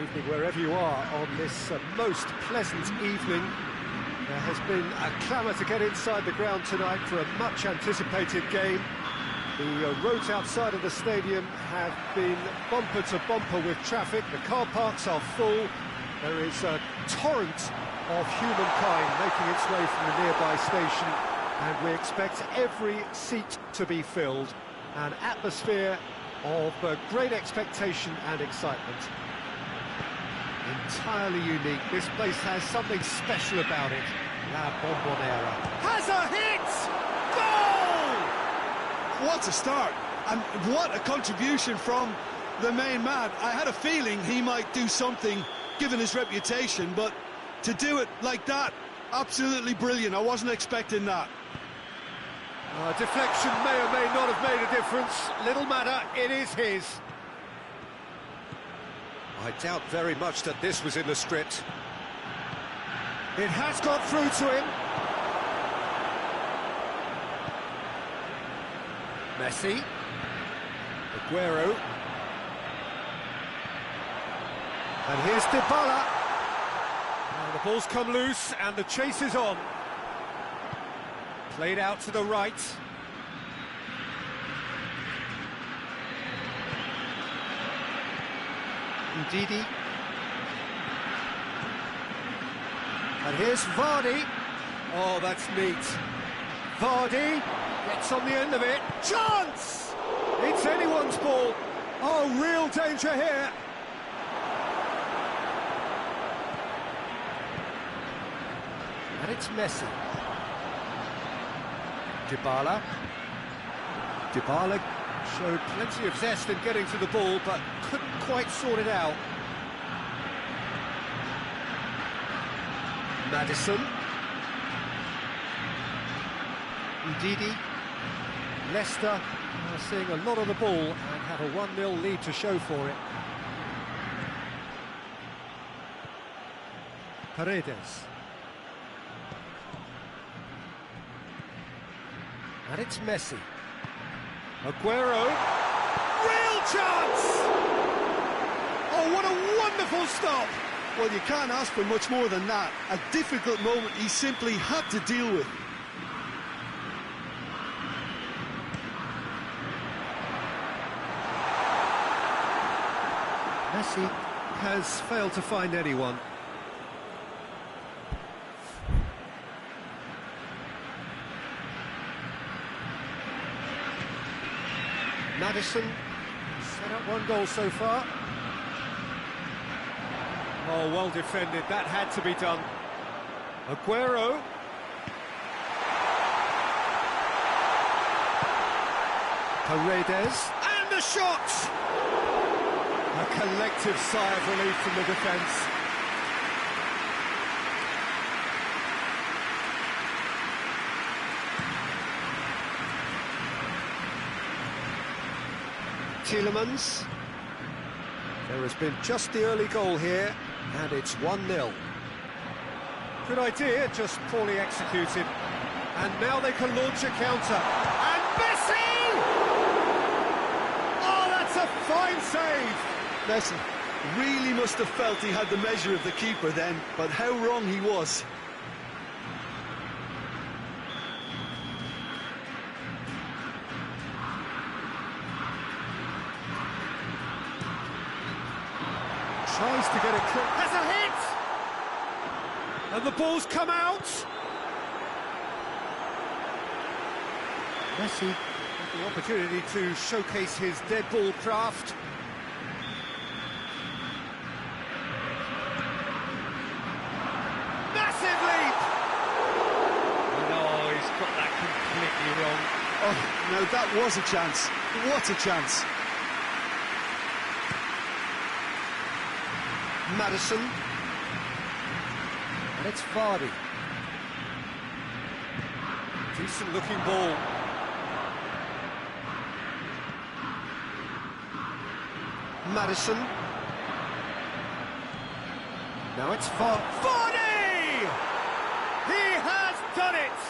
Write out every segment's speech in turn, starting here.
Evening wherever you are on this most pleasant evening. There has been a clamour to get inside the ground tonight for a much-anticipated game. The roads outside of the stadium have been bumper to bumper with traffic. The car parks are full. There is a torrent of humankind making its way from the nearby station, and we expect every seat to be filled. An atmosphere of great expectation and excitement. Entirely unique. This place has something special about it. La Bombonera has a hit! Goal! What a start, and what a contribution from the main man. I had a feeling he might do something, given his reputation, but to do it like that, absolutely brilliant. I wasn't expecting that. Deflection may or may not have made a difference. Little matter, it is his. I doubt very much that this was in the script. It has got through to him. Messi. Aguero. And here's Dybala. And the ball's come loose and the chase is on. Played out to the right. Ndidi. And here's Vardy. Oh, that's neat. Vardy gets on the end of it. Chance! It's anyone's ball. Oh, real danger here. And it's Messi. Dybala. Dybala showed plenty of zest in getting to the ball, but couldn't quite sort it out. Maddison. Ndidi. Leicester are seeing a lot of the ball and have a 1-0 lead to show for it. Paredes. And it's Messi. Aguero. Real chance! Oh, what a wonderful stop! Well, you can't ask for much more than that. A difficult moment he simply had to deal with. Messi has failed to find anyone. Maddison set up one goal so far. Oh, well defended. That had to be done. Aguero. Paredes. And the shot! A collective sigh of relief from the defence. Tielemans. There has been just the early goal here, and it's 1-0. Good idea, just poorly executed. And now they can launch a counter. And Messi! Oh, that's a fine save! Messi really must have felt he had the measure of the keeper then, but how wrong he was. Tries to get it clear. Has a hit! And the ball's come out! Messi with the opportunity to showcase his dead ball craft. Massive leap! No, he's got that completely wrong. Oh, no, that was a chance. What a chance. Maddison. And it's Vardy. Decent looking ball. Maddison. Now it's Vardy! He has done it!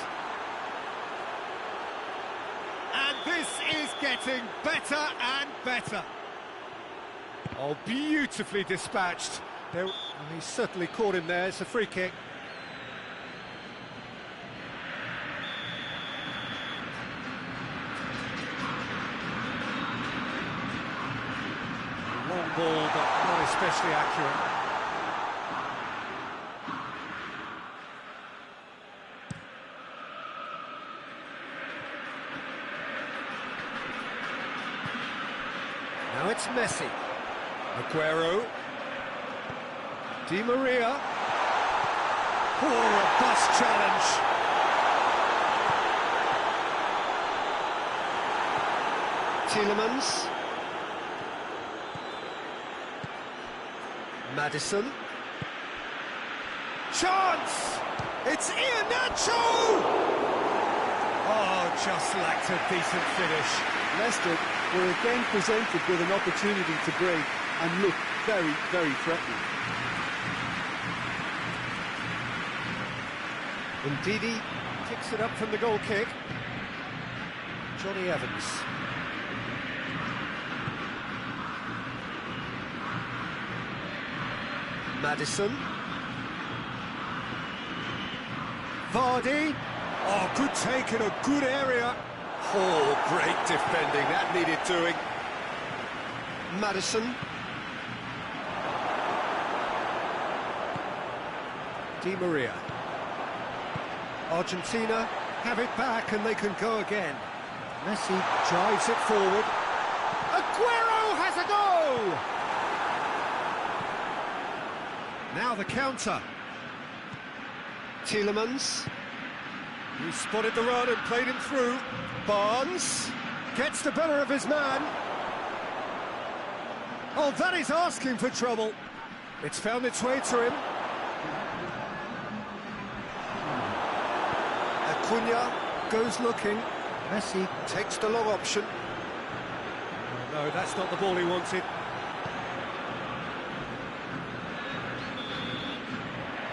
And this is getting better and better. Oh, beautifully dispatched. There, he certainly caught him there. It's a free kick. Long ball, but not especially accurate. Now it's Messi. Aguero. Di Maria. Oh, a bust challenge. Tielemans. Maddison. Chance! It's Iheanacho! Oh, just lacked a decent finish. Leicester were again presented with an opportunity to break and look very, very threatening. Ndidi kicks it up from the goal kick. Johnny Evans. Maddison. Vardy. Oh, good take in a good area. Oh, great defending. That needed doing. Maddison. Di Maria. Argentina have it back and they can go again. Messi drives it forward. Aguero has a go! Now the counter. Tielemans. He spotted the run and played him through. Barnes gets the better of his man. Oh, that is asking for trouble. It's found its way to him. Acuna goes looking. Messi takes the long option. No, that's not the ball he wanted.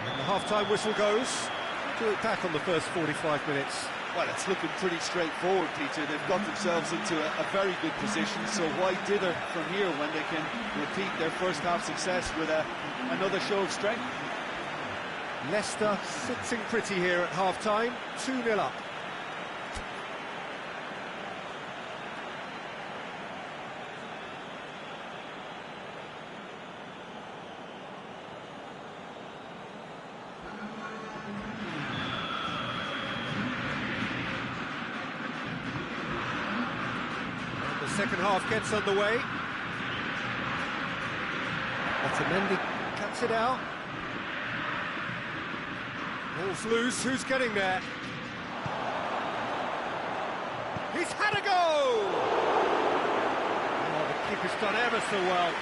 And the half-time whistle goes. Do it back on the first 45 minutes. Well, it's looking pretty straightforward, Peter. They've got themselves into a very good position, so why dither from here when they can repeat their first half success with another show of strength? Leicester sitting pretty here at half-time, 2-0 up. Second half gets underway. Otamendi cuts it out. Ball's loose, who's getting there? He's had a go! Oh, the keeper's done ever so well.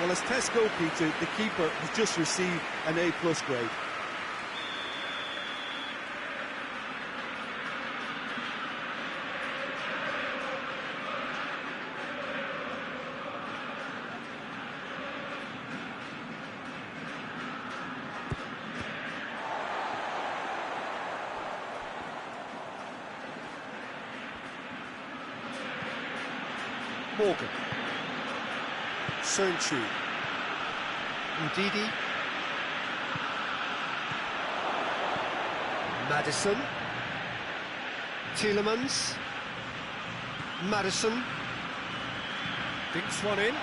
Well, as tests go, Peter, the keeper has just received an A+ grade. Morgan. Sonchu. Ndidi. Maddison. Tielemans. Maddison. Dinks one in.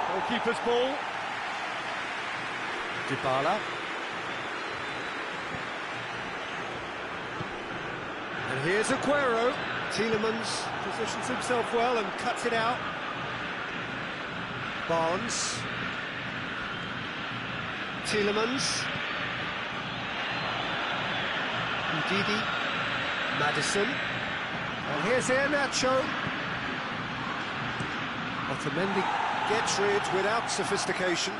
Goalkeeper's ball. Dybala. And here's Aguero. Tielemans positions himself well and cuts it out. Barnes. Tielemans. Ndidi. Maddison. And here's Iheanacho. Otamendi gets rid without sophistication.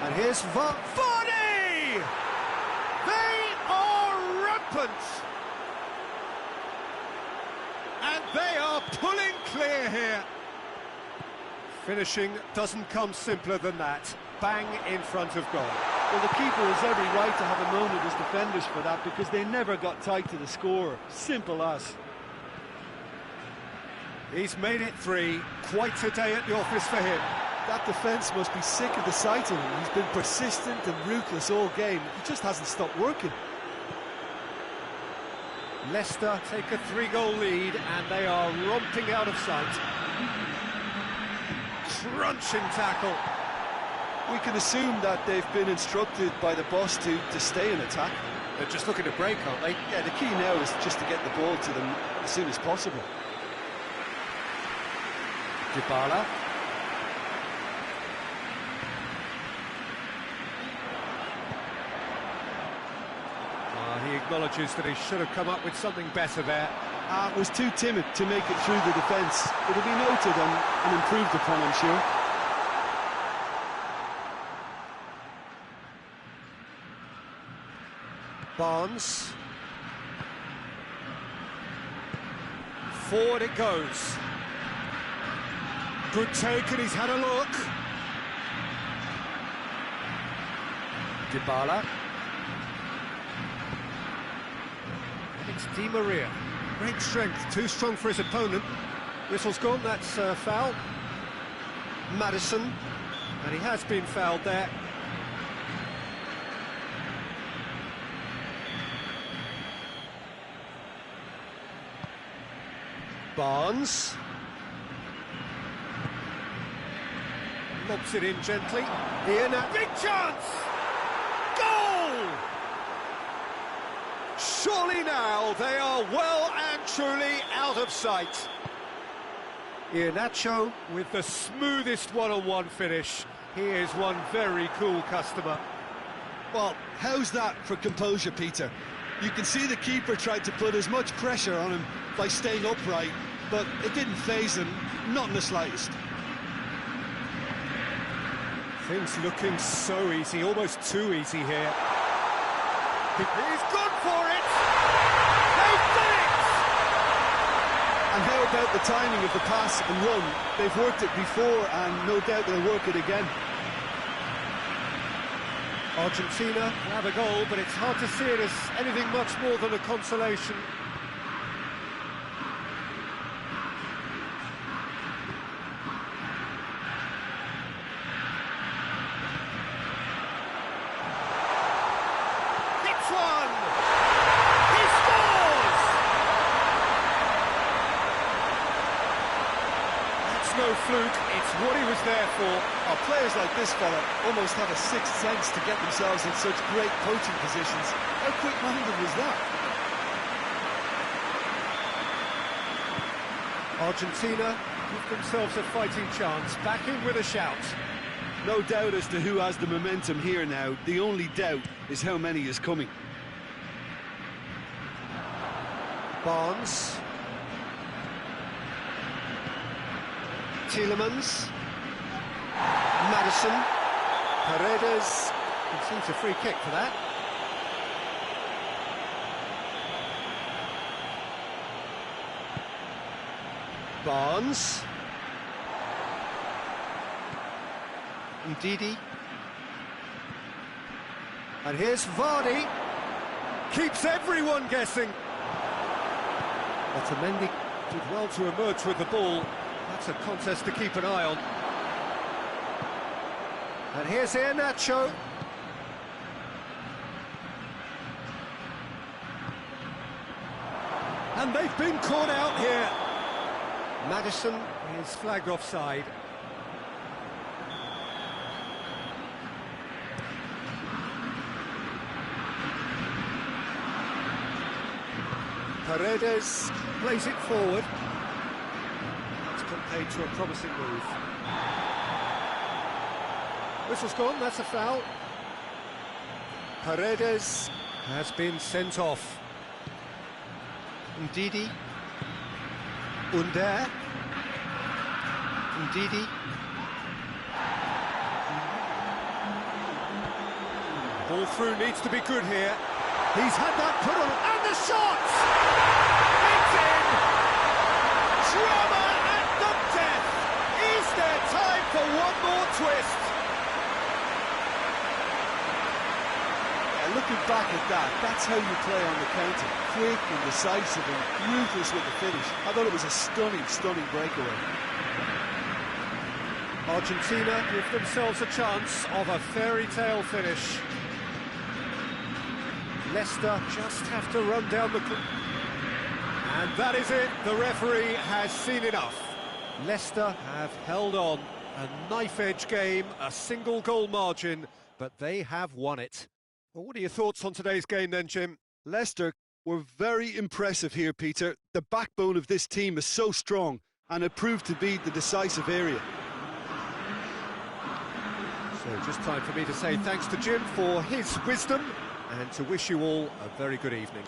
And here's Vardy! They are rampant! And they are pulling clear here. Finishing doesn't come simpler than that. Bang in front of goal. Well, the keeper has every right to have a moan at his defenders for that, because they never got tight to the scorer. Simple as. He's made it 3. Quite a day at the office for him. That defence must be sick of the sight of him. He's been persistent and ruthless all game. He just hasn't stopped working. Leicester take a 3-goal lead and they are romping out of sight. Crunching tackle. We can assume that they've been instructed by the boss to stay in attack. They're just looking to break, aren't they? Yeah, the key now is just to get the ball to them as soon as possible. Dybala. He acknowledges that he should have come up with something better there. Was too timid to make it through the defence. It'll be noted and improved upon, I'm sure. Barnes. Forward it goes. Good take, and he's had a look. Dybala. And it's Di Maria. Great strength, too strong for his opponent. Whistle's gone, that's foul. Maddison, and he has been fouled there. Barnes. Lobs it in gently. Ian, a big chance! Goal! Surely now they are well and truly out of sight. Iheanacho with the smoothest one-on-one finish. He is one very cool customer. Well, how's that for composure, Peter? You can see the keeper tried to put as much pressure on him by staying upright, but it didn't faze him, not in the slightest. Things looking so easy, almost too easy here. He's gone for it! They've done it! And how about the timing of the pass and run? They've worked it before and no doubt they'll work it again. Argentina have a goal, but it's hard to see it as anything much more than a consolation. Hits one! He scores! That's no fluke, it's what he was there for. Players like this fella almost have a sixth sense to get themselves in such great coaching positions. How quick-minded was that? Argentina give themselves a fighting chance, back in with a shout. No doubt as to who has the momentum here now. The only doubt is how many is coming. Barnes. Tielemans. Maddison. Paredes. Concede a free kick for that. Barnes. Ndidi. And here's Vardy. Keeps everyone guessing. Otamendi did well to emerge with the ball. That's a contest to keep an eye on. And here's Iheanacho. And they've been caught out here. Maddison is flagged offside. Paredes plays it forward. It's put paid to a promising move. Whistle's gone, that's a foul. Paredes has been sent off. Ndidi. Under. Ndidi. Ball through needs to be good here. He's had that put on, and the shot! It's in! Drama at the death! Is there time looking back at that, that's how you play on the counter. Quick and decisive and ruthless with the finish. I thought it was a stunning breakaway. Argentina give themselves a chance of a fairy tale finish. Leicester just have to run down the... And that is it, the referee has seen enough. Leicester have held on, a knife-edge game, a single goal margin, but they have won it. Well, what are your thoughts on today's game then, Jim? Leicester were very impressive here, Peter. The backbone of this team is so strong, and it proved to be the decisive area. So just time for me to say thanks to Jim for his wisdom and to wish you all a very good evening.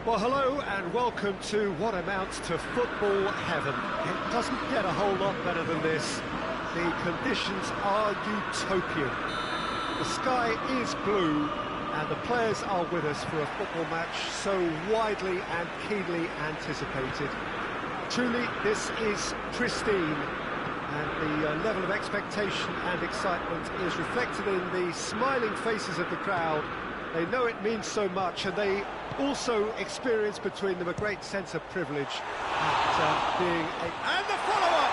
Well, hello and welcome to what amounts to football heaven. It doesn't get a whole lot better than this. The conditions are utopian. The sky is blue and the players are with us for a football match so widely and keenly anticipated. Truly, this is pristine, and the level of expectation and excitement is reflected in the smiling faces of the crowd They know it means so much, and they also experience between them a great sense of privilege at being a... And the follow-up!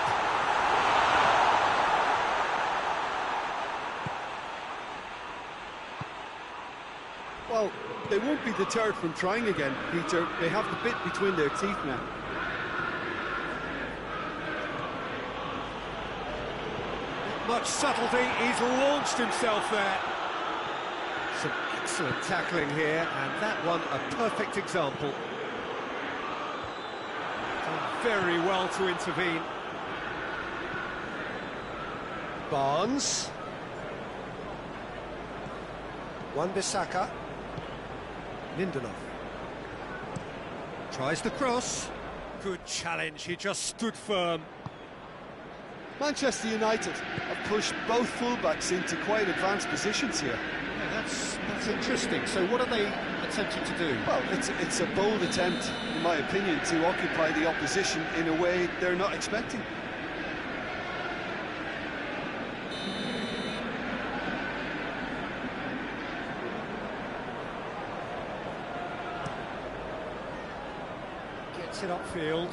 Well, they won't be deterred from trying again, Peter. They have the bit between their teeth now. Much subtlety, he's launched himself there. Some excellent tackling here, and that one a perfect example. Done very well to intervene. Barnes. Wan-Bissaka. Lindelof. Tries the cross. Good challenge, he just stood firm. Manchester United have pushed both fullbacks into quite advanced positions here. Yeah, that's interesting. So what are they attempting to do? Well, it's a bold attempt, in my opinion, to occupy the opposition in a way they're not expecting. Gets it upfield.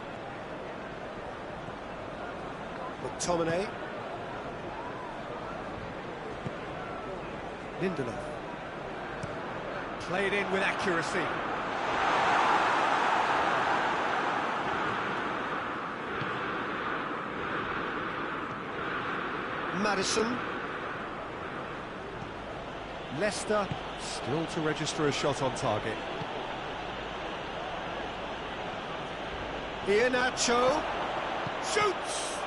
McTominay. Lindelof. Played in with accuracy. Maddison. Leicester still to register a shot on target. Iheanacho shoots!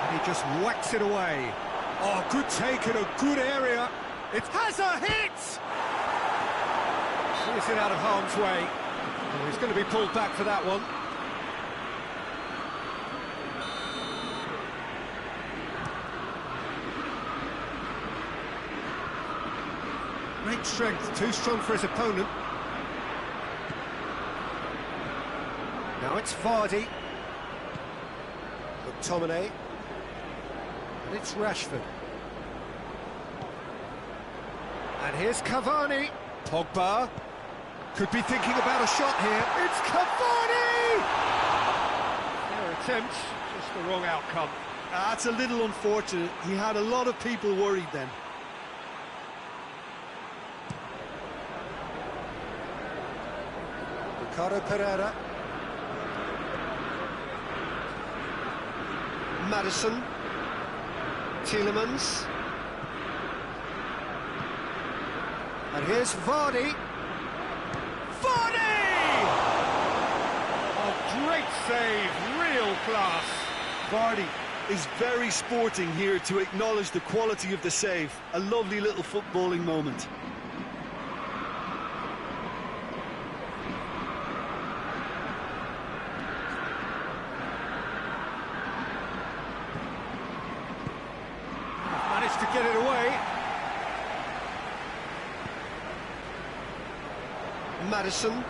And he just whacks it away. Oh, good take in a good area. It has a hit! Clears it out of harm's way. Oh, he's going to be pulled back for that one. Great strength, too strong for his opponent. Now it's Vardy. McTominay. And it's Rashford. And here's Cavani. Pogba. Could be thinking about a shot here. It's Cavani! Fair attempt, just the wrong outcome. That's a little unfortunate. He had a lot of people worried then. Ricardo Pereira. Maddison. Tielemans. And here's Vardy. Vardy! A great save, real class. Vardy is very sporting here to acknowledge the quality of the save. A lovely little footballing moment. Managed to get it away. Maddison. And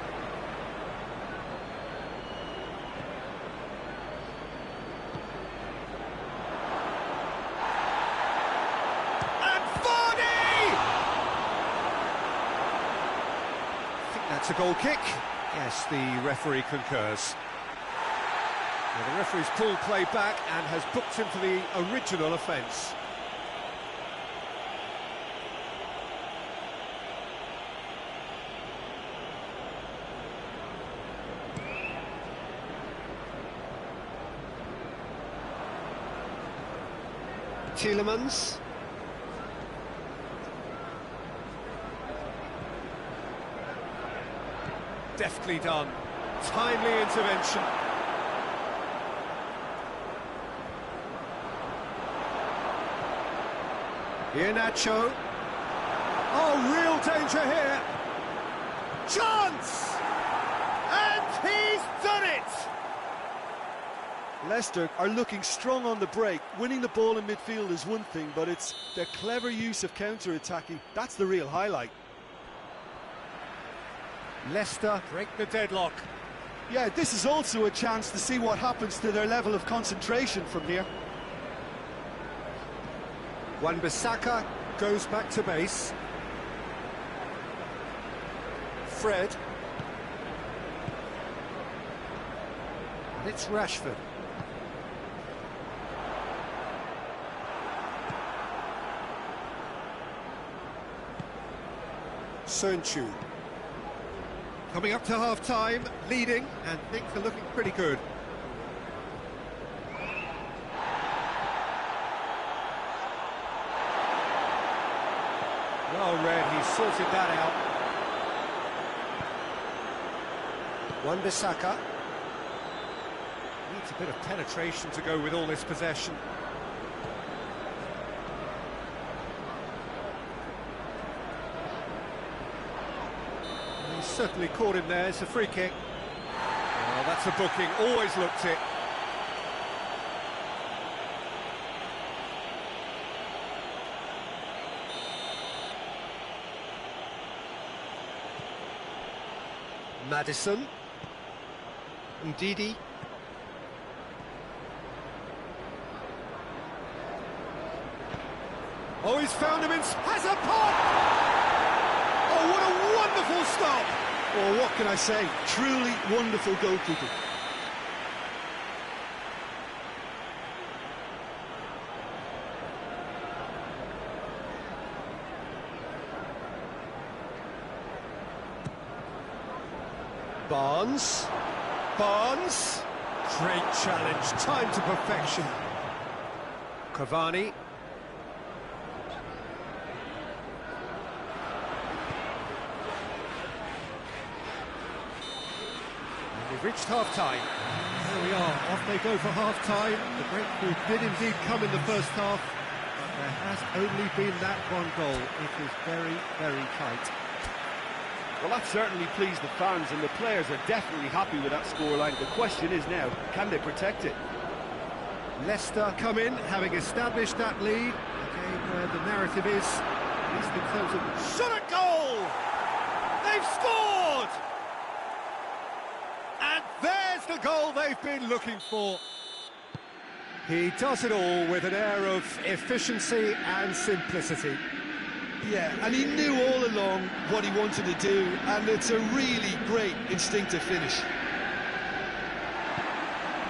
Vardy! I think that's a goal kick. Yes, the referee concurs. Well, the referee's pulled play back and has booked him for the original offence. Tielemans. Deftly done. Timely intervention. Iheanacho. Oh, real danger here. Chance! And he's done it! Leicester are looking strong on the break. Winning the ball in midfield is one thing, but it's their clever use of counter-attacking. That's the real highlight. Leicester break the deadlock. Yeah, this is also a chance to see what happens to their level of concentration from here. Wan-Bissaka goes back to base. Fred. And it's Rashford. Sönchu. Coming up to half-time, leading, and things are looking pretty good. Well read, he's sorted that out. Wan-Bissaka. Needs a bit of penetration to go with all this possession. He's certainly caught him there, it's a free kick. Oh, that's a booking, always looked it. Maddison. Ndidi. Oh, he's found him in... has a pop! Oh, what a wonderful stop! Oh, what can I say? Truly wonderful goalkeeping. Barnes. Barnes. Great challenge, time to perfection. Cavani. And we've reached half-time. There we are, off they go for half-time. The breakthrough did indeed come in the first half, but there has only been that one goal. It is very, very tight. Well, that certainly pleased the fans, and the players are definitely happy with that scoreline. The question is now, can they protect it? Leicester come in, having established that lead. Again, where the narrative is, at least in terms of... Shot at goal! They've scored! And there's the goal they've been looking for. He does it all with an air of efficiency and simplicity. Yeah, and he knew all along what he wanted to do, and it's a really great instinctive finish.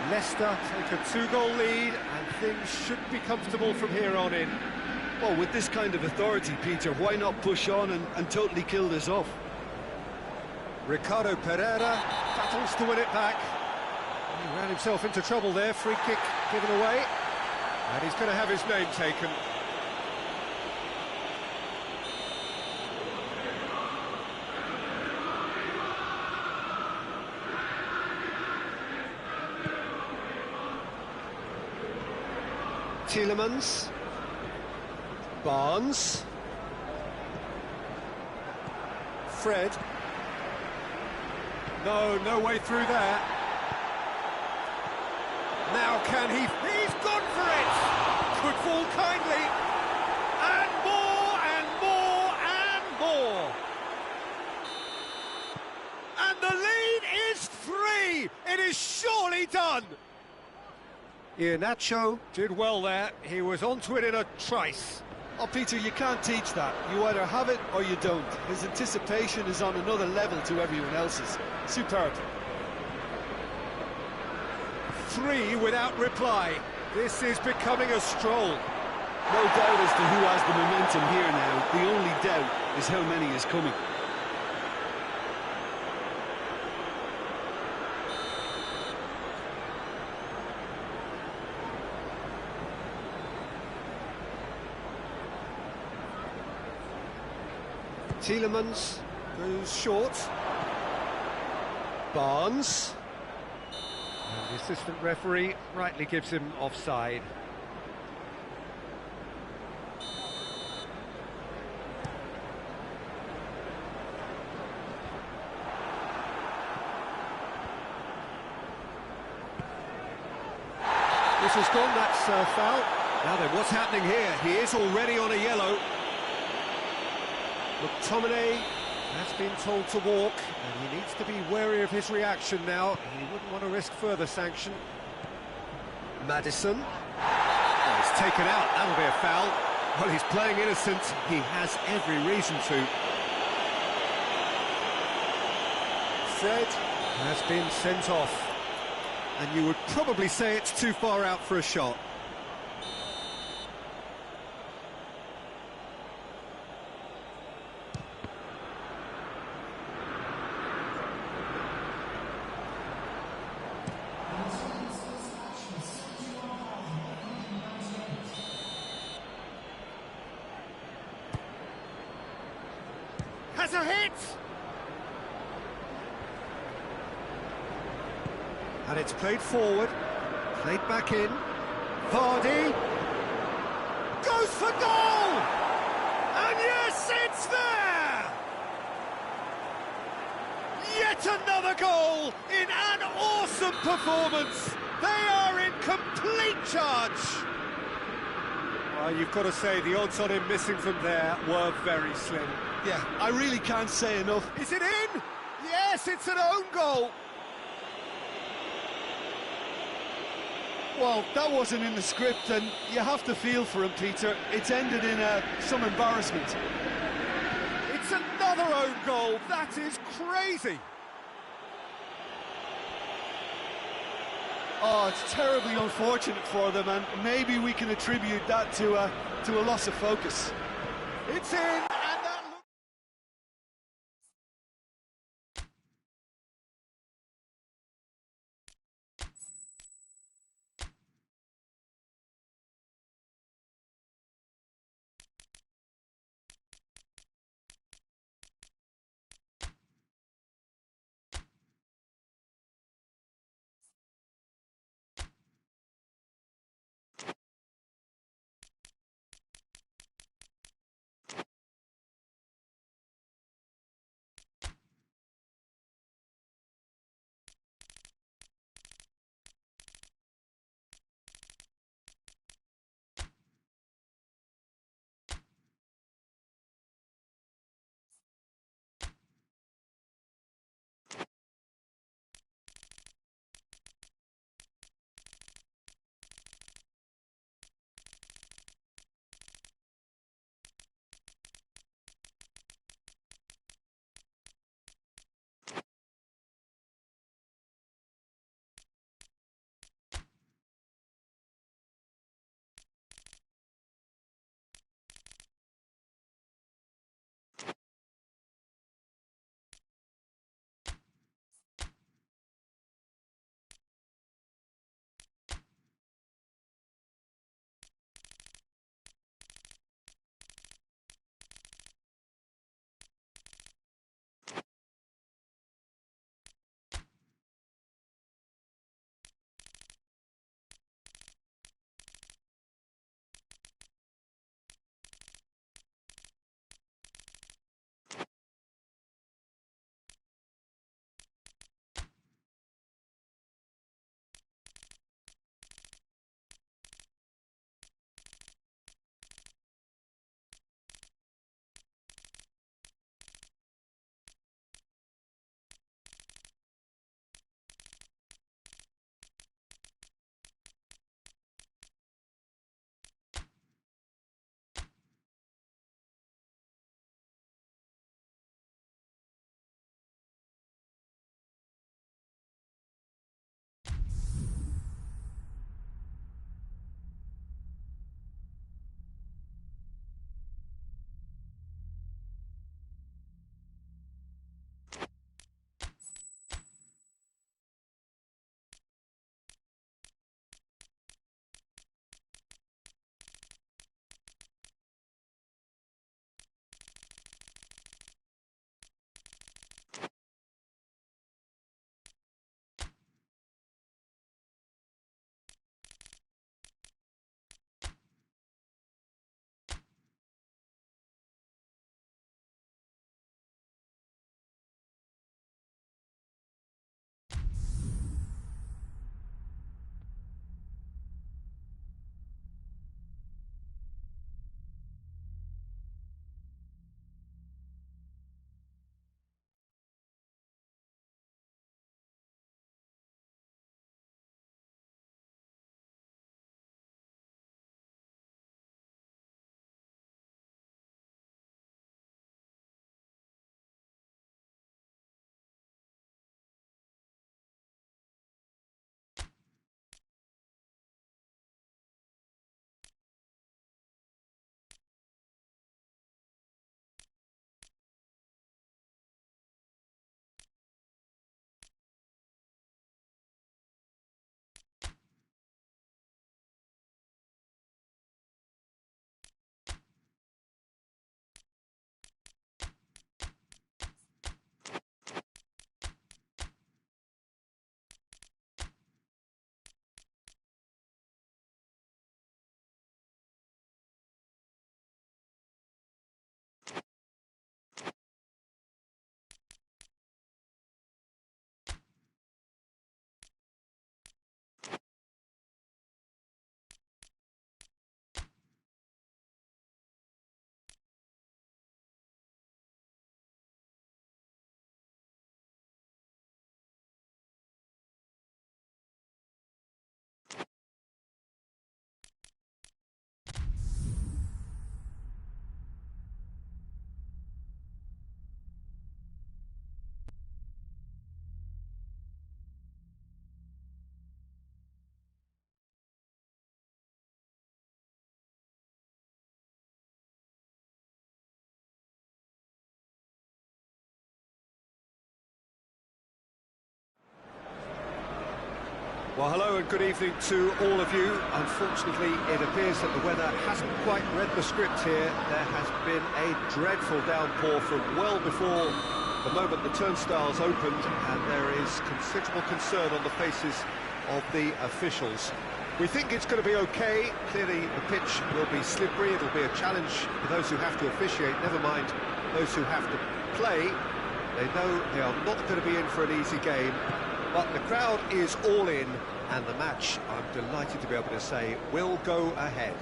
Leicester take a two-goal lead, and things should be comfortable from here on in. Well, with this kind of authority, Peter, why not push on and totally kill this off? Ricardo Pereira battles to win it back. He ran himself into trouble there, free kick given away, and he's going to have his name taken. Tielemans. Barnes. Fred. No way through there. Now can he... He's gone for it! Could fall kindly. And more, and more, and more. And the lead is 3! It is surely done! Iheanacho did well there. He was onto it in a trice. Oh, Peter, you can't teach that. You either have it or you don't. His anticipation is on another level to everyone else's. Superb. 3 without reply. This is becoming a stroll. No doubt as to who has the momentum here now. The only doubt is how many is coming. Tielemans goes short. Barnes. And the assistant referee rightly gives him offside. This has gone, that's foul. Now then, what's happening here? He is already on a yellow. McTominay has been told to walk, and he needs to be wary of his reaction now. He wouldn't want to risk further sanction. Maddison. Oh, he's taken out, that'll be a foul. Well, he's playing innocent, he has every reason to. said, has been sent off. And you would probably say it's too far out for a shot. Has a hit! And it's played forward, played back in. Vardy goes for goal! And yes, it's there! Yet another goal in an awesome performance. They are in complete charge. Well, you've got to say the odds on him missing from there were very slim. Yeah, I really can't say enough. Is it in? Yes, it's an own goal. Well, that wasn't in the script, and you have to feel for him, Peter. It's ended in some embarrassment. It's another own goal. That is crazy. Oh, it's terribly unfortunate for them, and maybe we can attribute that to a loss of focus. It's in. Well, hello and good evening to all of you. Unfortunately, it appears that the weather hasn't quite read the script here. There has been a dreadful downpour from well before the moment the turnstiles opened, and there is considerable concern on the faces of the officials. We think it's going to be okay. Clearly, the pitch will be slippery. It'll be a challenge for those who have to officiate, never mind those who have to play. They know they are not going to be in for an easy game. But the crowd is all in, and the match, I'm delighted to be able to say, will go ahead.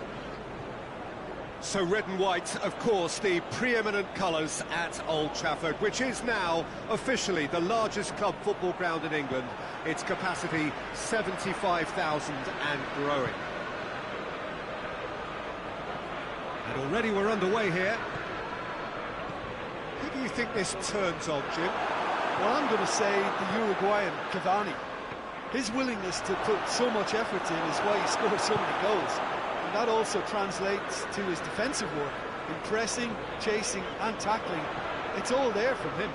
So red and white, of course, the preeminent colours at Old Trafford, which is now officially the largest club football ground in England. Its capacity, 75,000 and growing. And already we're underway here. Who do you think this turns on, Jim? Well, I'm going to say the Uruguayan Cavani. His willingness to put so much effort in is why he scores so many goals. And that also translates to his defensive work, in pressing, chasing and tackling. It's all there from him.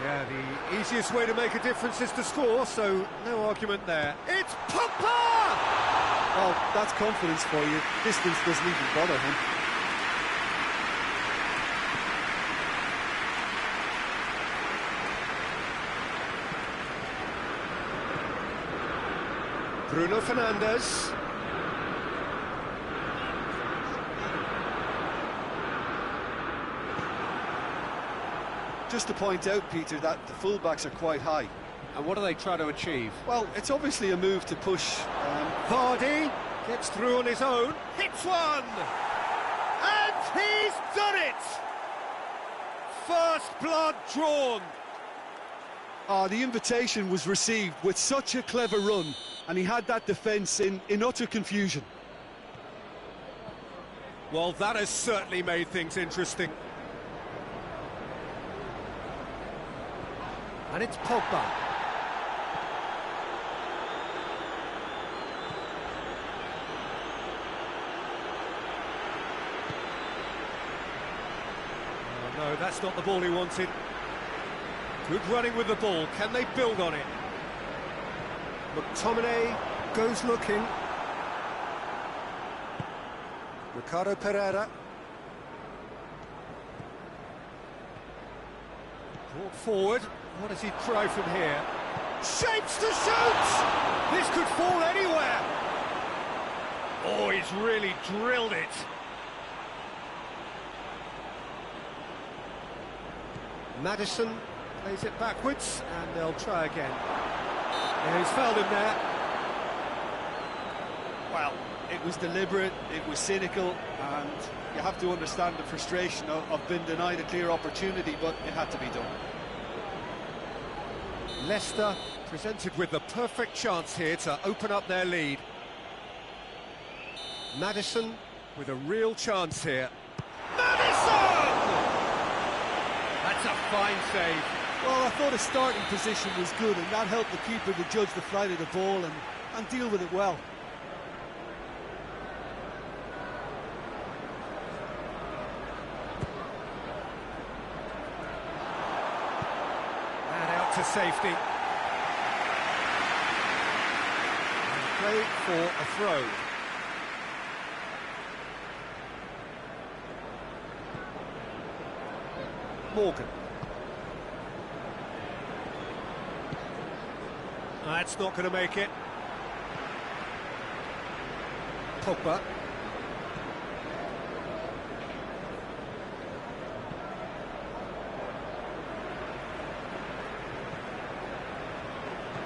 Yeah, the easiest way to make a difference is to score, so no argument there. It's Pogba! Well, that's confidence for you. Distance doesn't even bother him. Bruno Fernandes. Just to point out, Peter, that the fullbacks are quite high. And what are they trying to achieve? Well, it's obviously a move to push. Vardy gets through on his own, hits one! And he's done it! First blood drawn. The invitation was received with such a clever run, and he had that defence in utter confusion. Well, that has certainly made things interesting. And it's Pogba. Oh, no, that's not the ball he wanted. Good running with the ball. Can they build on it? McTominay goes looking. Ricardo Pereira. Brought forward. What does he try from here? Shapes to shoot! This could fall anywhere. Oh, he's really drilled it. Maddison plays it backwards, and they'll try again. Yeah, he's fouled him there. Well, it was deliberate, it was cynical, and you have to understand the frustration of being denied a clear opportunity, but it had to be done. Leicester presented with the perfect chance here to open up their lead. Maddison with a real chance here. Maddison! That's a fine save. Well, I thought his starting position was good, and that helped the keeper to judge the flight of the ball and deal with it well. And out to safety. And play for a throw. Morgan. That's not going to make it. Pogba.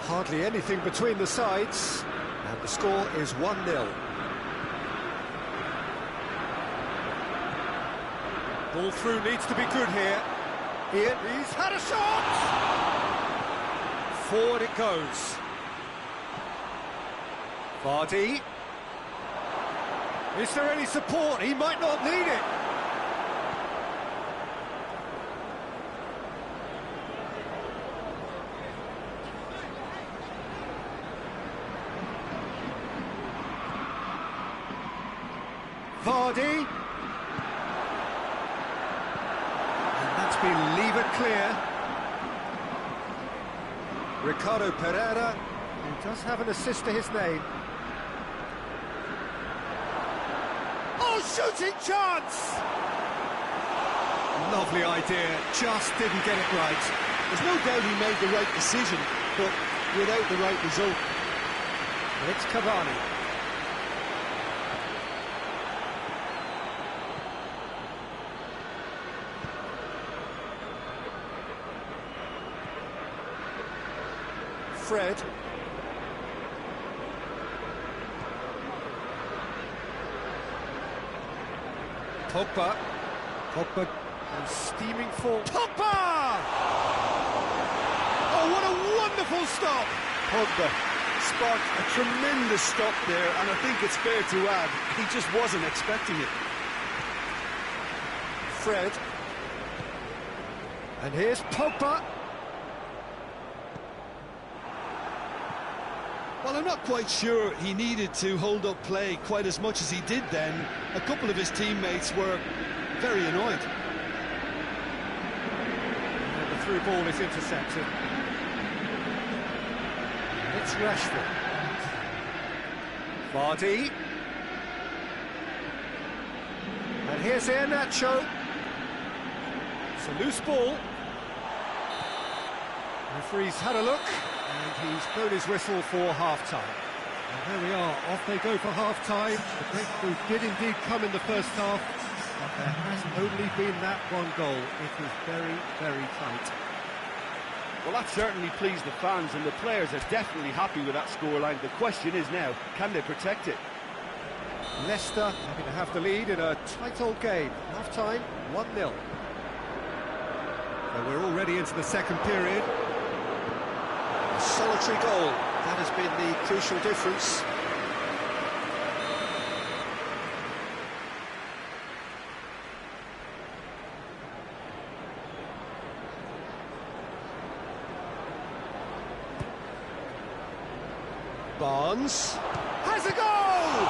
Hardly anything between the sides, and the score is 1-0. Ball through needs to be good here. Here, he's had a shot! Forward it goes. Vardy. Is there any support? He might not need it. Vardy. And that's been levered clear. Ricardo Pereira He does have an assist to his name. Oh, shooting chance! Lovely idea, just didn't get it right. There's no doubt he made the right decision, but without the right result. It's Cavani. Fred. Pogba and steaming forward. Pogba! Oh, what a wonderful stop! Pogba sparked a tremendous stop there, and I think it's fair to add, he just wasn't expecting it. Fred. And here's Pogba. Well, I'm not quite sure he needed to hold up play quite as much as he did then. A couple of his teammates were very annoyed. And the through ball is intercepted. It's Rashford. Vardy. And here's Iheanacho. It's a loose ball. Referee's had a look, and he's blown his whistle for half-time. And there we are, off they go for half-time. The breakthrough did indeed come in the first half, but there has only been that one goal. It was very, very tight. Well, that certainly pleased the fans, and the players are definitely happy with that scoreline. The question is now, can they protect it? Leicester having to have the lead in a tight old game. Half-time, 1-0. So we're already into the second period. A solitary goal, that has been the crucial difference. Barnes has a goal!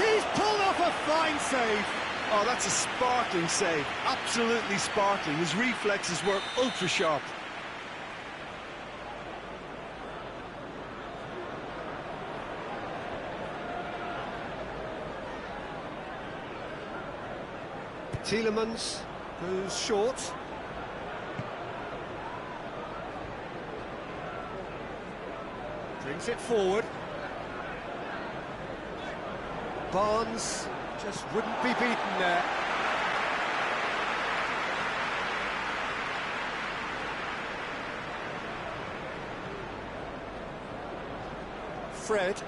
He's pulled off a fine save. Oh, that's a sparkling save, absolutely sparkling. His reflexes were ultra sharp. Tielemans goes short. Brings it forward. Barnes just wouldn't be beaten there. Fred.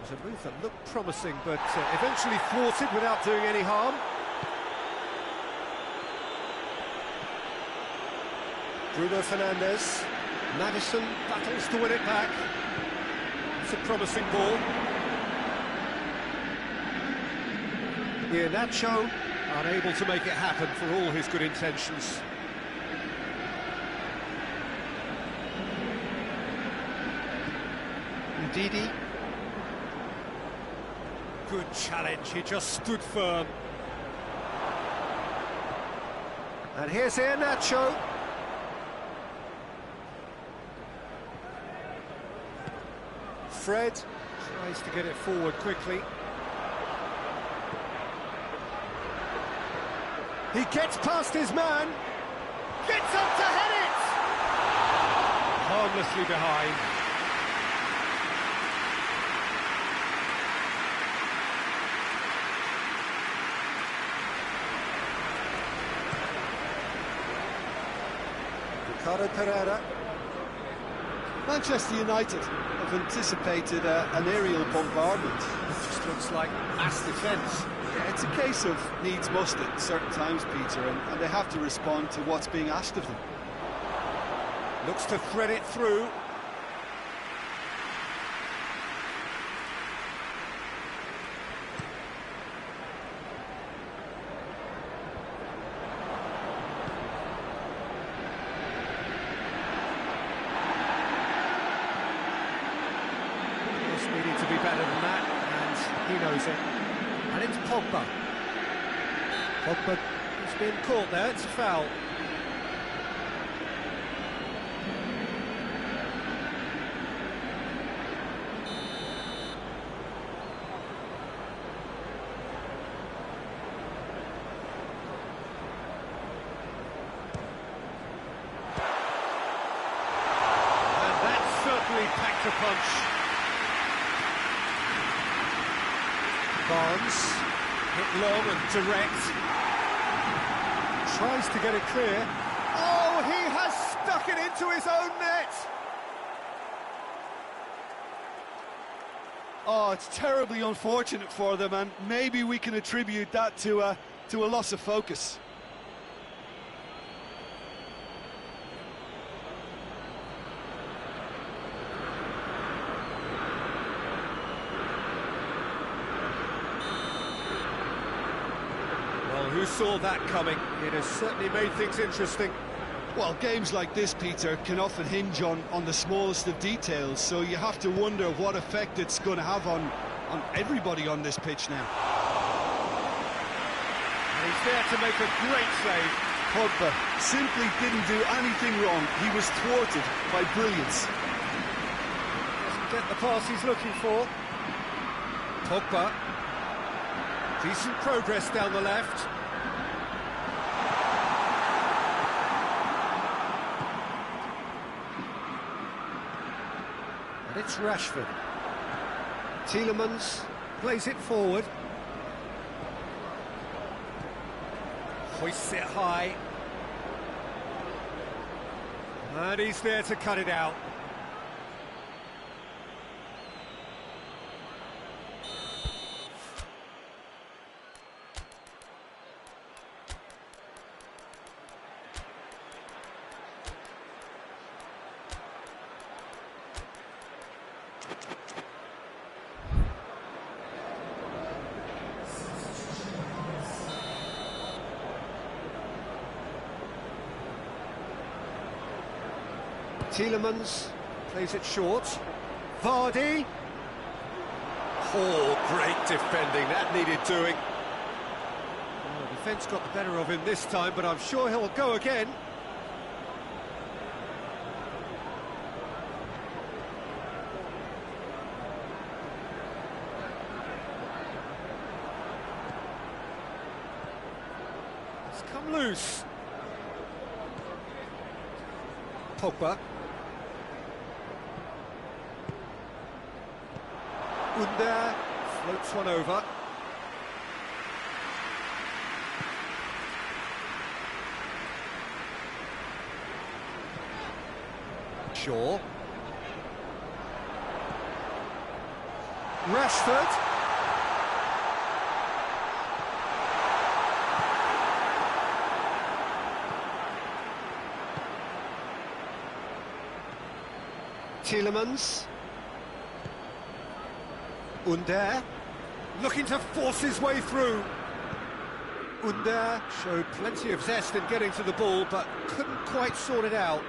It was a move that looked promising, but eventually thwarted without doing any harm. Bruno Fernandes. Maddison battles to win it back. It's a promising ball. Iheanacho unable to make it happen for all his good intentions. Ndidi. Good challenge, he just stood firm. And here's Iheanacho. Fred tries to get it forward quickly. He gets past his man. Gets up to head it! Harmlessly behind. Ricardo Pereira. Manchester United have anticipated an aerial bombardment. It just looks like mass defence. Yeah, it's a case of needs must at certain times, Peter, and they have to respond to what's being asked of them. Looks to thread it through. Just needing to be better than that, and he knows it. And it's Pogba. Pogba has been caught there, it's a foul. And that certainly packed a punch. Barnes, hit long and direct. Tries to get it clear. Oh, he has stuck it into his own net! Oh, it's terribly unfortunate for them, and maybe we can attribute that to a loss of focus. Well, who saw that coming? It has certainly made things interesting. Well, games like this, Peter, can often hinge on the smallest of details, so you have to wonder what effect it's going to have on everybody on this pitch now. And he's there to make a great save. Pogba simply didn't do anything wrong. He was thwarted by brilliance. Doesn't get the pass he's looking for. Pogba. Decent progress down the left. And it's Rashford. Tielemans plays it forward. Hoists it high. And he's there to cut it out. Tielemans plays it short. Vardy. Oh, great defending, that needed doing. Well, the defence got the better of him this time, but I'm sure he'll go again. It's come loose. Pogba. Under floats one over. Shaw. Rashford. Tielemans. Under, looking to force his way through. Under showed plenty of zest in getting to the ball, but couldn't quite sort it out.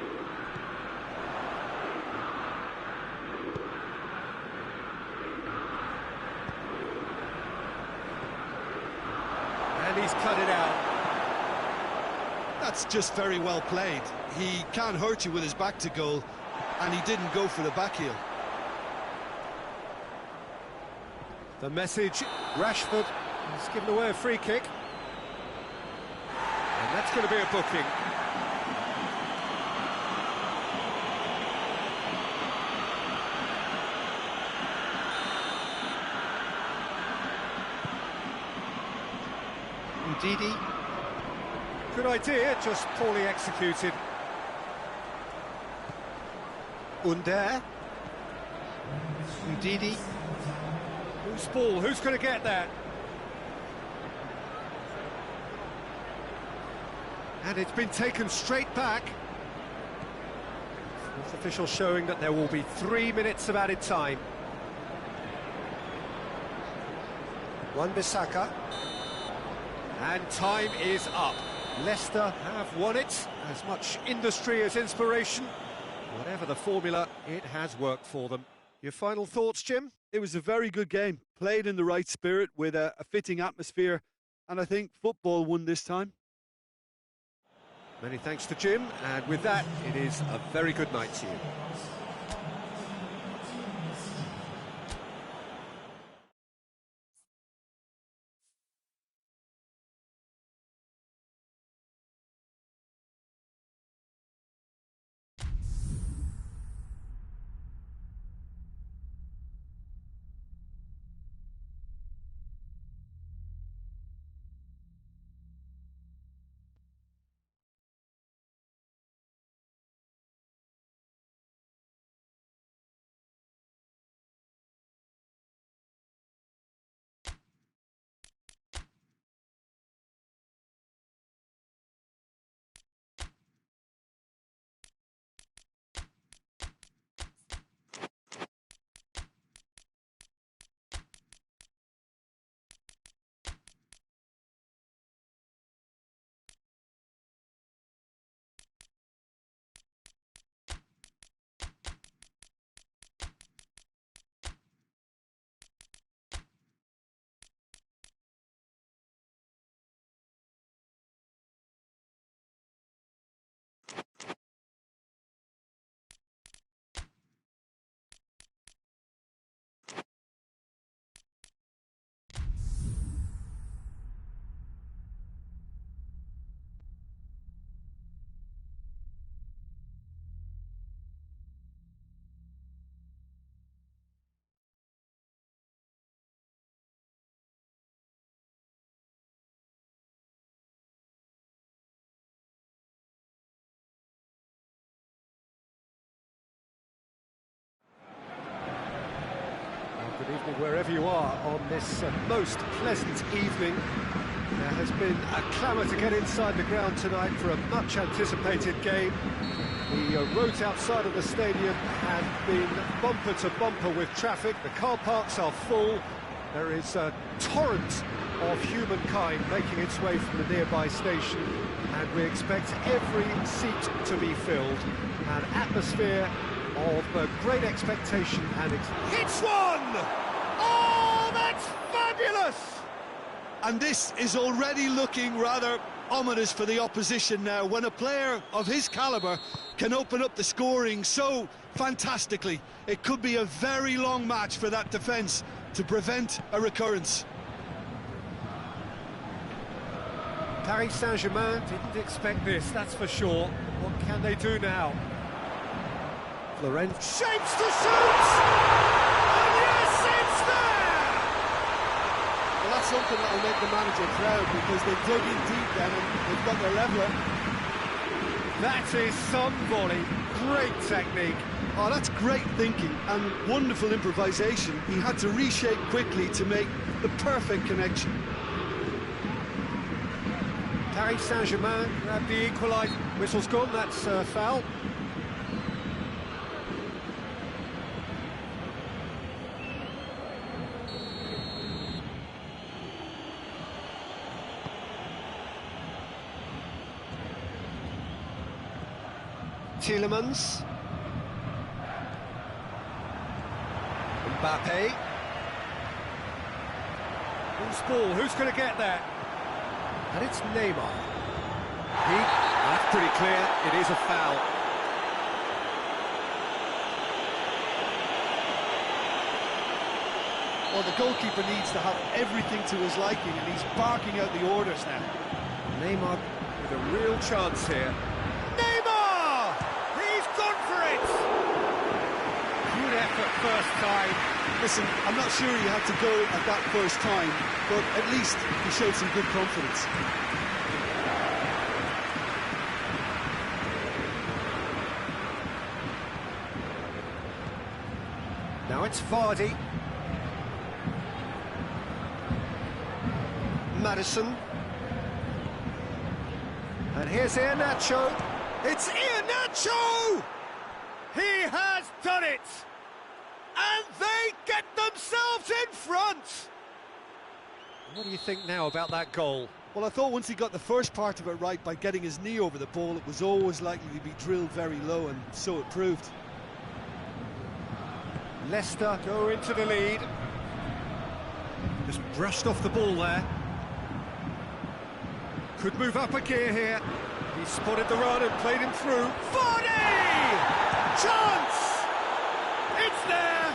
And he's cut it out. That's just very well played. He can't hurt you with his back to goal, and he didn't go for the back heel. The message, Rashford has given away a free kick. And that's going to be a booking. Ndidi. Good idea, just poorly executed. Under. Ndidi. Who's ball? Who's going to get that? And it's been taken straight back. Fourth official showing that there will be 3 minutes of added time. Wan-Bissaka. And time is up. Leicester have won it. As much industry as inspiration. Whatever the formula, it has worked for them. Your final thoughts, Jim? It was a very good game, played in the right spirit with a fitting atmosphere, and I think football won this time. Many thanks to Jim, and with that, it is a very good night to you. Good evening wherever you are on this most pleasant evening. There has been a clamour to get inside the ground tonight for a much anticipated game. The roads outside of the stadium have been bumper to bumper with traffic. The car parks are full. There is a torrent of humankind making its way from the nearby station, and we expect every seat to be filled. An atmosphere of great expectation and hits one! Oh, that's fabulous! And this is already looking rather ominous for the opposition now, when a player of his calibre can open up the scoring so fantastically. It could be a very long match for that defence to prevent a recurrence. Paris Saint-Germain didn't expect this, that's for sure. What can they do now? Florence shapes to shoot! And yes, it's there! Well, that's something that will make the manager proud, because they've dug in deep then and they've got their leveller. That is some volley. Great technique. Oh, that's great thinking and wonderful improvisation. He had to reshape quickly to make the perfect connection. Paris Saint-Germain grabbed the equaliser. Whistle's gone, that's foul. Tielemans. Mbappe. Who's ball? Who's going to get there? And it's Neymar. That's pretty clear. It is a foul. Well, the goalkeeper needs to have everything to his liking, and he's barking out the orders now. Neymar with a real chance here. Neymar! He's gone for it! Good effort first time. Listen, I'm not sure he had to go at that first time, but at least he showed some good confidence. Now it's Vardy. Madison. And here's Iheanacho. It's Iheanacho! He has done it! And they get themselves in front! What do you think now about that goal? Well, I thought once he got the first part of it right by getting his knee over the ball, it was always likely to be drilled very low, and so it proved. Leicester go into the lead. Just brushed off the ball there. Could move up a gear here. He spotted the run and played him through. Vardy! Chance! It's there!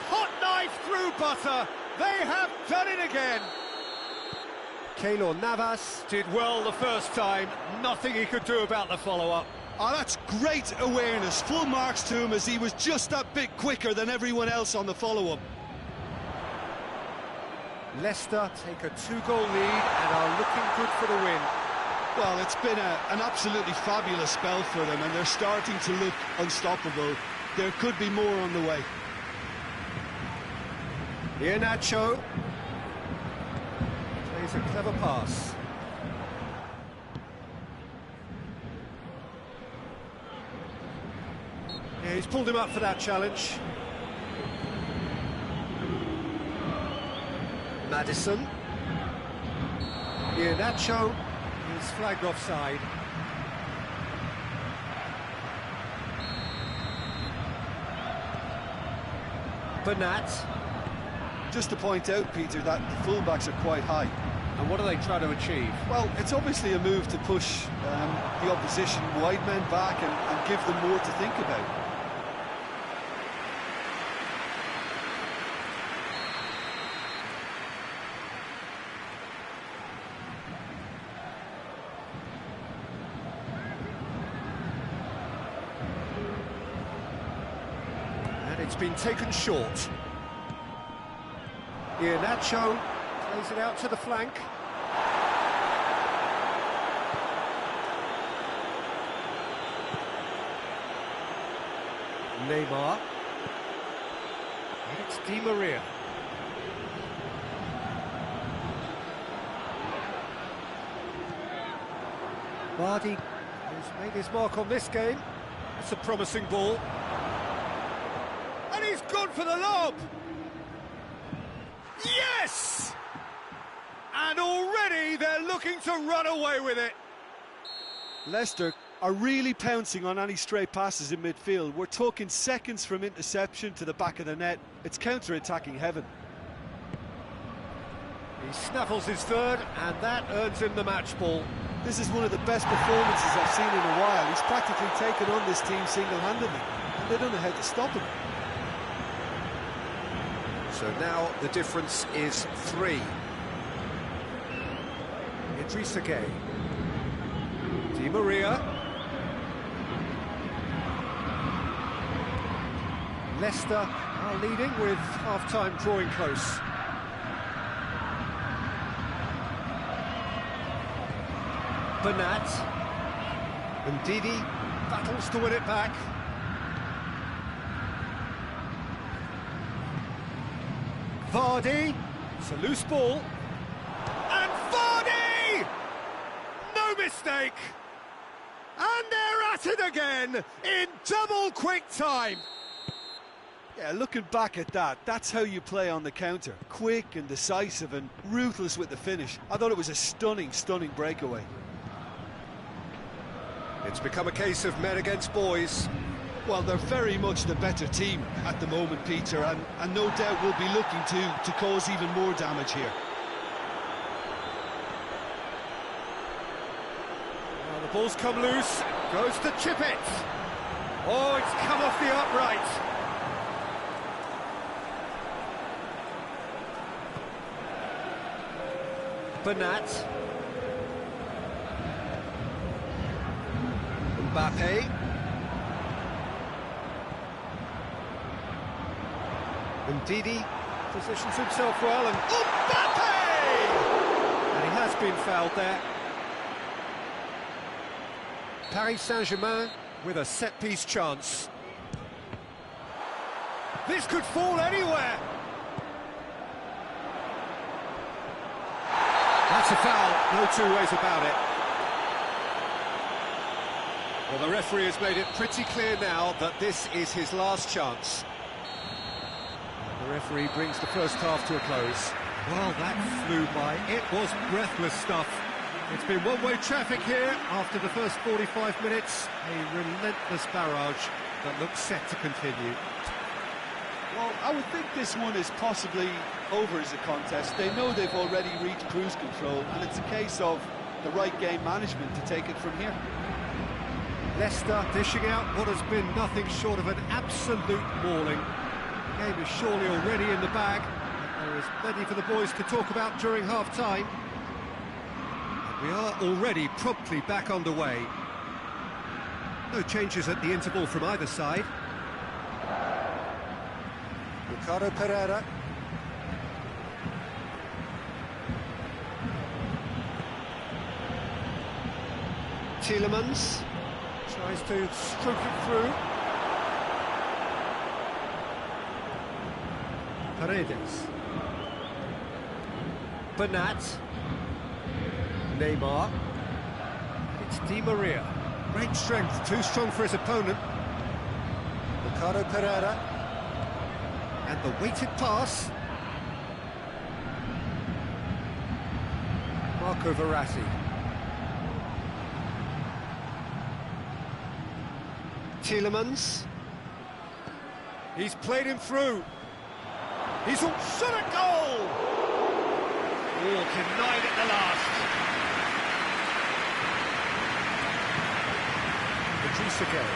Hot knife through butter. They have done it again. Keylor Navas did well the first time. Nothing he could do about the follow-up. Oh, that's great awareness. Full marks to him as he was just that bit quicker than everyone else on the follow-up. Leicester take a 2-goal lead and are looking good for the win. Well, it's been an absolutely fabulous spell for them, and they're starting to look unstoppable. There could be more on the way. Iheanacho plays a clever pass. Yeah, he's pulled him up for that challenge. Maddison. Iheanacho is flagged offside. Bernat. Just to point out, Peter, that the fullbacks are quite high. And what are they trying to achieve? Well, it's obviously a move to push the opposition wide men back and give them more to think about. And it's been taken short. Iheanacho plays it out to the flank. Neymar. And it's Di Maria. Vardy has made his mark on this game. It's a promising ball. And he's gone for the lob! Yes! And already they're looking to run away with it. Leicester are really pouncing on any stray passes in midfield. We're talking seconds from interception to the back of the net. It's counter-attacking heaven. He snaffles his third, and that earns him the match ball. This is one of the best performances I've seen in a while. He's practically taken on this team single-handedly, and they don't know how to stop him. So now the difference is 3. Idrissa Gueye. Di Maria. Leicester are leading with half-time drawing close. Bernat. And Didi battles to win it back. Vardy, it's a loose ball, and Vardy! No mistake! And they're at it again, in double quick time! Yeah, looking back at that, that's how you play on the counter. Quick and decisive and ruthless with the finish. I thought it was a stunning, stunning breakaway. It's become a case of men against boys. Well, they're very much the better team at the moment, Peter, and no doubt will be looking to cause even more damage here. Well, the ball's come loose, goes to chip it. Oh, it's come off the upright. Bernat. Mbappe. And Didi positions himself well, and Mbappe! And he has been fouled there. Paris Saint-Germain with a set-piece chance. This could fall anywhere. That's a foul, no two ways about it. Well, the referee has made it pretty clear now that this is his last chance. The referee brings the first half to a close. Well, that flew by. It was breathless stuff. It's been one-way traffic here after the first 45 minutes. A relentless barrage that looks set to continue. Well, I would think this one is possibly over as a contest. They know they've already reached cruise control, and it's a case of the right game management to take it from here. Leicester dishing out what has been nothing short of an absolute mauling. The game is surely already in the bag. There is plenty for the boys to talk about during half-time. We are already promptly back underway. No changes at the interval from either side. Ricardo Pereira. Tielemans tries to stroke it through. Paredes. Bernat. Neymar. It's Di Maria. Great strength, too strong for his opponent. Ricardo Pereira. And the weighted pass. Marco Verratti. Tielemans. He's played him through. He's on shot at goal! Oh, denied at the last. Idris again.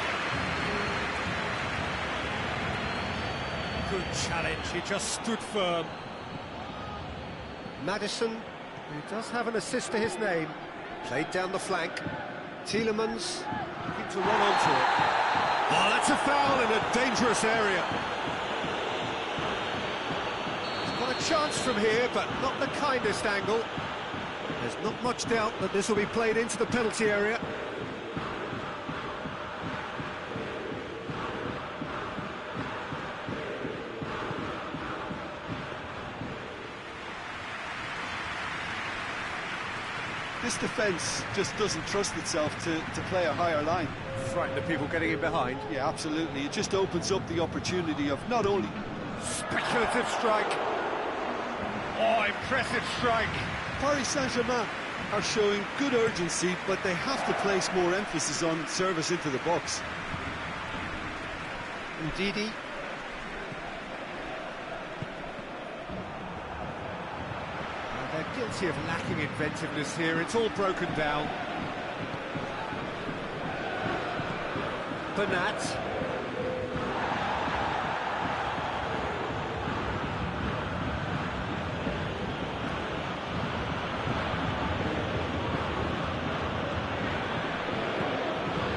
Good challenge, he just stood firm. Maddison, who does have an assist to his name, played down the flank. Tielemans looking to run onto it. Oh, that's a foul in a dangerous area. He's got a chance from here, but not the kindest angle. There's not much doubt that this will be played into the penalty area. This defence just doesn't trust itself to play a higher line. Frighten the people getting in behind. Yeah, absolutely. It just opens up the opportunity of not only... Speculative strike. Oh, impressive strike. Paris Saint-Germain are showing good urgency, but they have to place more emphasis on service into the box. Ndidi. They're guilty of lacking inventiveness here. It's all broken down. Bernat.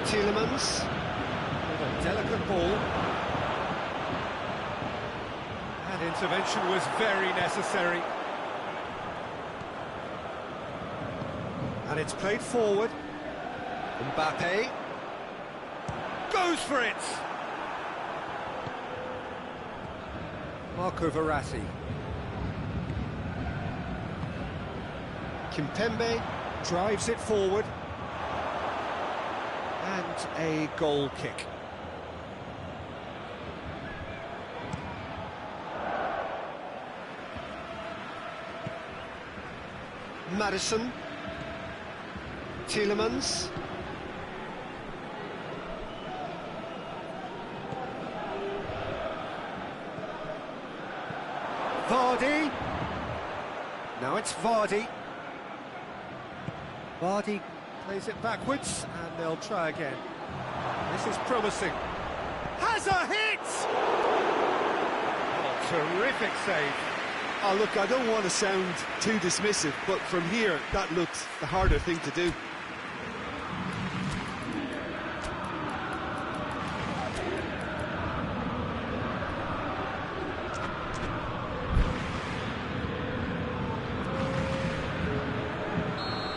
Tielemans. With a delicate ball. That intervention was very necessary. And it's played forward. Mbappe goes for it. Marco Verratti. Kimpembe drives it forward. And a goal kick. Maddison. Tielemans. Vardy. Now it's Vardy. Vardy plays it backwards, and they'll try again. This is promising. Has a hit! Oh, terrific save. Oh, look, I don't want to sound too dismissive, but from here, that looks the harder thing to do.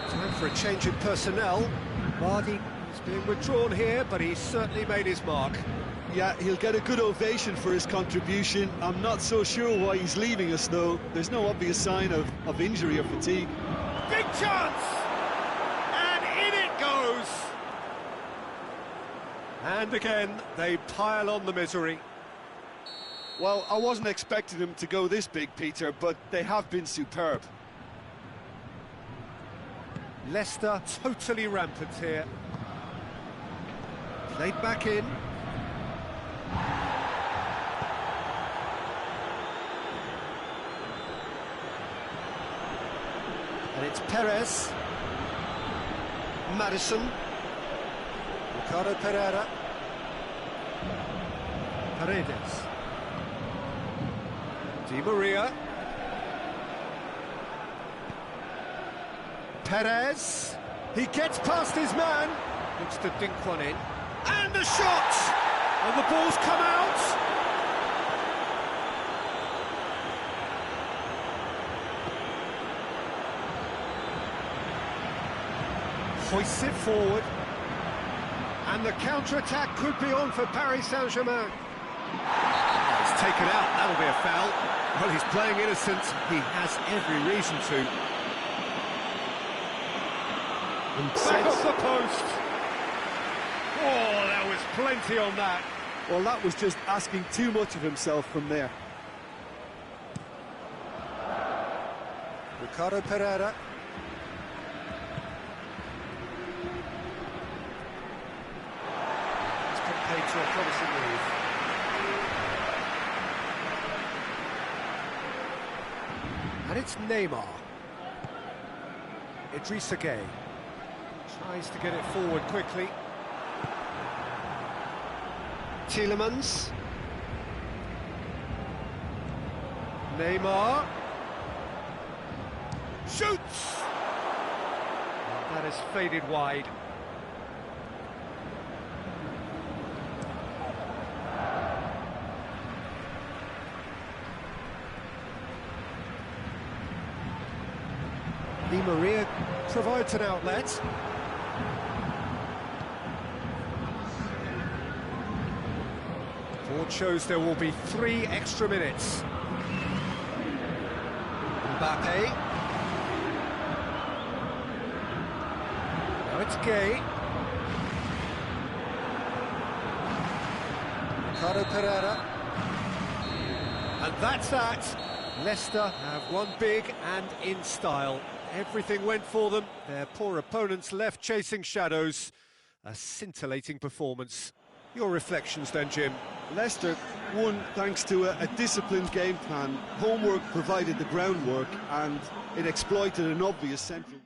Time for a change in personnel. Vardy is being withdrawn here, but he's certainly made his mark. Yeah, he'll get a good ovation for his contribution. I'm not so sure why he's leaving us, though. There's no obvious sign of injury or fatigue. Big chance! And in it goes! And again, they pile on the misery. Well, I wasn't expecting them to go this big, Peter, but they have been superb. Leicester totally rampant here. Played back in. It's Perez. Madison. Ricardo Pereira. Paredes. Di Maria. Perez. He gets past his man. Looks to dink one in. And the shot! And the ball's come out. Hoists it forward. And the counter-attack could be on for Paris Saint-Germain. It's taken out, that'll be a foul. Well, he's playing innocent, he has every reason to. Back off the post! Oh, there was plenty on that. Well, that was just asking too much of himself from there. Ricardo Pereira. It's been paid to a promising move. And it's Neymar. Idrissa Gueye tries to get it forward quickly. Tielemans. Neymar. Shoots! That has faded wide. Di Maria provides an outlet. Board shows there will be 3 extra minutes. Mbappe. Now it's Gueye. Ricardo Pereira. And that's that. Leicester have won big and in style. Everything went for them. Their poor opponents left chasing shadows. A scintillating performance. Your reflections then, Jim? Leicester won thanks to a disciplined game plan. Homework provided the groundwork and it exploited an obvious central.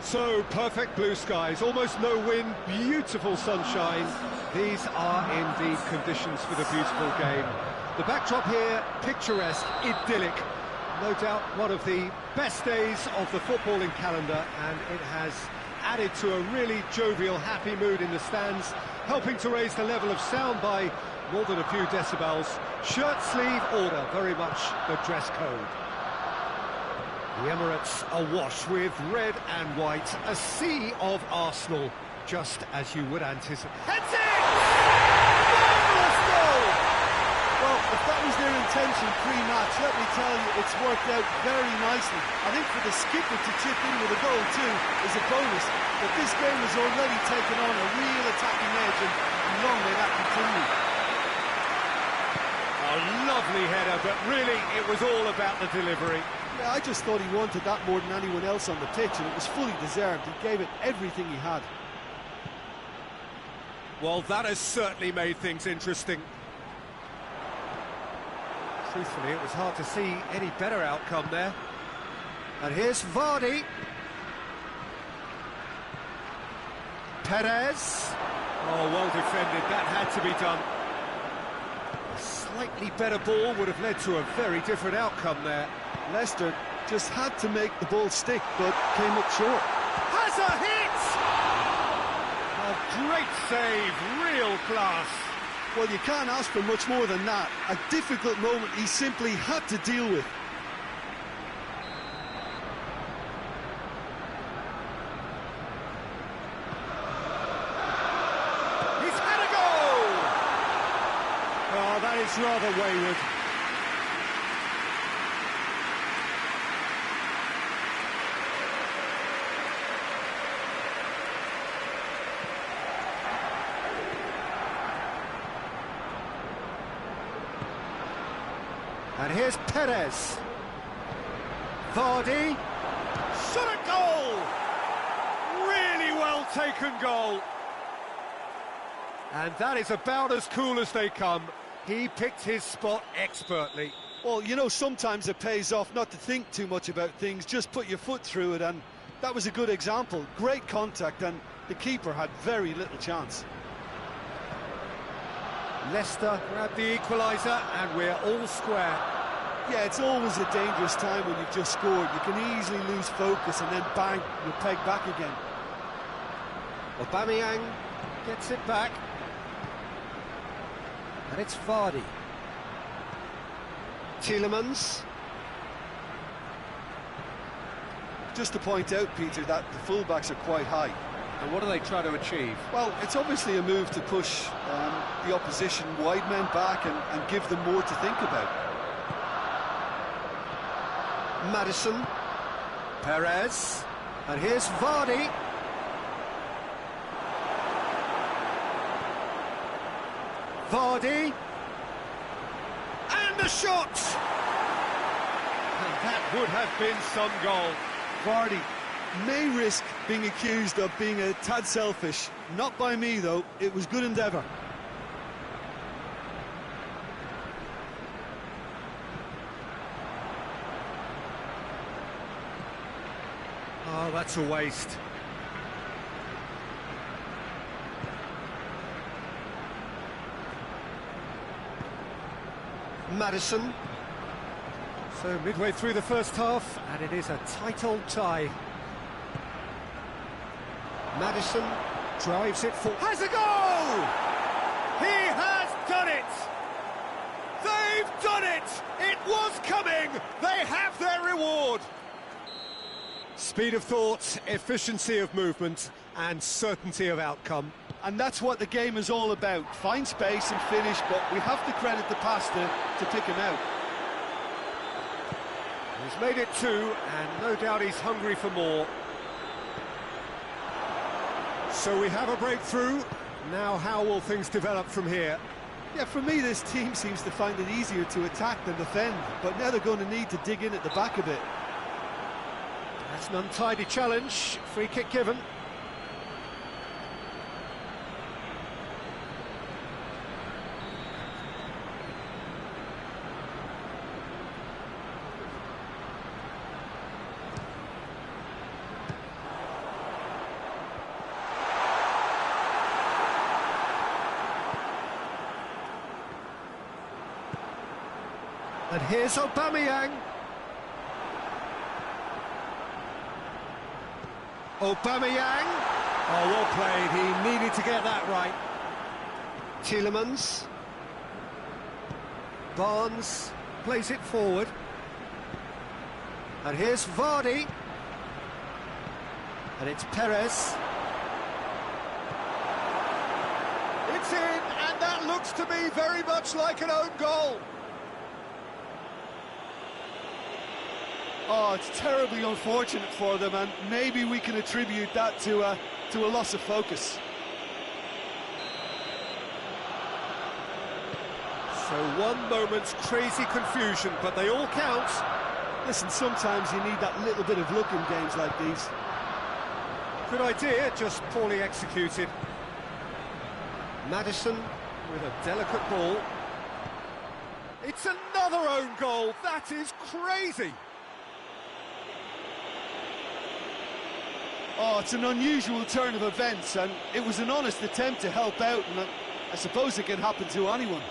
So, perfect blue skies, almost no wind, beautiful sunshine. These are indeed conditions for the beautiful game. The backdrop here, picturesque, idyllic. No doubt one of the best days of the footballing calendar, and it has added to a really jovial, happy mood in the stands, helping to raise the level of sound by more than a few decibels. Shirt sleeve order, very much the dress code. The Emirates awash with red and white, a sea of Arsenal, just as you would anticipate. Heads it! Marvellous goal! Well, if that was their intention pre-match, let me tell you, it's worked out very nicely. I think for the skipper to chip in with a goal too is a bonus, but this game has already taken on a real attacking edge, and long may that continue. A lovely header, but really it was all about the delivery. Yeah, I just thought he wanted that more than anyone else on the pitch, and it was fully deserved. He gave it everything he had. Well, that has certainly made things interesting. Truthfully, it was hard to see any better outcome there. And here's Vardy. Perez. Oh, well defended, that had to be done. A slightly better ball would have led to a very different outcome there. Leicester just had to make the ball stick, but came up short. Has a hit! A great save, real class. Well, you can't ask for much more than that. A difficult moment he simply had to deal with. He's had a goal! Oh, that is rather wayward. And here's Perez. Vardy. Shot a goal! Really well taken goal. And that is about as cool as they come. He picked his spot expertly. Well, you know, sometimes it pays off not to think too much about things, just put your foot through it, and that was a good example. Great contact, and the keeper had very little chance. Leicester grab the equaliser, and we're all square. Yeah, it's always a dangerous time when you've just scored. You can easily lose focus, and then bang, you're pegged back again. Aubameyang gets it back. And it's Vardy. Tielemans. Just to point out, Peter, that the fullbacks are quite high. And what are they trying to achieve? Well, it's obviously a move to push the opposition wide men back and give them more to think about. Maddison. Perez. And here's Vardy. Vardy. And the shot! And that would have been some goal. Vardy may risk being accused of being a tad selfish. Not by me, though. It was good endeavour. Oh, that's a waste. Maddison. So midway through the first half, and it is a tight old tie. Maddison drives it for... Has a goal! He has done it! They've done it! It was coming! They have their reward! Speed of thought, efficiency of movement, and certainty of outcome. And that's what the game is all about. Find space and finish, but we have to credit the passer to pick him out. He's made it 2, and no doubt he's hungry for more. So we have a breakthrough. Now how will things develop from here? Yeah, for me, this team seems to find it easier to attack than defend, but now they're going to need to dig in at the back a bit. That's an untidy challenge. Free kick given. And here's Aubameyang. Aubameyang. Oh, well played. He needed to get that right. Tielemans. Barnes plays it forward. And here's Vardy. And it's Perez. It's in, and that looks to me very much like an own goal. Oh, it's terribly unfortunate for them, and maybe we can attribute that to a loss of focus. So one moment's crazy confusion, but they all count. Listen, sometimes you need that little bit of luck in games like these. Good idea, just poorly executed. Maddison with a delicate ball. It's another own goal. That is crazy. Oh, it's an unusual turn of events, and it was an honest attempt to help out, and I suppose it can happen to anyone.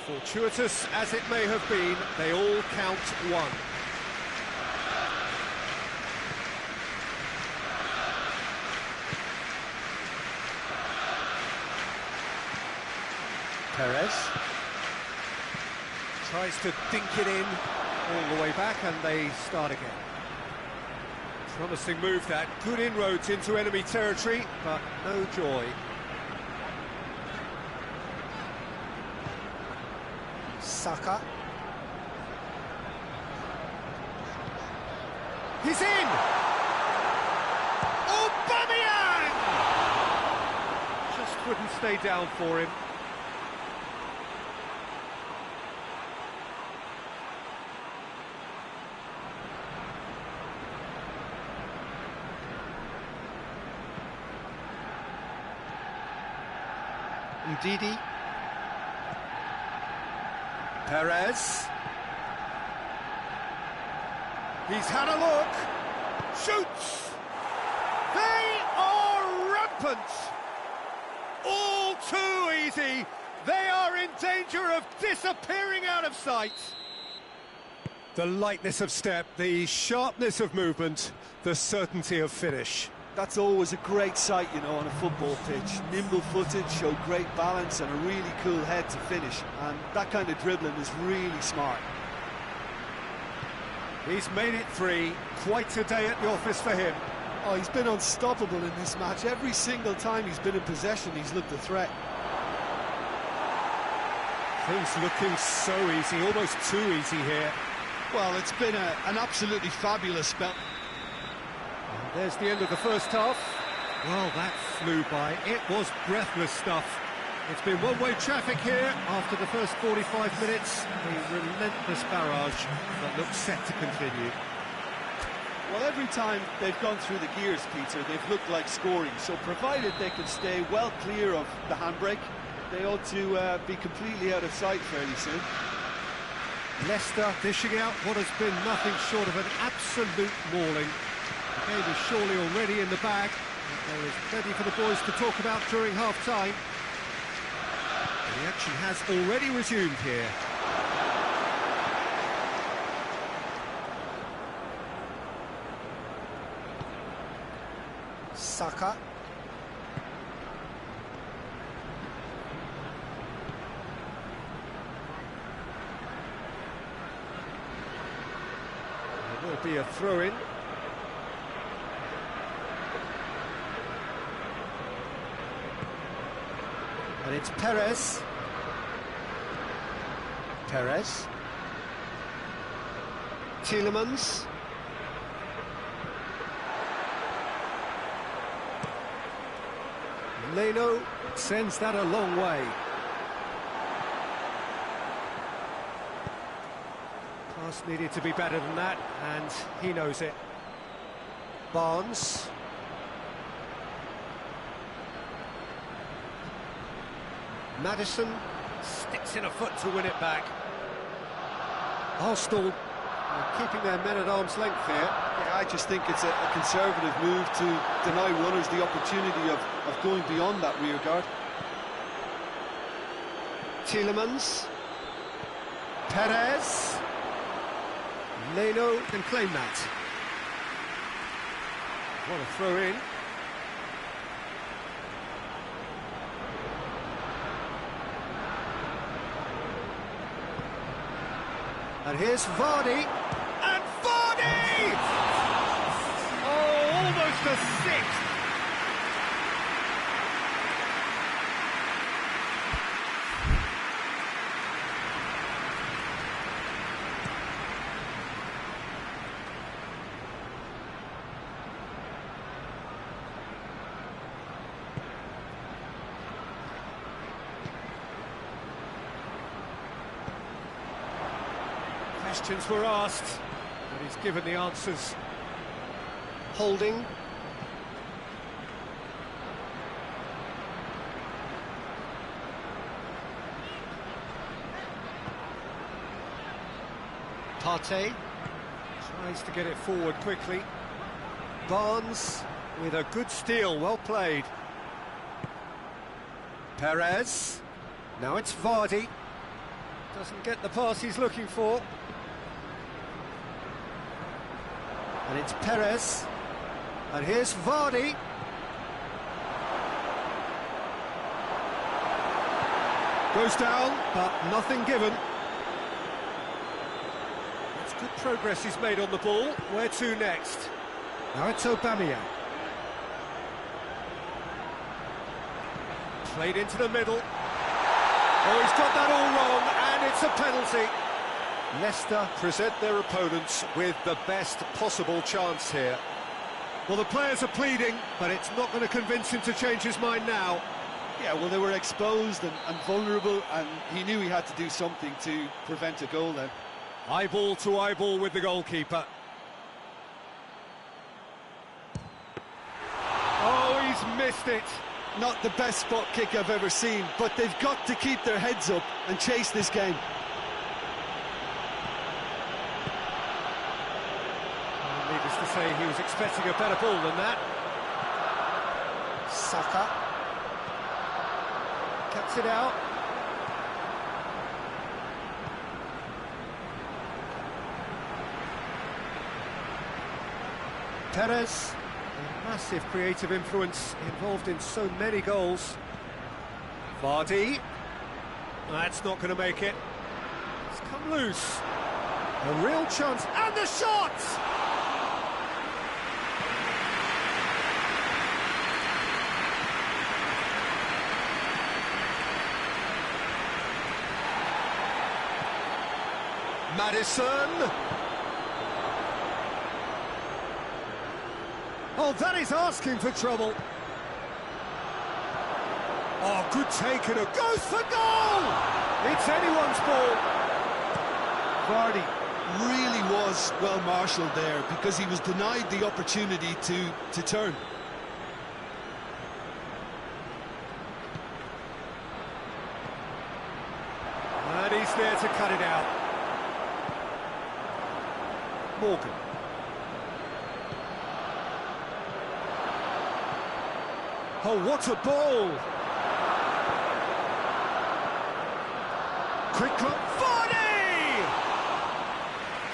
Fortuitous as it may have been, they all count one. Perez Tries to dink it in all the way back, and they start again. Promising move that, good inroads into enemy territory, but no joy. Saka. He's in! Aubameyang! Just wouldn't stay down for him. Ndidi. Perez. He's had a look. Shoots. They are rampant. All too easy. They are in danger of disappearing out of sight. The lightness of step, the sharpness of movement, the certainty of finish. That's always a great sight, you know, on a football pitch. Nimble-footed, show great balance and a really cool head to finish. And that kind of dribbling is really smart. He's made it three. Quite a day at the office for him. Oh, he's been unstoppable in this match. Every single time he's been in possession, he's looked a threat. Things looking so easy, almost too easy here. Well, it's been an absolutely fabulous spell. There's the end of the first half. Well, that flew by. It was breathless stuff. It's been one-way traffic here after the first 45 minutes. A relentless barrage that looks set to continue. Well, every time they've gone through the gears, Peter, they've looked like scoring. So provided they can stay well clear of the handbrake, they ought to be completely out of sight fairly soon. Leicester dishing out what has been nothing short of an absolute mauling. The game is surely already in the bag, but there is plenty for the boys to talk about during half-time. The action has already resumed here. Saka. There will be a throw-in. And it's Perez. Perez. Tielemans. Leno sends that a long way. Pass needed to be better than that, and he knows it. Barnes. Maddison sticks in a foot to win it back. Arsenal keeping their men at arm's length here. Yeah, I just think it's a conservative move to deny runners the opportunity of going beyond that rear guard. Tielemans. Perez. Leno can claim that. What a throw in. And here's Vardy. And Vardy! Oh, almost a six. Questions were asked, but he's given the answers. Holding. Partey tries to get it forward quickly. Barnes with a good steal, well played. Perez. Now it's Vardy. Doesn't get the pass he's looking for. And it's Perez. And here's Vardy. Goes down, but nothing given. It's good progress he's made on the ball. Where to next? Now it's Aubameyang. Played into the middle. Oh, he's got that all wrong, and it's a penalty. Leicester present their opponents with the best possible chance here. Well, the players are pleading, but it's not going to convince him to change his mind now. Yeah, well, they were exposed and vulnerable, and he knew he had to do something to prevent a goal then. Eyeball to eyeball with the goalkeeper. Oh, he's missed it. Not the best spot kick I've ever seen, but they've got to keep their heads up and chase this game. Needless to say, he was expecting a better ball than that. Saka. Cuts it out. Perez. A massive creative influence involved in so many goals. Vardy. That's not going to make it. It's come loose. A real chance. And the shot! Maddison. Oh, that is asking for trouble. Oh, good take and a goes for goal! It's anyone's ball. Vardy really was well marshalled there because he was denied the opportunity to turn. And he's there to cut it out. Morgan. Oh, what a ball! Quick look, Vardy!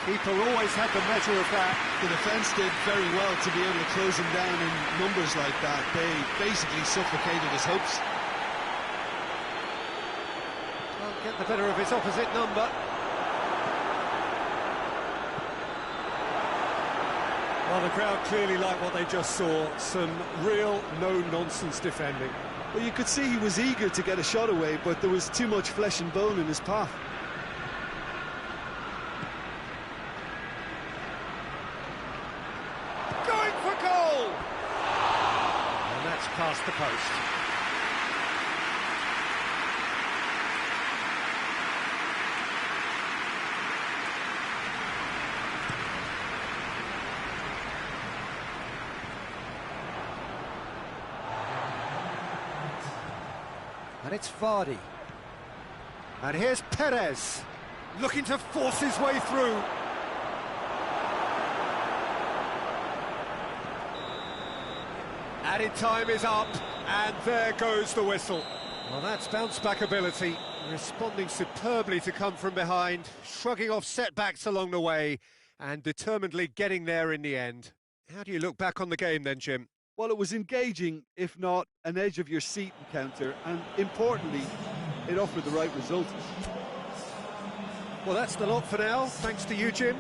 Keeper always had the measure of that. The defence did very well to be able to close him down in numbers like that. They basically suffocated his hopes. Can't get the better of his opposite number. Well, the crowd clearly liked what they just saw. Some real no-nonsense defending. Well, you could see he was eager to get a shot away, but there was too much flesh and bone in his path. Going for goal! And that's past the post. And it's Vardy. And here's Perez, looking to force his way through. Added time is up, and there goes the whistle. Well, that's bounce-back ability, responding superbly to come from behind, shrugging off setbacks along the way, and determinedly getting there in the end. How do you look back on the game then, Jim? Well, it was engaging, if not an edge-of-your-seat encounter, and importantly, it offered the right result. Well, that's the lot for now. Thanks to you, Jim.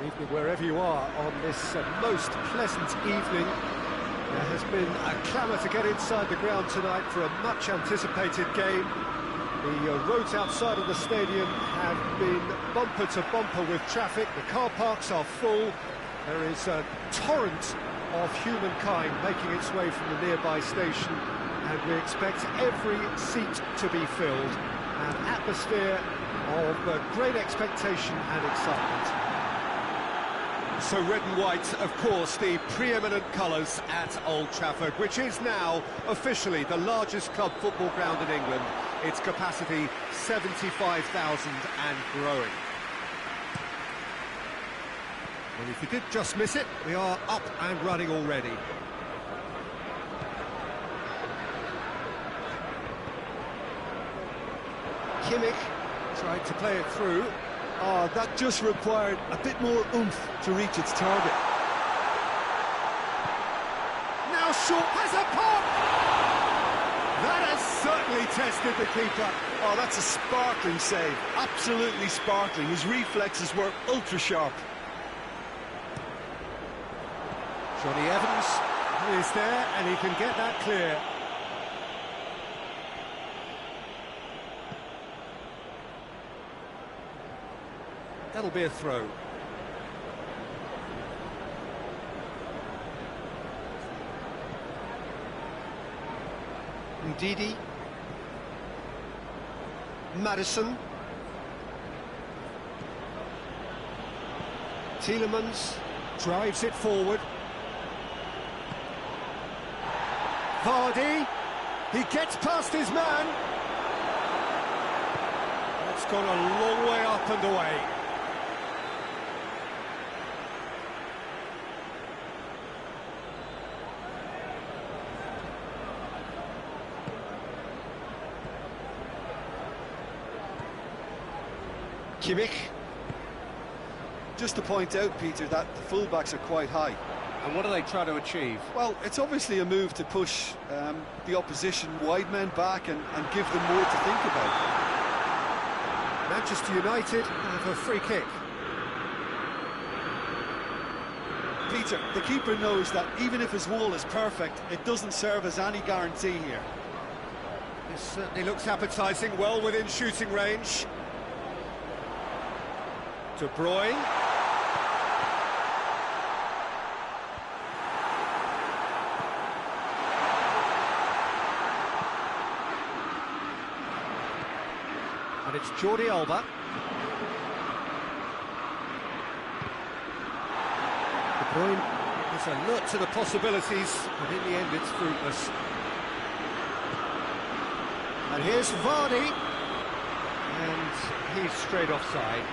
Evening wherever you are on this most pleasant evening. There has been a clamour to get inside the ground tonight for a much anticipated game. The roads outside of the stadium have been bumper to bumper with traffic. The car parks are full. There is a torrent of humankind making its way from the nearby station, and we expect every seat to be filled. An atmosphere of great expectation and excitement. So red and white, of course, the preeminent colours at Old Trafford, which is now officially the largest club football ground in England. Its capacity 75,000 and growing. And if you did just miss it, we are up and running already. Kimmich tried to play it through. Oh, that just required a bit more oomph to reach its target. Now Shaw has a pop! That has certainly tested the keeper. Oh, that's a sparkling save. Absolutely sparkling. His reflexes were ultra-sharp. Johnny Evans is there, and he can get that clear. That'll be a throw. Ndidi. Madison. Tielemans drives it forward. Vardy. He gets past his man. It's gone a long way up and away. Kimmich. Just to point out, Peter, that the fullbacks are quite high. And what do they try to achieve? Well, it's obviously a move to push the opposition wide men back and give them more to think about. Manchester United have a free kick. Peter, the keeper knows that even if his wall is perfect, it doesn't serve as any guarantee here. This certainly looks appetising, well within shooting range. De Bruyne. And it's Jordi Alba. De Bruyne is alert to the possibilities, but in the end it's fruitless. And here's Vardy. And he's straight offside.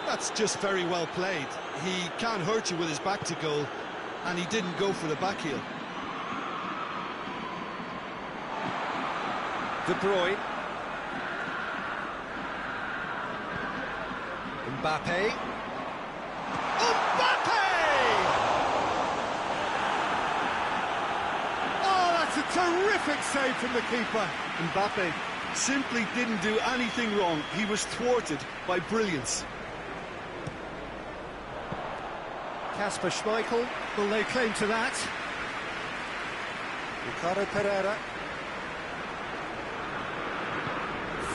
That's just very well played. He can't hurt you with his back to goal, and he didn't go for the back heel. De Bruyne. Mbappe. Mbappe! Oh, that's a terrific save from the keeper. Mbappe simply didn't do anything wrong. He was thwarted by brilliance. Kasper Schmeichel will lay claim to that. Ricardo Pereira.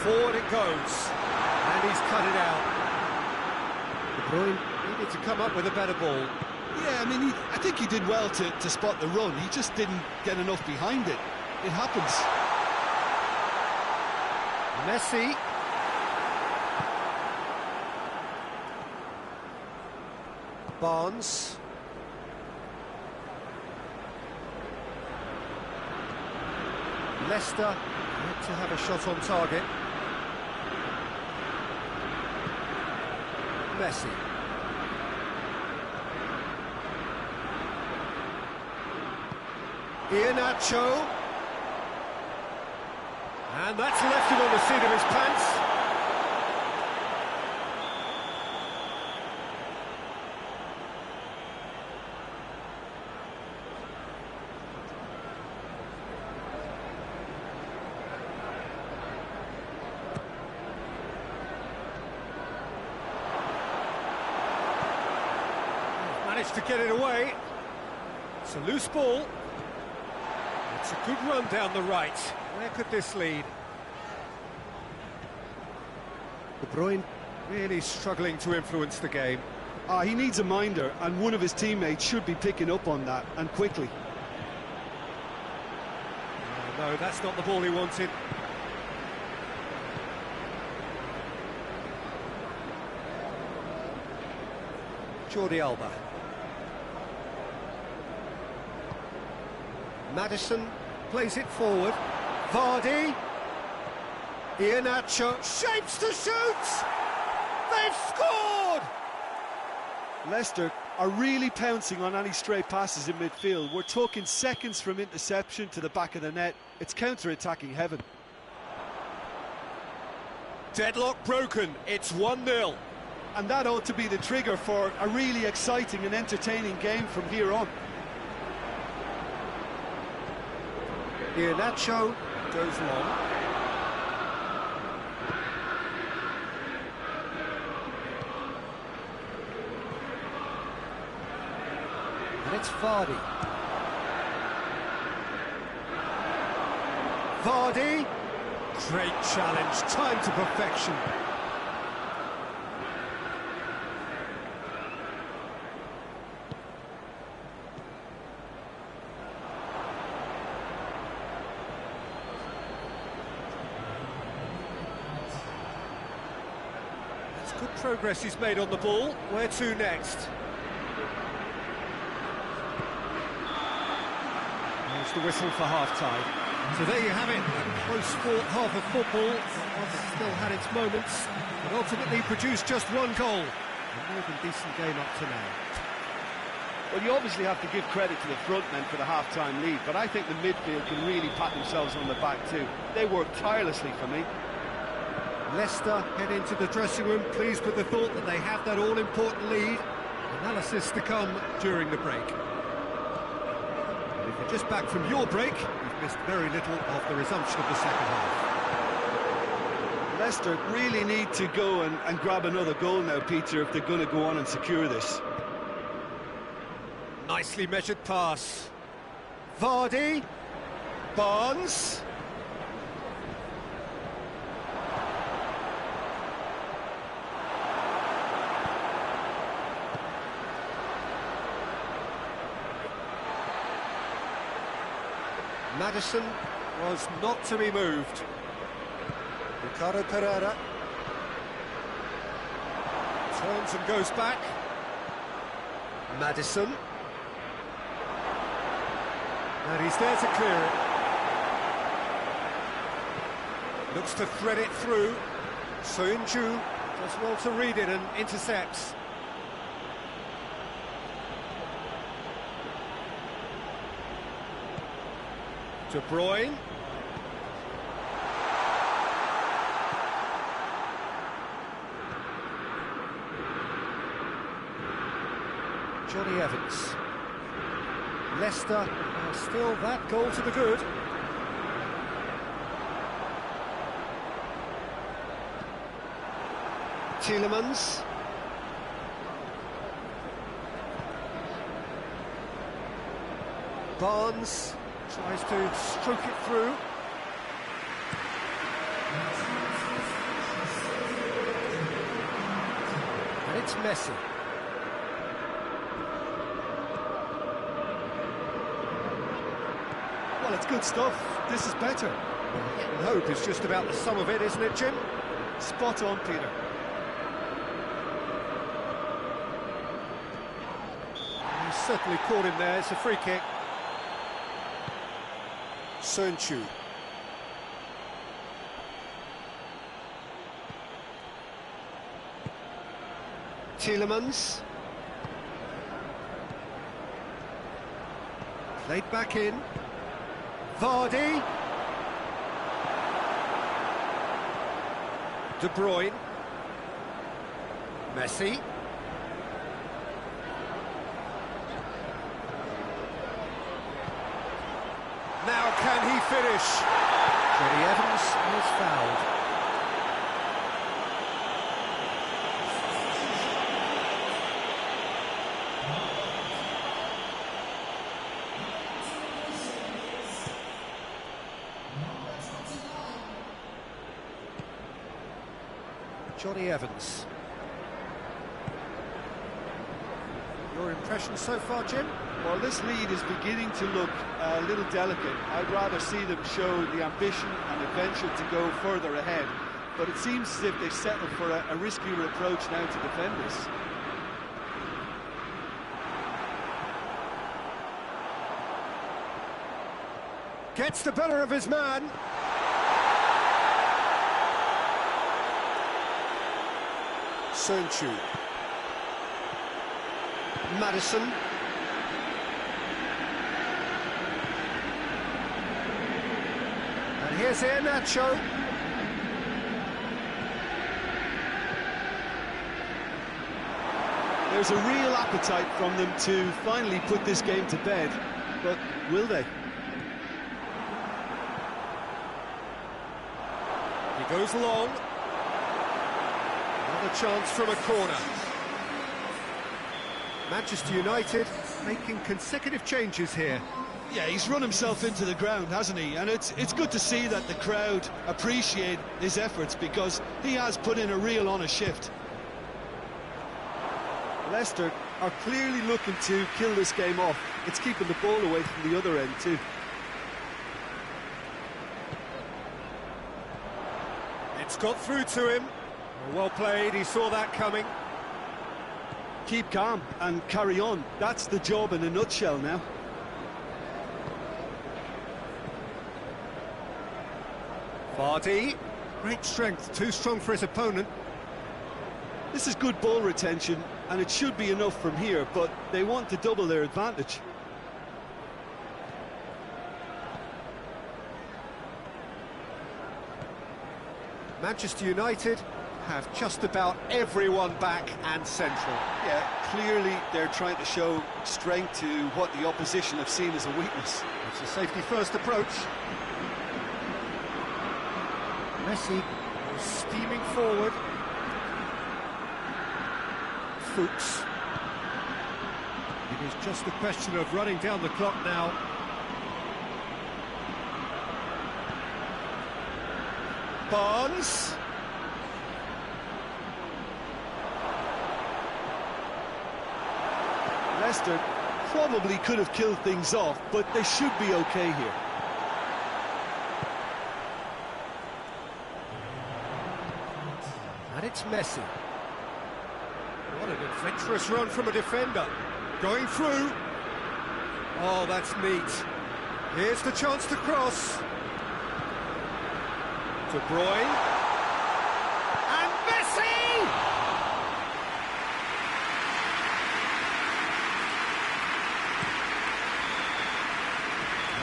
Forward it goes, and he's cut it out. De Bruyne needed to come up with a better ball. Yeah, I mean, I think he did well to spot the run. He just didn't get enough behind it. It happens. Messi. Barnes. Leicester had to have a shot on target. Messi. Iheanacho. And that's left him on the seat of his pants. Managed to get it away. It's a loose ball. It's a good run down the right. Where could this lead? De Bruyne really struggling to influence the game. He needs a minder, and one of his teammates should be picking up on that, and quickly. No, that's not the ball he wanted. Jordi Alba. Maddison plays it forward. Vardy. Iheanacho shapes to shoot! They've scored! Leicester are really pouncing on any stray passes in midfield. We're talking seconds from interception to the back of the net. It's counter-attacking heaven. Deadlock broken, it's 1-0. And that ought to be the trigger for a really exciting and entertaining game from here on. Iheanacho goes long. And it's Vardy. Vardy. Great challenge, time to perfection. That's good progress he's made on the ball. Where to next? There's the whistle for half-time. So there you have it, a close-fought half of football that still had its moments, but ultimately produced just one goal. A more than decent game up to now. Well, you obviously have to give credit to the front men for the half-time lead, but I think the midfield can really pat themselves on the back too. They worked tirelessly for me. Leicester head into the dressing room pleased with the thought that they have that all-important lead. Analysis to come during the break. And if you're just back from your break, you've missed very little of the resumption of the second half. Leicester really need to go and grab another goal now, Peter, if they're going to go on and secure this. Nicely measured pass. Vardy. Barnes. Maddison was not to be moved. Ricardo Pereira turns and goes back. Maddison. And he's there to clear it. Looks to thread it through. Soyuncu does well to read it and intercepts. De Bruyne. Johnny Evans. Leicester are still that goal to the good. Tielemans. Barnes tries to stroke it through. And it's Messi. Well, it's good stuff. This is better. And hope is just about the sum of it, isn't it, Jim? Spot on, Peter. He's certainly caught him there. It's a free kick. Soyuncu. Tielemans. Played back in. Vardy. De Bruyne. Messi. Now can he finish? Johnny Evans was fouled. Johnny Evans. Your impression so far, Jim? Well, this lead is beginning to look a little delicate. I'd rather see them show the ambition and adventure to go further ahead. But it seems as if they settled for a riskier approach now to defend this. Gets the better of his man. Sonchu. Madison. And here's Iheanacho. There's a real appetite from them to finally put this game to bed, but will they? He goes long. Another chance from a corner. Manchester United making consecutive changes here. Yeah, he's run himself into the ground, hasn't he? And it's good to see that the crowd appreciate his efforts, because he has put in a real honest shift. Leicester are clearly looking to kill this game off. It's keeping the ball away from the other end too. It's got through to him. Well played, he saw that coming. Keep calm and carry on. That's the job in a nutshell now. Vardy, great strength, too strong for his opponent. This is good ball retention, and it should be enough from here, but they want to double their advantage. Manchester United have just about everyone back and central. Yeah, clearly they're trying to show strength to what the opposition have seen as a weakness. It's a safety-first approach. Messi was steaming forward. Fuchs. It is just a question of running down the clock now. Barnes. Leicester probably could have killed things off, but they should be okay here. And it's Messi. What an adventurous run from a defender. Going through. Oh, that's neat. Here's the chance to cross. De Bruyne. And Messi!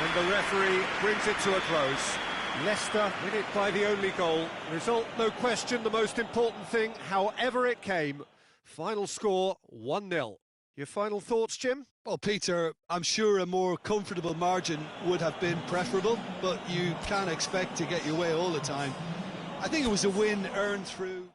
And the referee brings it to a close. Leicester win it by the only goal. Result, no question, the most important thing, however it came. Final score, 1-0. Your final thoughts, Jim? Well, Peter, I'm sure a more comfortable margin would have been preferable, but you can't expect to get your way all the time. I think it was a win earned through...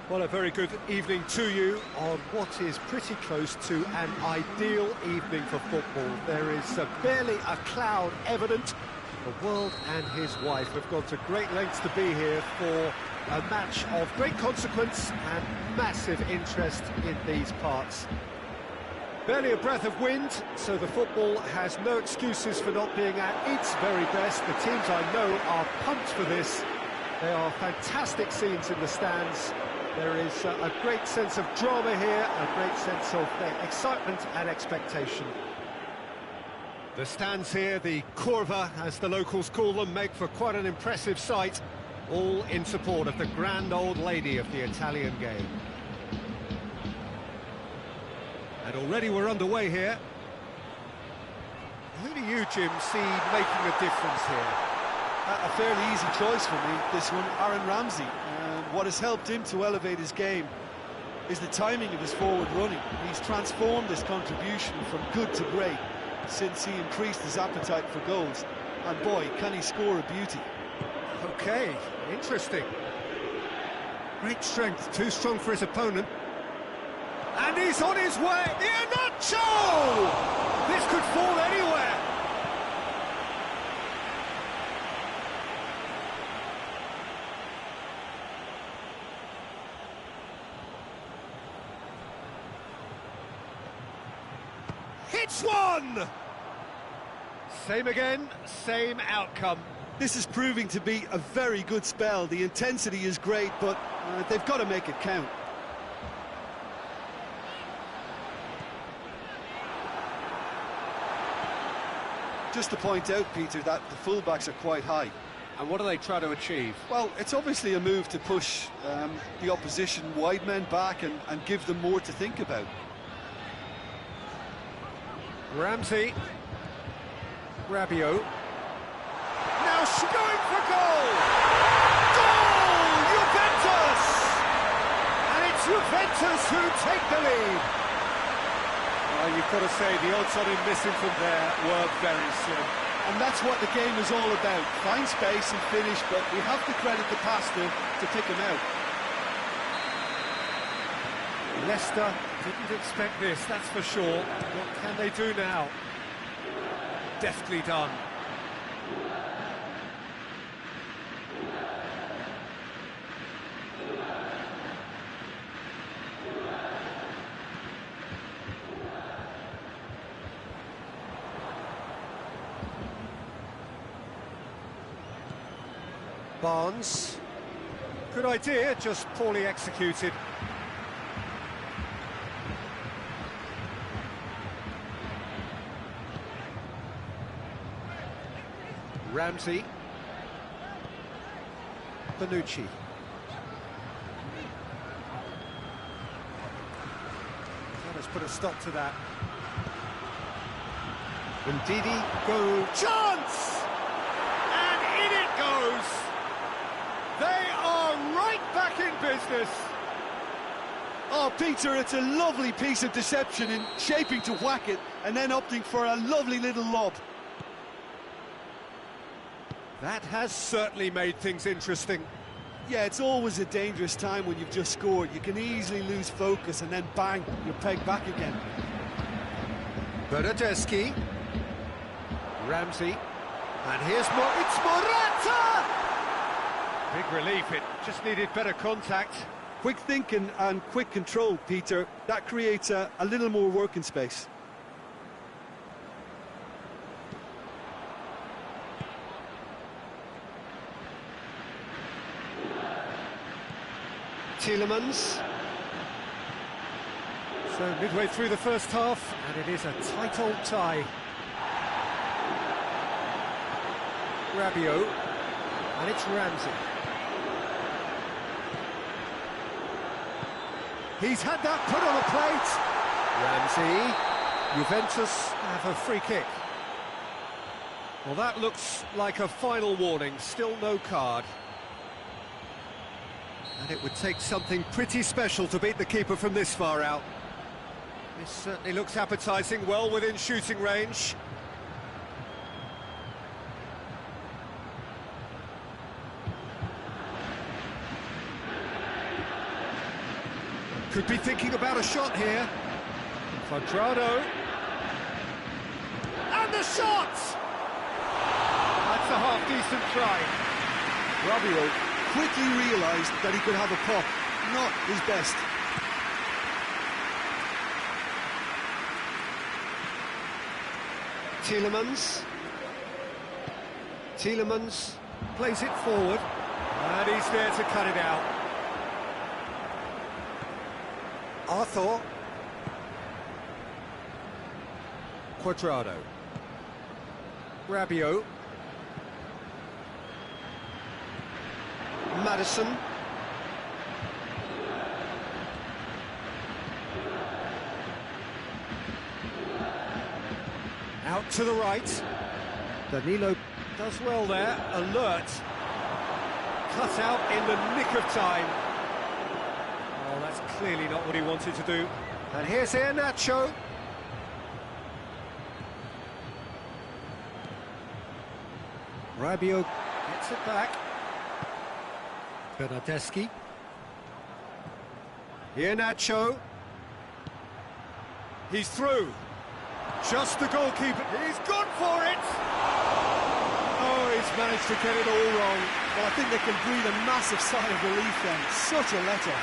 Well, a very good evening to you on what is pretty close to an ideal evening for football. There is barely a cloud evident. The world and his wife have gone to great lengths to be here for a match of great consequence and massive interest in these parts. Barely a breath of wind, so the football has no excuses for not being at its very best. The teams I know are pumped for this. There are fantastic scenes in the stands. There is a great sense of drama here, a great sense of excitement and expectation. The stands here, the curva, as the locals call them, make for quite an impressive sight, all in support of the grand old lady of the Italian game. And already we're underway here. Who do you, Jim, see making a difference here? A fairly easy choice for me, this one, Aaron Ramsey. What has helped him to elevate his game is the timing of his forward running. He's transformed his contribution from good to great since he increased his appetite for goals. And boy, can he score a beauty. Okay, interesting. Great strength, too strong for his opponent. And he's on his way. Iheanacho! This could fall anywhere. Hits one! Same again, same outcome. This is proving to be a very good spell. The intensity is great, but they've got to make it count. Just to point out, Peter, that the fullbacks are quite high. And what do they try to achieve? Well, it's obviously a move to push the opposition wide men back and give them more to think about. Ramsey. Rabiot. Now going for goal! Goal! Juventus! And it's Juventus who take the lead. Well, you've got to say the odds on him missing from there were very slim. And that's what the game is all about. Find space and finish, but we have to credit the passer to pick him out. Leicester didn't expect this, that's for sure. What can they do now? Deftly done. Barnes. Good idea, just poorly executed. Ramsey. Bonucci. Let's put a stop to that. Ndidi, go, chance! And in it goes! They are right back in business! Oh, Peter, it's a lovely piece of deception in shaping to whack it and then opting for a lovely little lob. That has certainly made things interesting. Yeah, it's always a dangerous time when you've just scored. You can easily lose focus and then bang, you're pegged back again. Bernardeschi. Ramsey. And here's it's Morata! Big relief, it just needed better contact. Quick thinking and quick control, Peter. That creates a little more working space. Tielemans. So midway through the first half, and it is a tight old tie. Rabiot, and it's Ramsey. He's had that put on a plate. Ramsey. Juventus have a free kick. Well, that looks like a final warning, still no card. And it would take something pretty special to beat the keeper from this far out. This certainly looks appetising, well within shooting range. Could be thinking about a shot here. Quadrado. And the shot! That's a half-decent try. Rabiot quickly realised that he could have a pop, not his best. Tielemans plays it forward. And he's there to cut it out. Arthur. Quadrado. Rabiot. Maddison. Out to the right. Danilo Does well there, alert. Cut out in the nick of time. Oh, that's clearly not what he wanted to do. And here's Iheanacho. Rabiot gets it back. Bernardeschi. Iheanacho. He's through. Just the goalkeeper. He's gone for it! Oh, he's managed to get it all wrong. Well, I think they can breathe a massive sigh of relief then. Such a letter.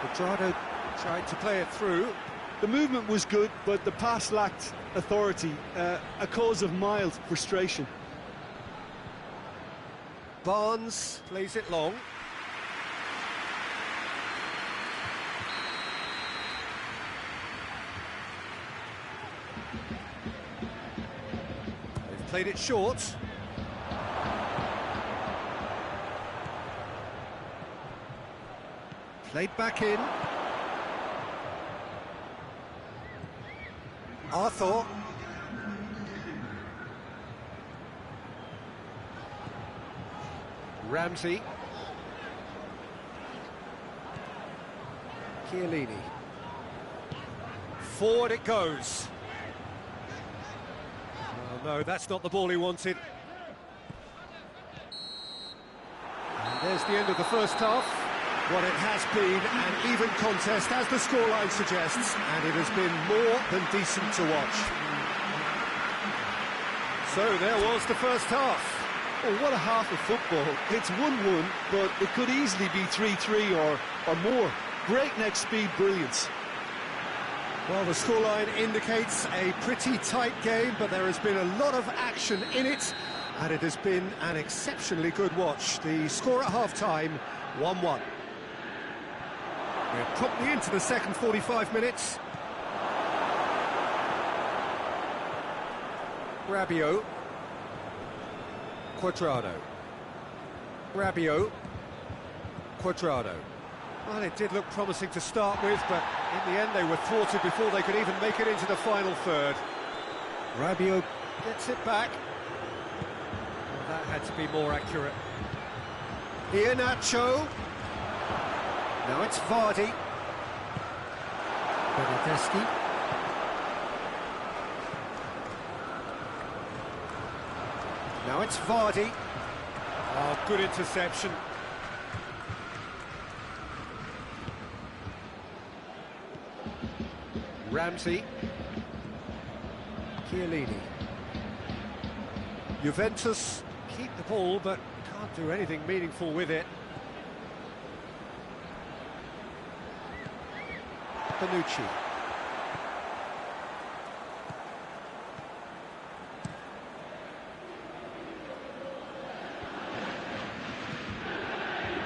Quadrado tried to play it through. The movement was good, but the pass lacked authority, a cause of mild frustration. Barnes plays it long. They've played it short. Played back in. Arthur. Ramsey. Chiellini. Forward it goes. Oh, no, that's not the ball he wanted. And there's the end of the first half. What it has been an even contest, as the scoreline suggests, and it has been more than decent to watch. So there was the first half. Oh, what a half of football. It's 1-1, but it could easily be 3-3 or more. Breakneck speed brilliance. Well, the scoreline indicates a pretty tight game, but there has been a lot of action in it, and it has been an exceptionally good watch. The score at half-time, 1-1. We're promptly into the second 45 minutes. Rabiot. Quadrado. Rabiot. Quadrado. Well, it did look promising to start with, but in the end they were thwarted before they could even make it into the final third. Rabiot gets it back. Well, that had to be more accurate. Iheanacho. Now it's Vardy. Bernardeschi. Now it's Vardy. Oh, good interception. Ramsey. Chiellini. Juventus keep the ball, but can't do anything meaningful with it. Bonucci.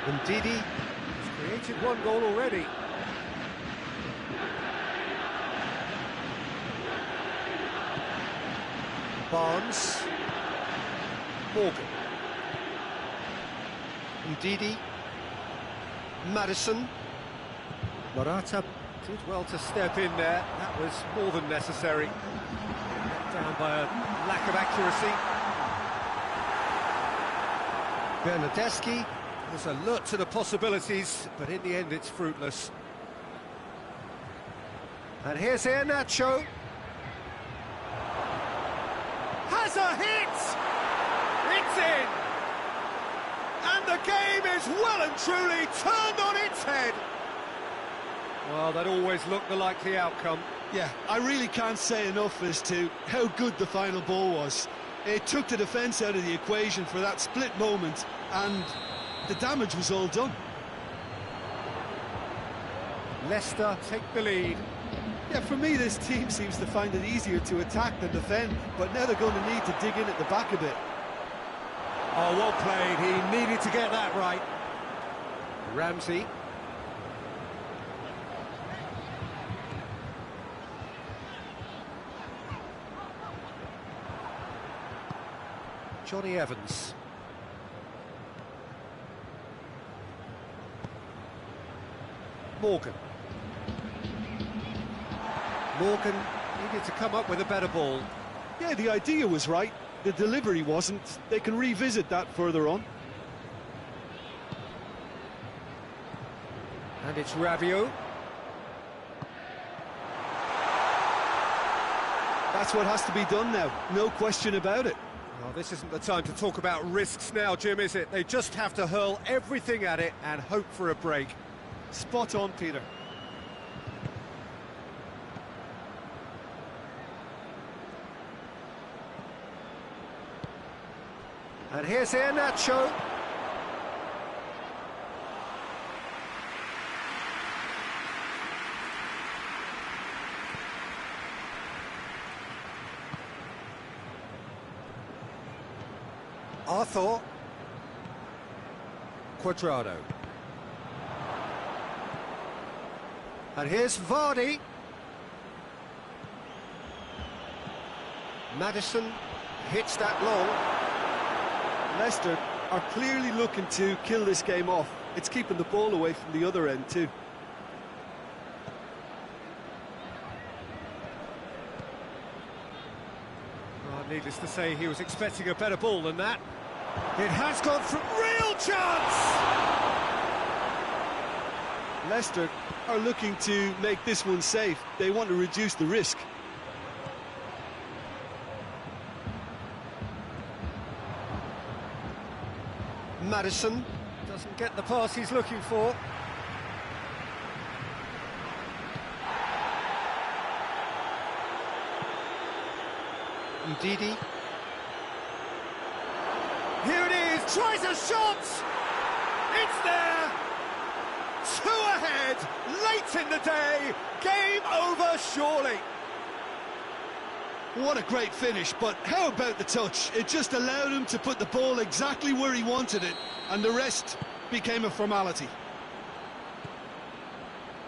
Ndidi He's created one goal already. Barnes. Morgan. Ndidi. Maddison. Morata Did well to step in there. That was more than necessary. Let down by a lack of accuracy. Bernardeschi. There's alert to the possibilities, but in the end it's fruitless. And here's Iheanacho. has a hit! It's in! And the game is well and truly turned on its head. Well, that always looked the likely outcome. Yeah, I really can't say enough as to how good the final ball was. It took the defence out of the equation for that split moment, and the damage was all done. Leicester take the lead. Yeah, for me, this team seems to find it easier to attack than defend, but now they're going to need to dig in at the back a bit. Oh, well played. He needed to get that right. Ramsey. Johnny Evans. Morgan. Morgan needed to come up with a better ball. Yeah, the idea was right. The delivery wasn't. They can revisit that further on. And it's Rabiot. That's what has to be done now, no question about it. Well, this isn't the time to talk about risks now, Jim, is it? They just have to hurl everything at it and hope for a break. Spot on, Peter. And here's Iheanacho. Arthur. Quadrado. And here's Vardy. Maddison hits that long. Leicester are clearly looking to kill this game off. It's keeping the ball away from the other end too. Well, needless to say, he was expecting a better ball than that. It has gone from real chance! Leicester are looking to make this one safe. They want to reduce the risk. Maddison doesn't get the pass he's looking for. Ndidi. Here it is, tries a shot! It's there! 2 ahead, late in the day, game over surely. What a great finish, but how about the touch? It just allowed him to put the ball exactly where he wanted it, and the rest became a formality.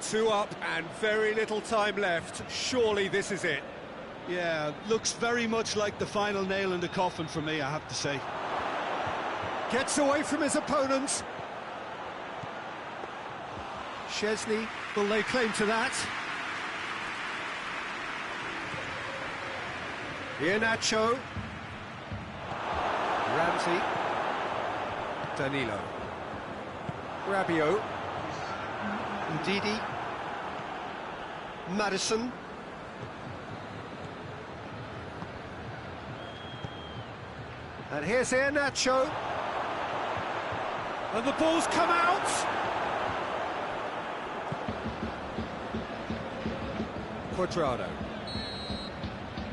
2 up and very little time left. Surely this is it. Yeah, looks very much like the final nail in the coffin for me, I have to say. Gets away from his opponents. Chesney will lay claim to that. Iheanacho. Ramsey. Danilo. Rabiot. Ndidi. Maddison. And here's Iheanacho. And the ball's come out. Quadrado.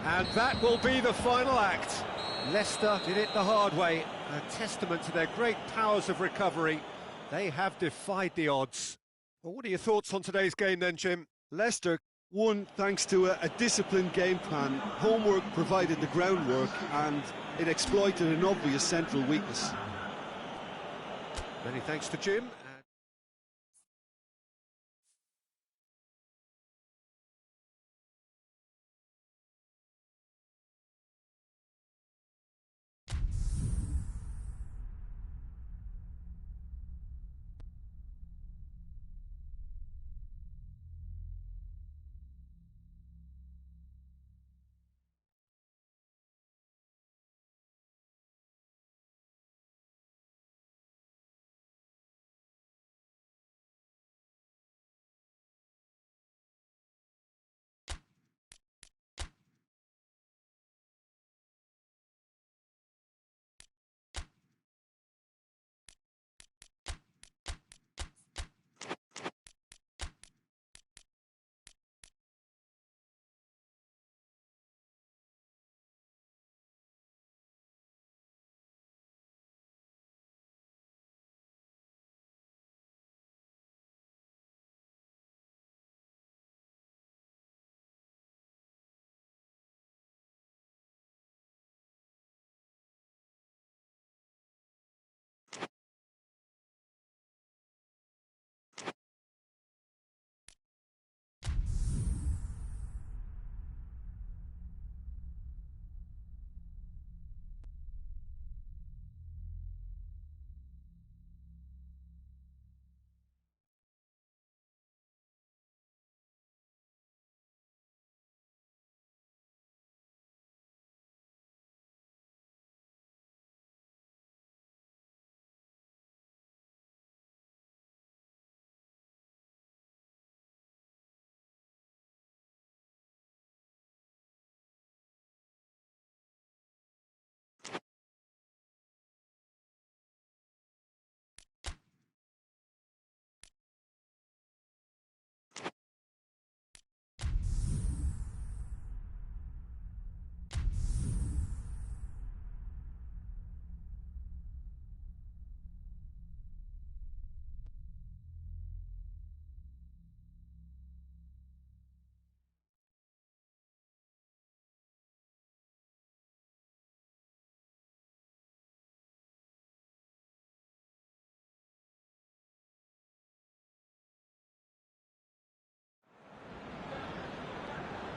And that will be the final act. Leicester did it the hard way. A testament to their great powers of recovery. They have defied the odds. Well, what are your thoughts on today's game then, Jim? Leicester won thanks to a disciplined game plan. Homework provided the groundwork, and it exploited an obvious central weakness. Many thanks to Jim.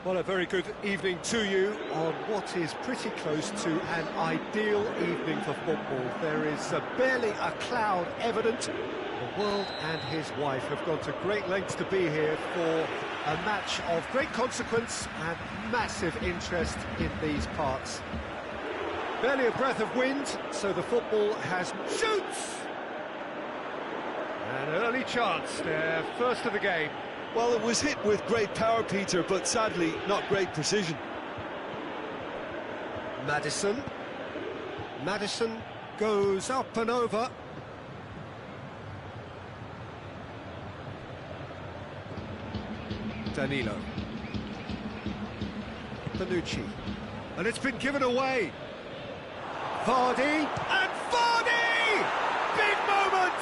Well, a very good evening to you on what is pretty close to an ideal evening for football. There is barely a cloud evident. The world and his wife have gone to great lengths to be here for a match of great consequence and massive interest in these parts. Barely a breath of wind, so the football has... Shoots! An early chance there, first of the game. Well, it was hit with great power, Peter, but sadly not great precision. Maddison. Maddison goes up and over. Danilo. Bonucci. And it's been given away. Vardy. And Vardy! Big moment!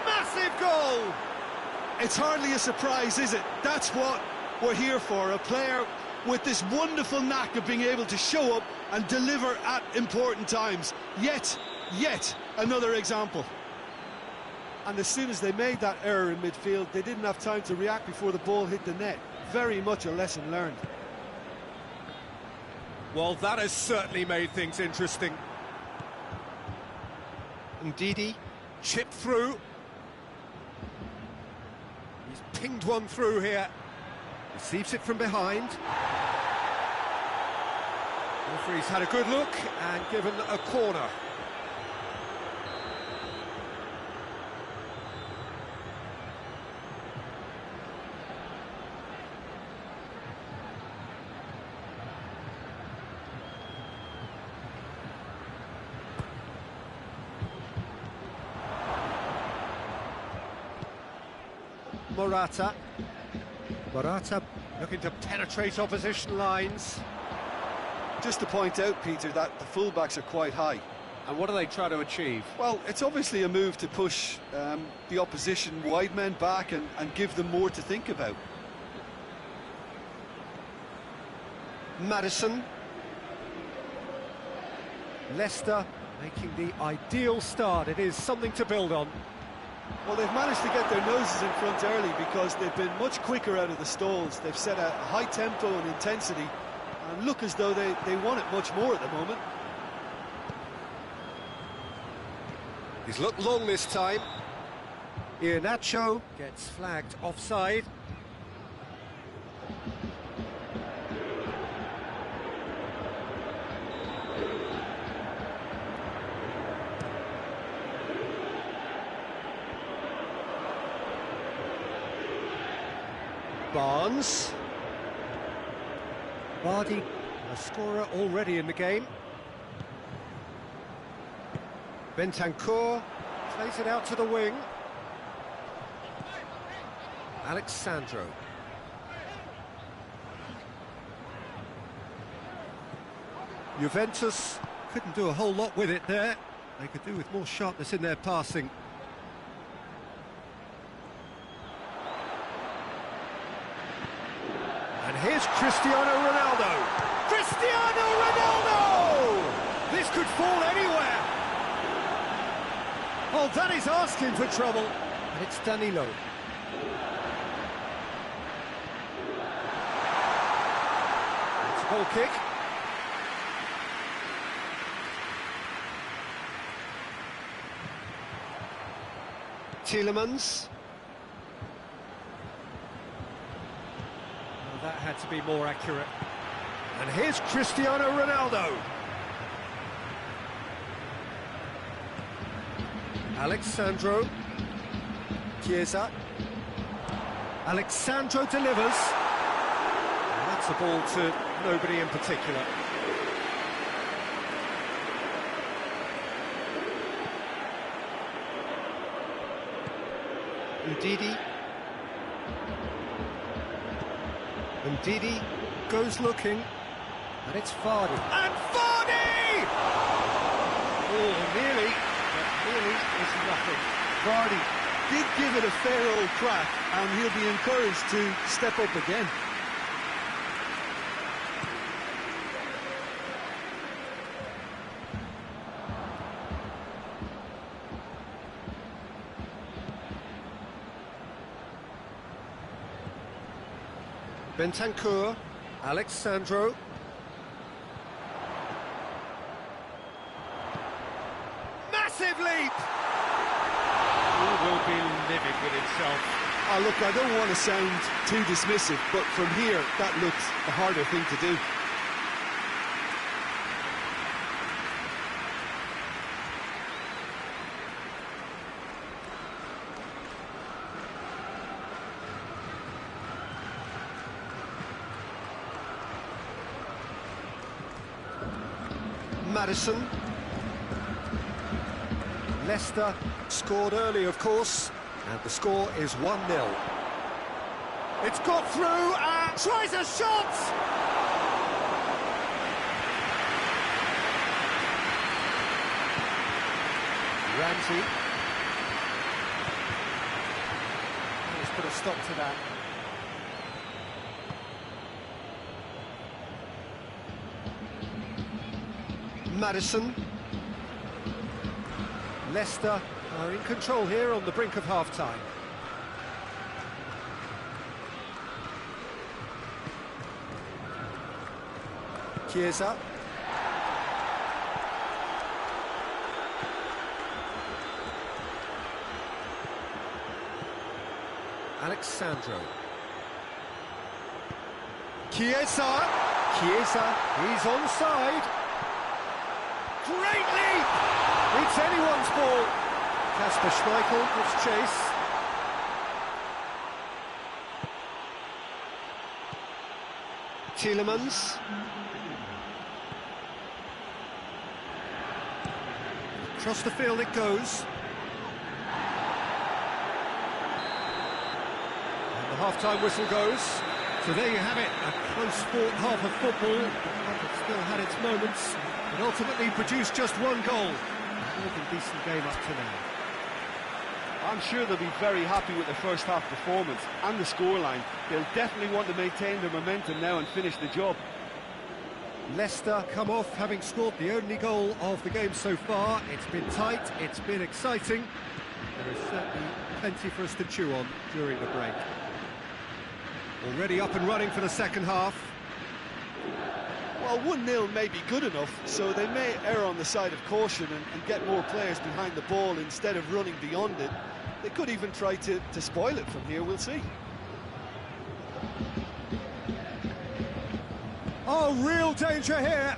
Massive goal! It's hardly a surprise, is it? That's what we're here for, a player with this wonderful knack of being able to show up and deliver at important times. Yet another example. And as soon as they made that error in midfield, they didn't have time to react before the ball hit the net. Very much a lesson learned. Well, that has certainly made things interesting. Ndidi, chip through. He's pinged one through here. Receives it from behind. Referee's had a good look and given a corner. Morata looking to penetrate opposition lines. Just to point out, Peter, that the fullbacks are quite high. And what do they try to achieve? Well, it's obviously a move to push the opposition wide men back and give them more to think about. Maddison. Leicester making the ideal start. It is something to build on. Well, they've managed to get their noses in front early because they've been much quicker out of the stalls. They've set a high tempo and intensity and look as though they want it much more at the moment. He's looked long this time. Iheanacho gets flagged offside. Barnes. Vardy, a scorer already in the game. Bentancur plays it out to the wing. Alexandro. Juventus couldn't do a whole lot with it there. They could do with more sharpness in their passing. And here's Cristiano Ronaldo. Cristiano Ronaldo! This could fall anywhere. Oh, that is asking for trouble. And it's Danilo. It's a goal kick. Tielemans. That had to be more accurate. And here's Cristiano Ronaldo. Alexandro. Chiesa. Alexandro delivers. And that's a ball to nobody in particular. Ndidi. Ndidi goes looking, and it's Vardy. And Vardy! Oh, nearly, but nearly is nothing. Vardy did give it a fair old crack, and he'll be encouraged to step up again. Bentancur. Alexandro. Massive leap! He will be livid with himself. Oh, look, I don't want to sound too dismissive, but from here, that looks a harder thing to do. Maddison. Leicester scored early, of course, and the score is 1-0. It's got through and tries a shot! Ramsey. Let's put a stop to that. Maddison. Leicester are in control here on the brink of half-time. Chiesa. Alexandro. Chiesa. Chiesa, he's onside. Great leap! It's anyone's ball. Kasper Schmeichel gives chase. Tielemans. Across the field it goes. And the half-time whistle goes. So there you have it, a close-fought half of football. It still had its moments, but ultimately produced just one goal. A more than decent game up to now. I'm sure they'll be very happy with the first half performance and the scoreline. They'll definitely want to maintain their momentum now and finish the job. Leicester come off having scored the only goal of the game so far. It's been tight, it's been exciting. There is certainly plenty for us to chew on during the break. Already up and running for the second half. Well, 1-0 may be good enough, so they may err on the side of caution and get more players behind the ball instead of running beyond it. They could even try to spoil it from here, we'll see. Oh, real danger here.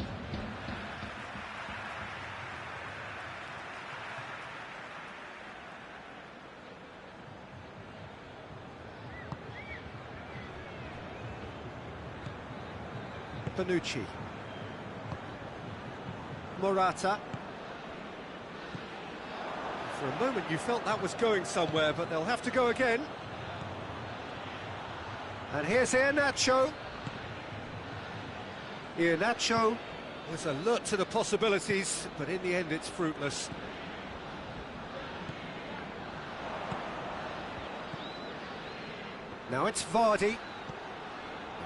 Bonucci. Morata. For a moment you felt that was going somewhere, but they'll have to go again. And here's Iheanacho. Iheanacho was alert to the possibilities, but in the end it's fruitless. Now it's Vardy.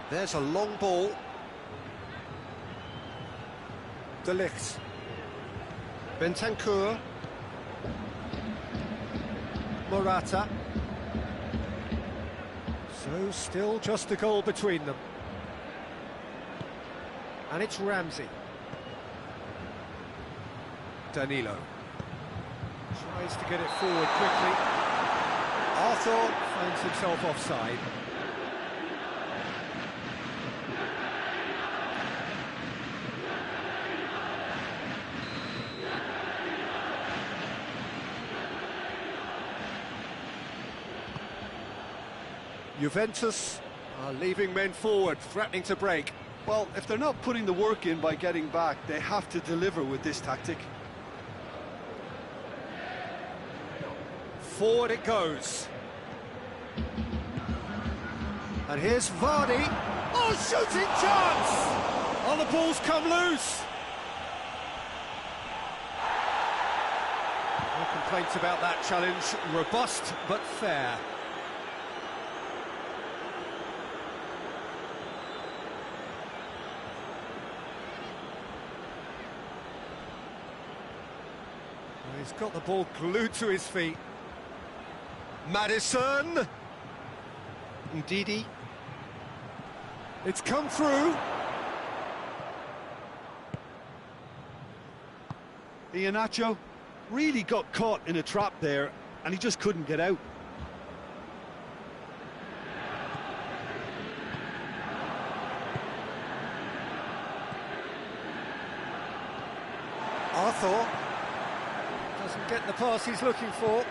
There's a long ball. De Ligt. Bentancur. Morata. So still just a goal between them. And it's Ramsey. Danilo. Tries to get it forward quickly. Arthur finds himself offside. Juventus are leaving men forward, threatening to break. Well, if they're not putting the work in by getting back, they have to deliver with this tactic. Forward it goes. And here's Vardy. Oh, shooting chance! Oh, the ball's come loose. No complaints about that challenge. Robust, but fair. He's got the ball glued to his feet. Maddison. Ndidi. It's come through. Iheanacho really got caught in a trap there, and he just couldn't get out. Arthur doesn't get the pass he's looking for.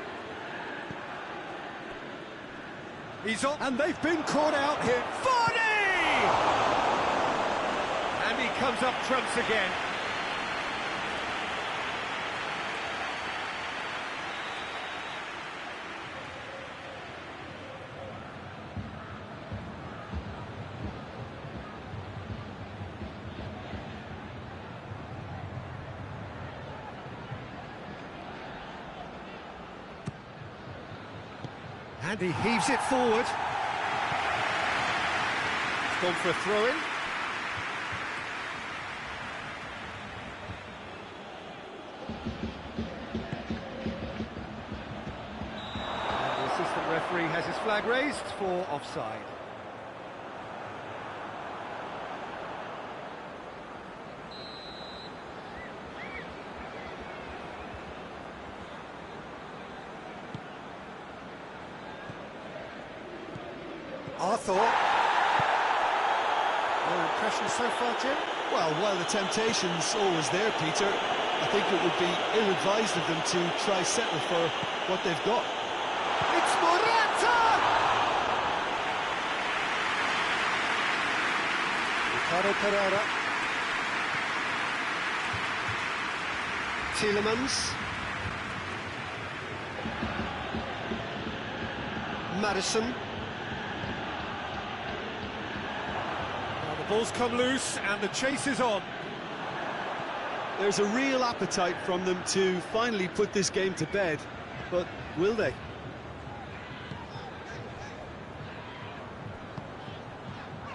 He's on, and they've been caught out here. Varney! And he comes up trumps again. And he heaves it forward. It's gone for a throw-in. And the assistant referee has his flag raised for offside. Arthur. Your impression so far, Jim? Well, while the temptation's always there, Peter, I think it would be ill-advised of them to try settle for what they've got. It's Morata! Ricardo Pereira. Tielemans. Madison. Ball's come loose and the chase is on. There's a real appetite from them to finally put this game to bed, but will they?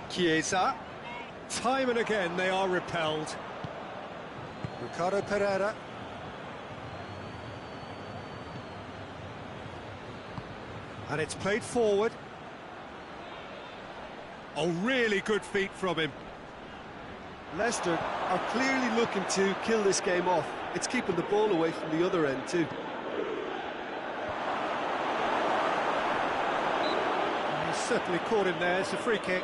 Chiesa. Time and again they are repelled. Ricardo Pereira. And it's played forward. Oh, really good feet from him. Leicester are clearly looking to kill this game off. It's keeping the ball away from the other end too. He's certainly caught him there. It's a free kick.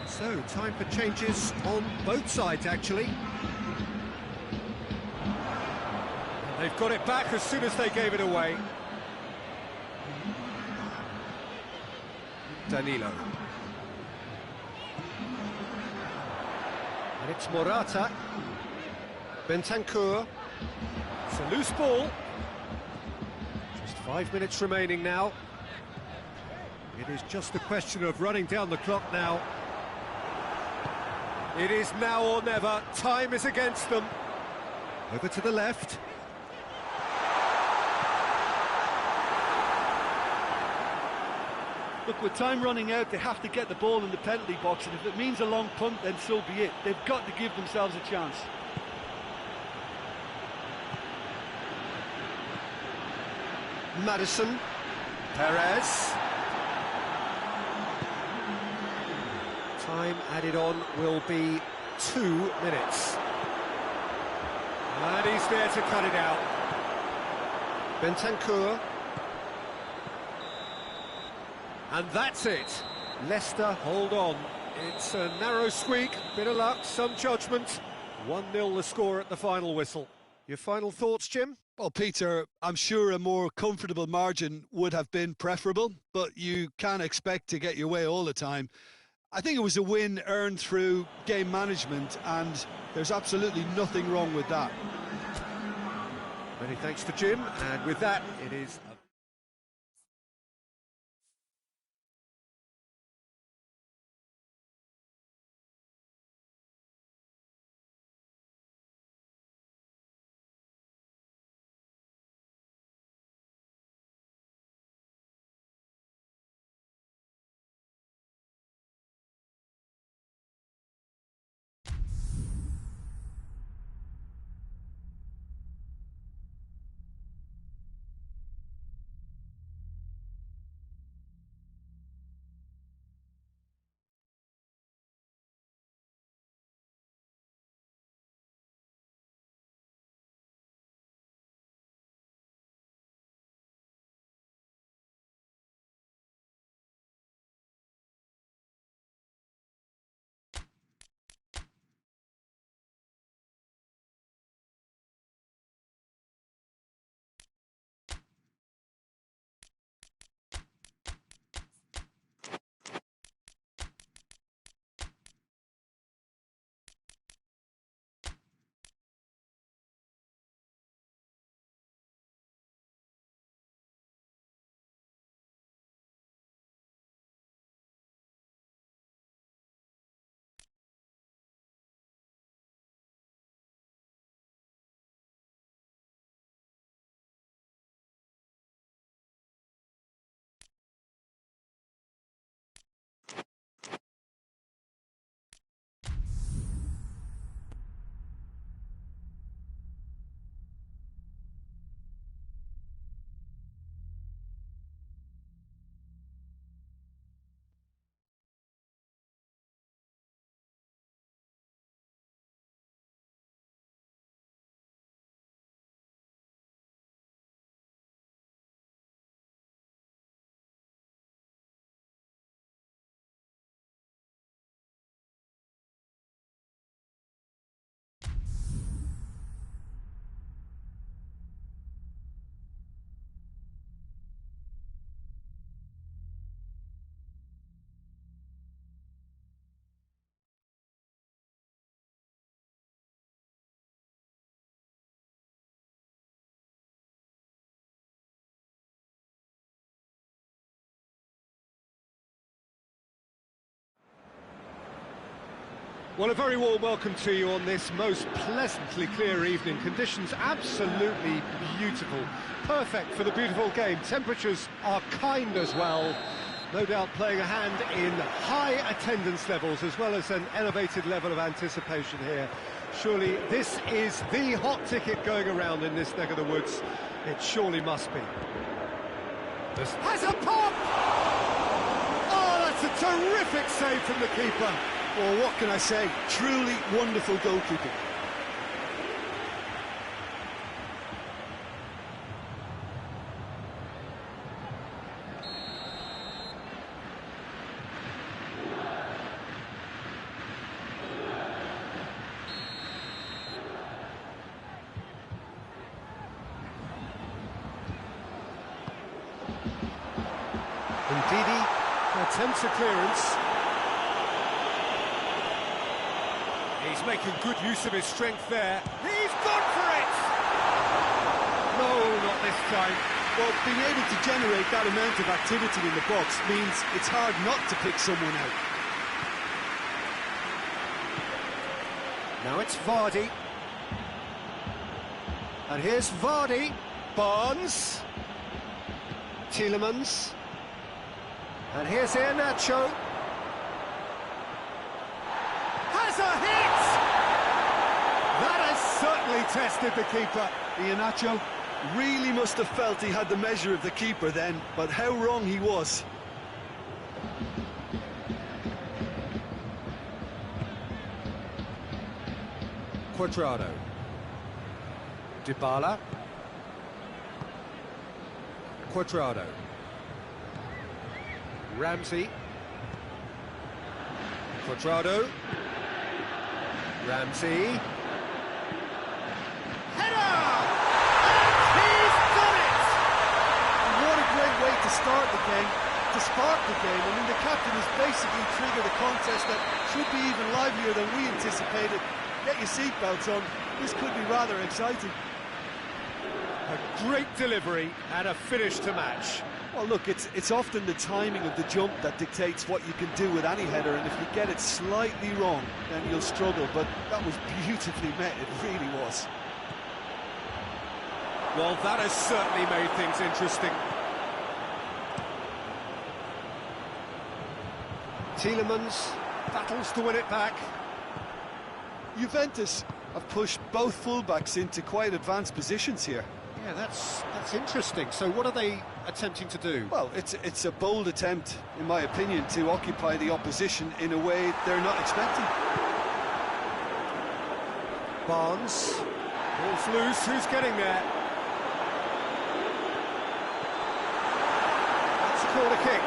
So, time for changes on both sides, actually. And they've got it back as soon as they gave it away. Danilo. And it's Morata. Bentancur. It's a loose ball. Just 5 minutes remaining now. It is just a question of running down the clock now. It is now or never. Time is against them. Over to the left. Look, with time running out, they have to get the ball in the penalty box, and if it means a long punt, then so be it. They've got to give themselves a chance. Madison. Perez. Time added on will be 2 minutes. And he's there to cut it out. Bentancur. And that's it. Leicester hold on. It's a narrow squeak, bit of luck, some judgment. 1-0 the score at the final whistle. Your final thoughts, Jim? Well, Peter, I'm sure a more comfortable margin would have been preferable, but you can't expect to get your way all the time. I think it was a win earned through game management, and there's absolutely nothing wrong with that. Many thanks to Jim, and with that, it is Well, a very warm welcome to you on this most pleasantly clear evening. Conditions absolutely beautiful. Perfect for the beautiful game. Temperatures are kind as well. No doubt playing a hand in high attendance levels as well as an elevated level of anticipation here. Surely this is the hot ticket going around in this neck of the woods. It surely must be. This has a pop! Oh, that's a terrific save from the keeper. Well, what can I say? Truly wonderful goalkeeping. Ndidi attempts a clearance. He's making good use of his strength there. He's gone for it! No, not this time. Well, being able to generate that amount of activity in the box means it's hard not to pick someone out. Now it's Vardy. And here's Vardy. Barnes. Tielemans. And here's Iheanacho. Has a hit! That has certainly tested the keeper. Iheanacho really must have felt he had the measure of the keeper then, but how wrong he was. Cuadrado. Dybala. Cuadrado. Ramsey. Cuadrado. Ramsey. Header! And he's done it! What a great way to start the game, to spark the game. I mean, the captain has basically triggered a contest that should be even livelier than we anticipated. Get your seatbelts on, this could be rather exciting. A great delivery and a finish to match. Well, look, it's often the timing of the jump that dictates what you can do with any header, and if you get it slightly wrong, then you'll struggle, but that was beautifully met, it really was. Well, that has certainly made things interesting. Tielemans battles to win it back. Juventus have pushed both fullbacks into quite advanced positions here. Yeah, that's interesting. So what are they attempting to do? Well, it's a bold attempt, in my opinion, to occupy the opposition in a way they're not expecting. Barnes. Ball's loose. Who's getting there? That's a corner kick.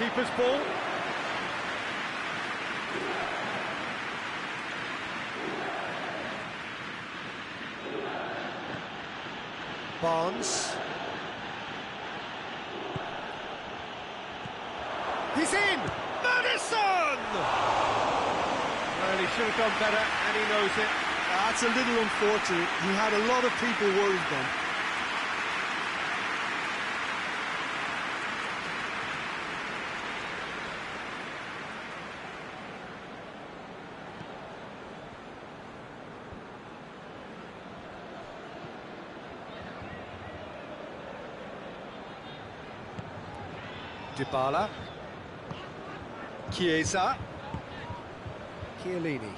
Keeper's ball. Barnes. He's in! Madison! Well, he should have done better, and he knows it. That's a little unfortunate. He had a lot of people worried then. Dybala. Chiesa. Chiellini.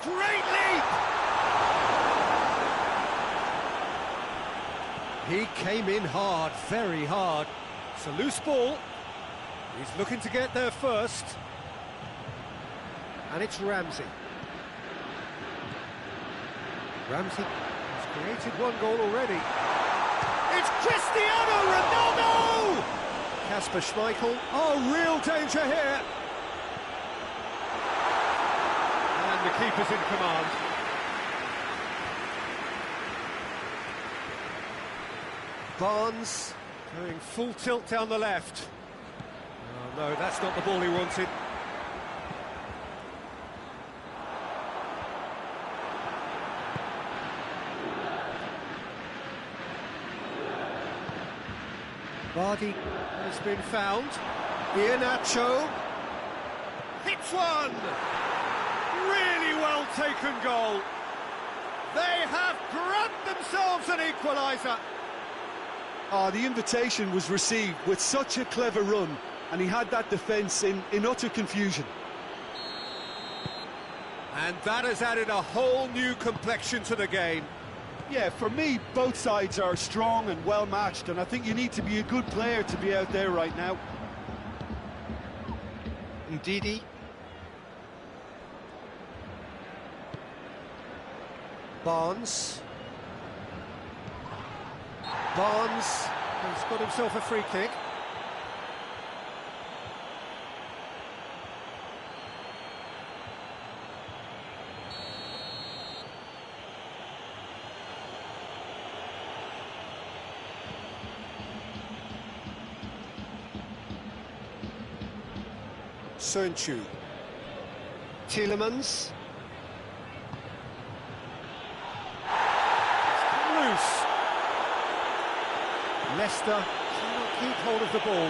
Great leap! He came in hard, very hard. It's a loose ball. He's looking to get there first. And it's Ramsey. Ramsey has created one goal already. It's Cristiano Ronaldo! Kasper Schmeichel. Oh, real danger here. And the keeper's in command. Barnes going full tilt down the left. Oh no, that's not the ball he wanted. Vardy has been found. Iheanacho hits one! Really well taken goal. They have grabbed themselves an equaliser. The invitation was received with such a clever run, and he had that defence in utter confusion. And that has added a whole new complexion to the game. Yeah, for me, both sides are strong and well matched, and I think you need to be a good player to be out there right now. Ndidi. Barnes. Barnes has got himself a free kick. Sönchu. Tielemans. Loose. Leicester cannot keep hold of the ball.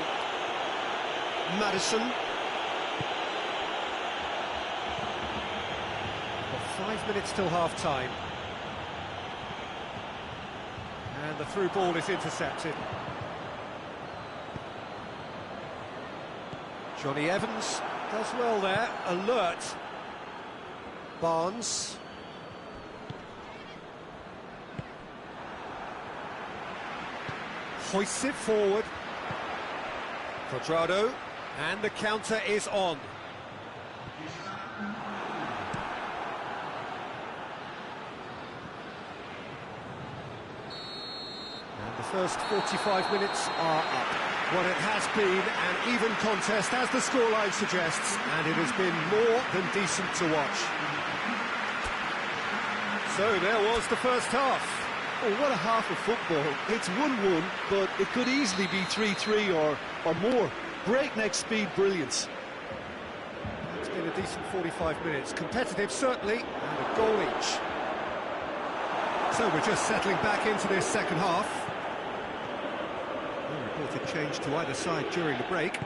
Maddison. Got 5 minutes till half-time. And the through ball is intercepted. Johnny Evans does well there, alert. Barnes. Hoists it forward. Cuadrado, and the counter is on. And the first 45 minutes are up. What it has been an even contest, as the scoreline suggests, and it has been more than decent to watch. So there was the first half. Oh, what a half of football. It's 1-1, but it could easily be 3-3 or more. Breakneck speed brilliance. It's been a decent 45 minutes. Competitive, certainly, and a goal each. So we're just settling back into this second half. No reported change to either side during the break.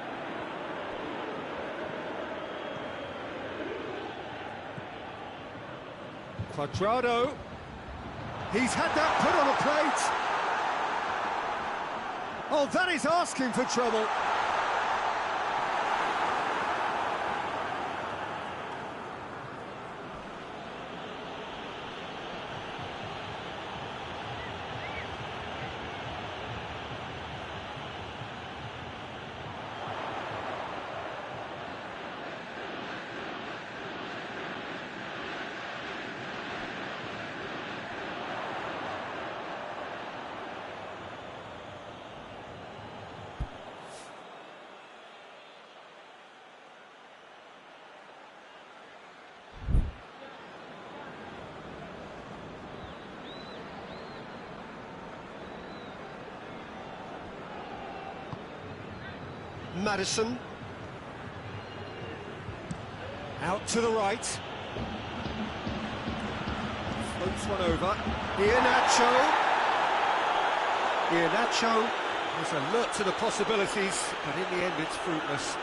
Cuadrado. He's had that put on a plate. Oh, that is asking for trouble. Maddison. Out to the right. Floats one over. Iheanacho. Iheanacho is alert to the possibilities, but in the end it's fruitless.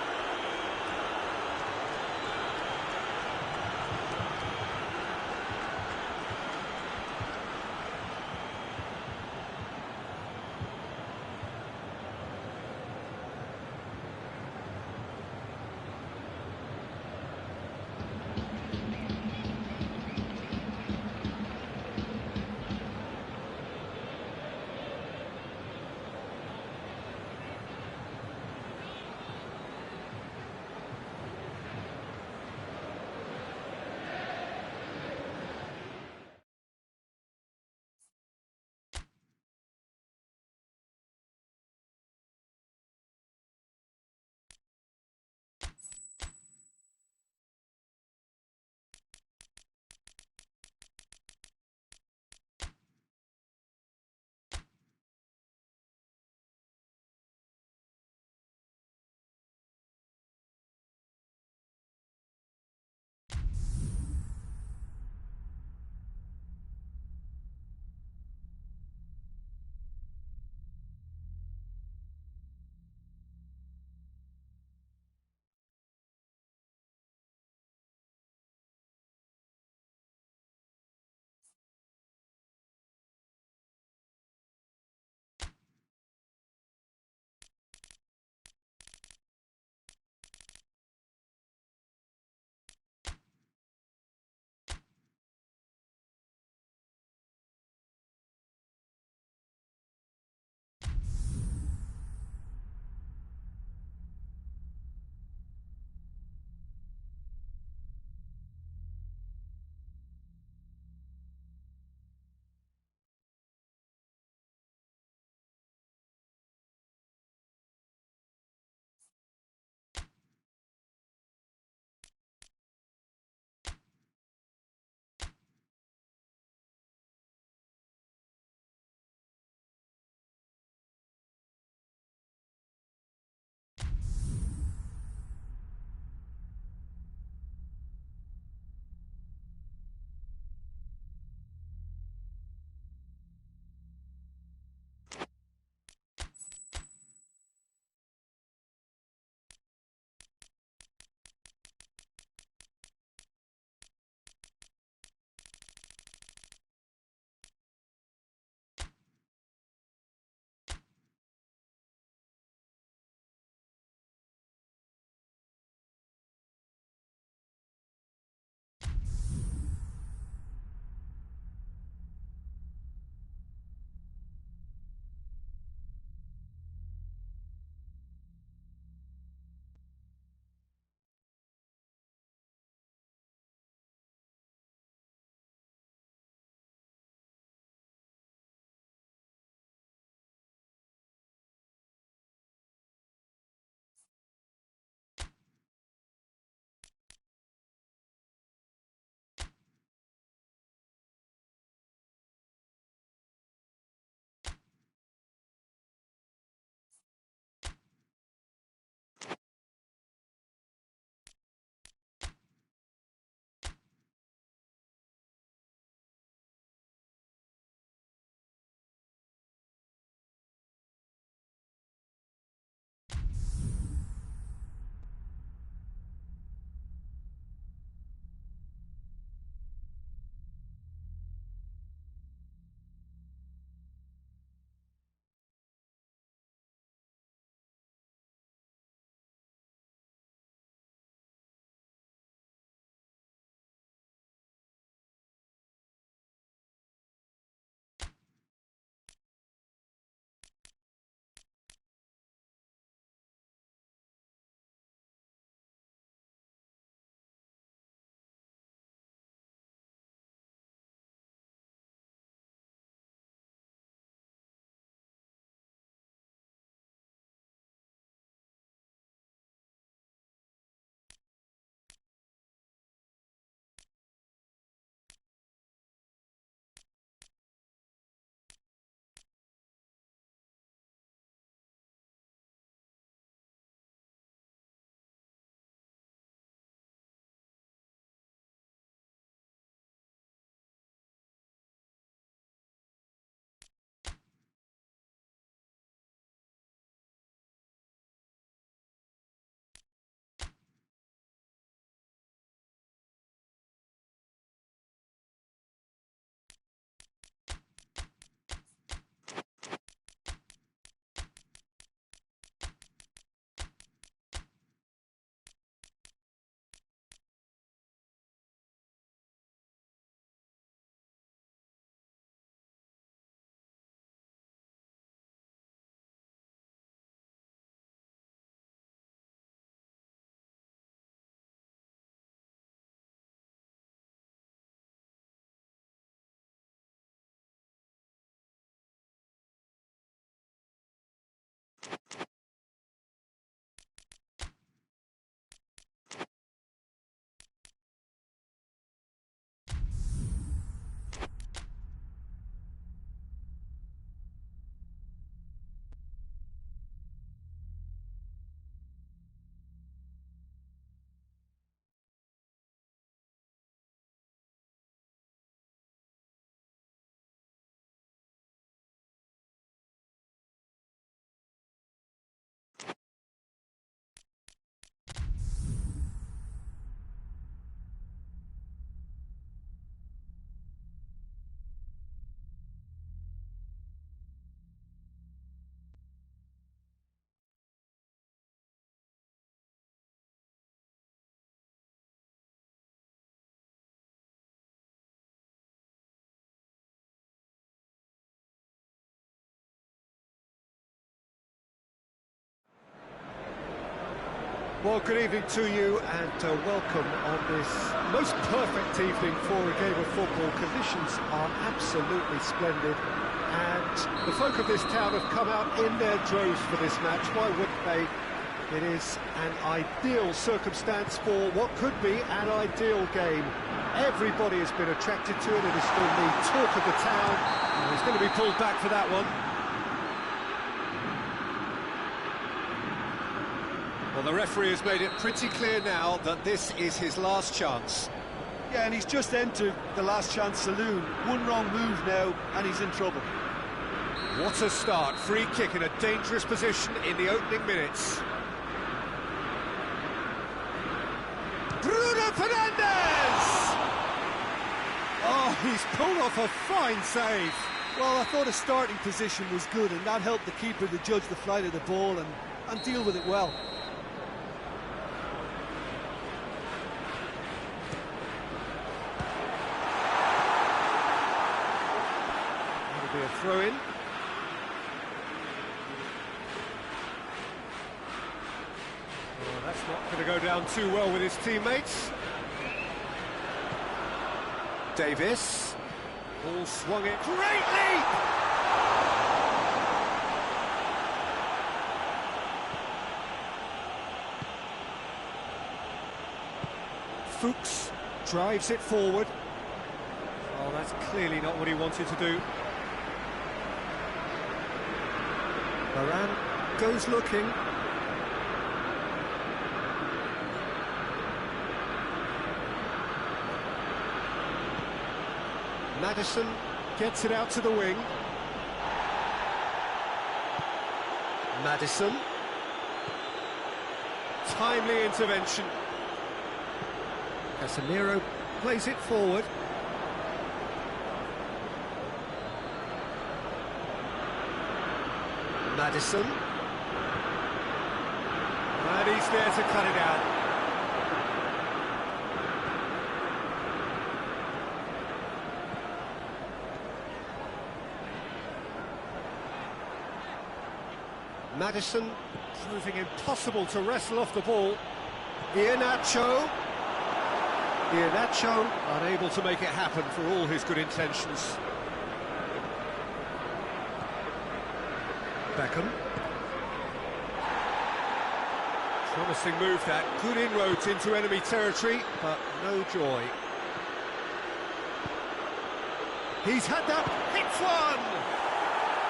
Well, good evening to you and welcome on this most perfect evening for a game of football. Conditions are absolutely splendid and the folk of this town have come out in their droves for this match. Why wouldn't they? It is an ideal circumstance for what could be an ideal game. Everybody has been attracted to it. It has been the talk of the town. And he's going to be pulled back for that one. Well, the referee has made it pretty clear now that this is his last chance. Yeah, and he's just entered the last chance saloon. One wrong move now, and he's in trouble. What a start. Free kick in a dangerous position in the opening minutes. Bruno Fernandes! Oh, he's pulled off a fine save. Well, I thought his starting position was good, and that helped the keeper to judge the flight of the ball and deal with it well. That'll be a throw-in. Oh, that's not going to go down too well with his teammates. Davis. Ball swung it. Great leap! Fuchs drives it forward. Oh, that's clearly not what he wanted to do. Varane goes looking. Maddison gets it out to the wing. Maddison. Timely intervention. Casemiro plays it forward. Maddison. And he's there to cut it out. Maddison proving impossible to wrestle off the ball. Iheanacho unable to make it happen for all his good intentions. Beckham. Promising move that, good inroads into enemy territory, but no joy. He's had that, hits one!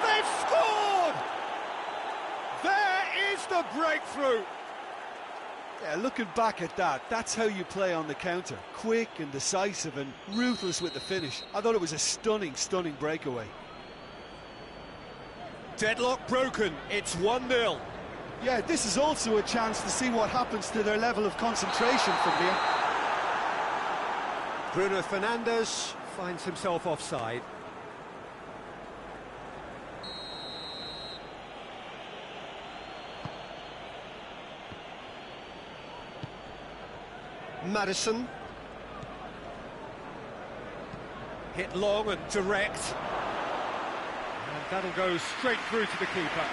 They've scored! There is the breakthrough! Yeah, looking back at that, that's how you play on the counter. Quick and decisive and ruthless with the finish. I thought it was a stunning, stunning breakaway. Deadlock broken, it's 1-0. Yeah, this is also a chance to see what happens to their level of concentration from here. Bruno Fernandes finds himself offside. Maddison. Hit long and direct. And that'll go straight through to the keeper.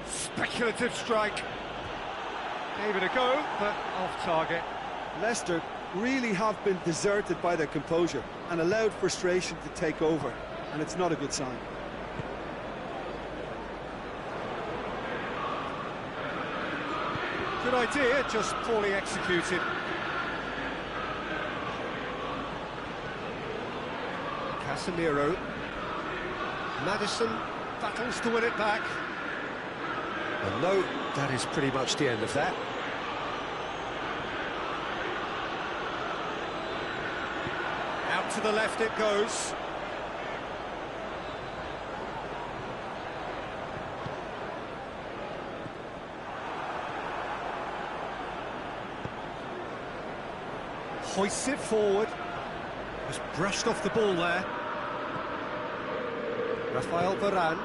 Speculative strike. Gave it a go, but off target. Leicester really have been deserted by their composure and allowed frustration to take over, and it's not a good sign. Good idea, just poorly executed. Casemiro. Maddison battles to win it back. And no, that is pretty much the end of that. Out to the left it goes. Hoists it forward. Just brushed off the ball there. Rafael Varane.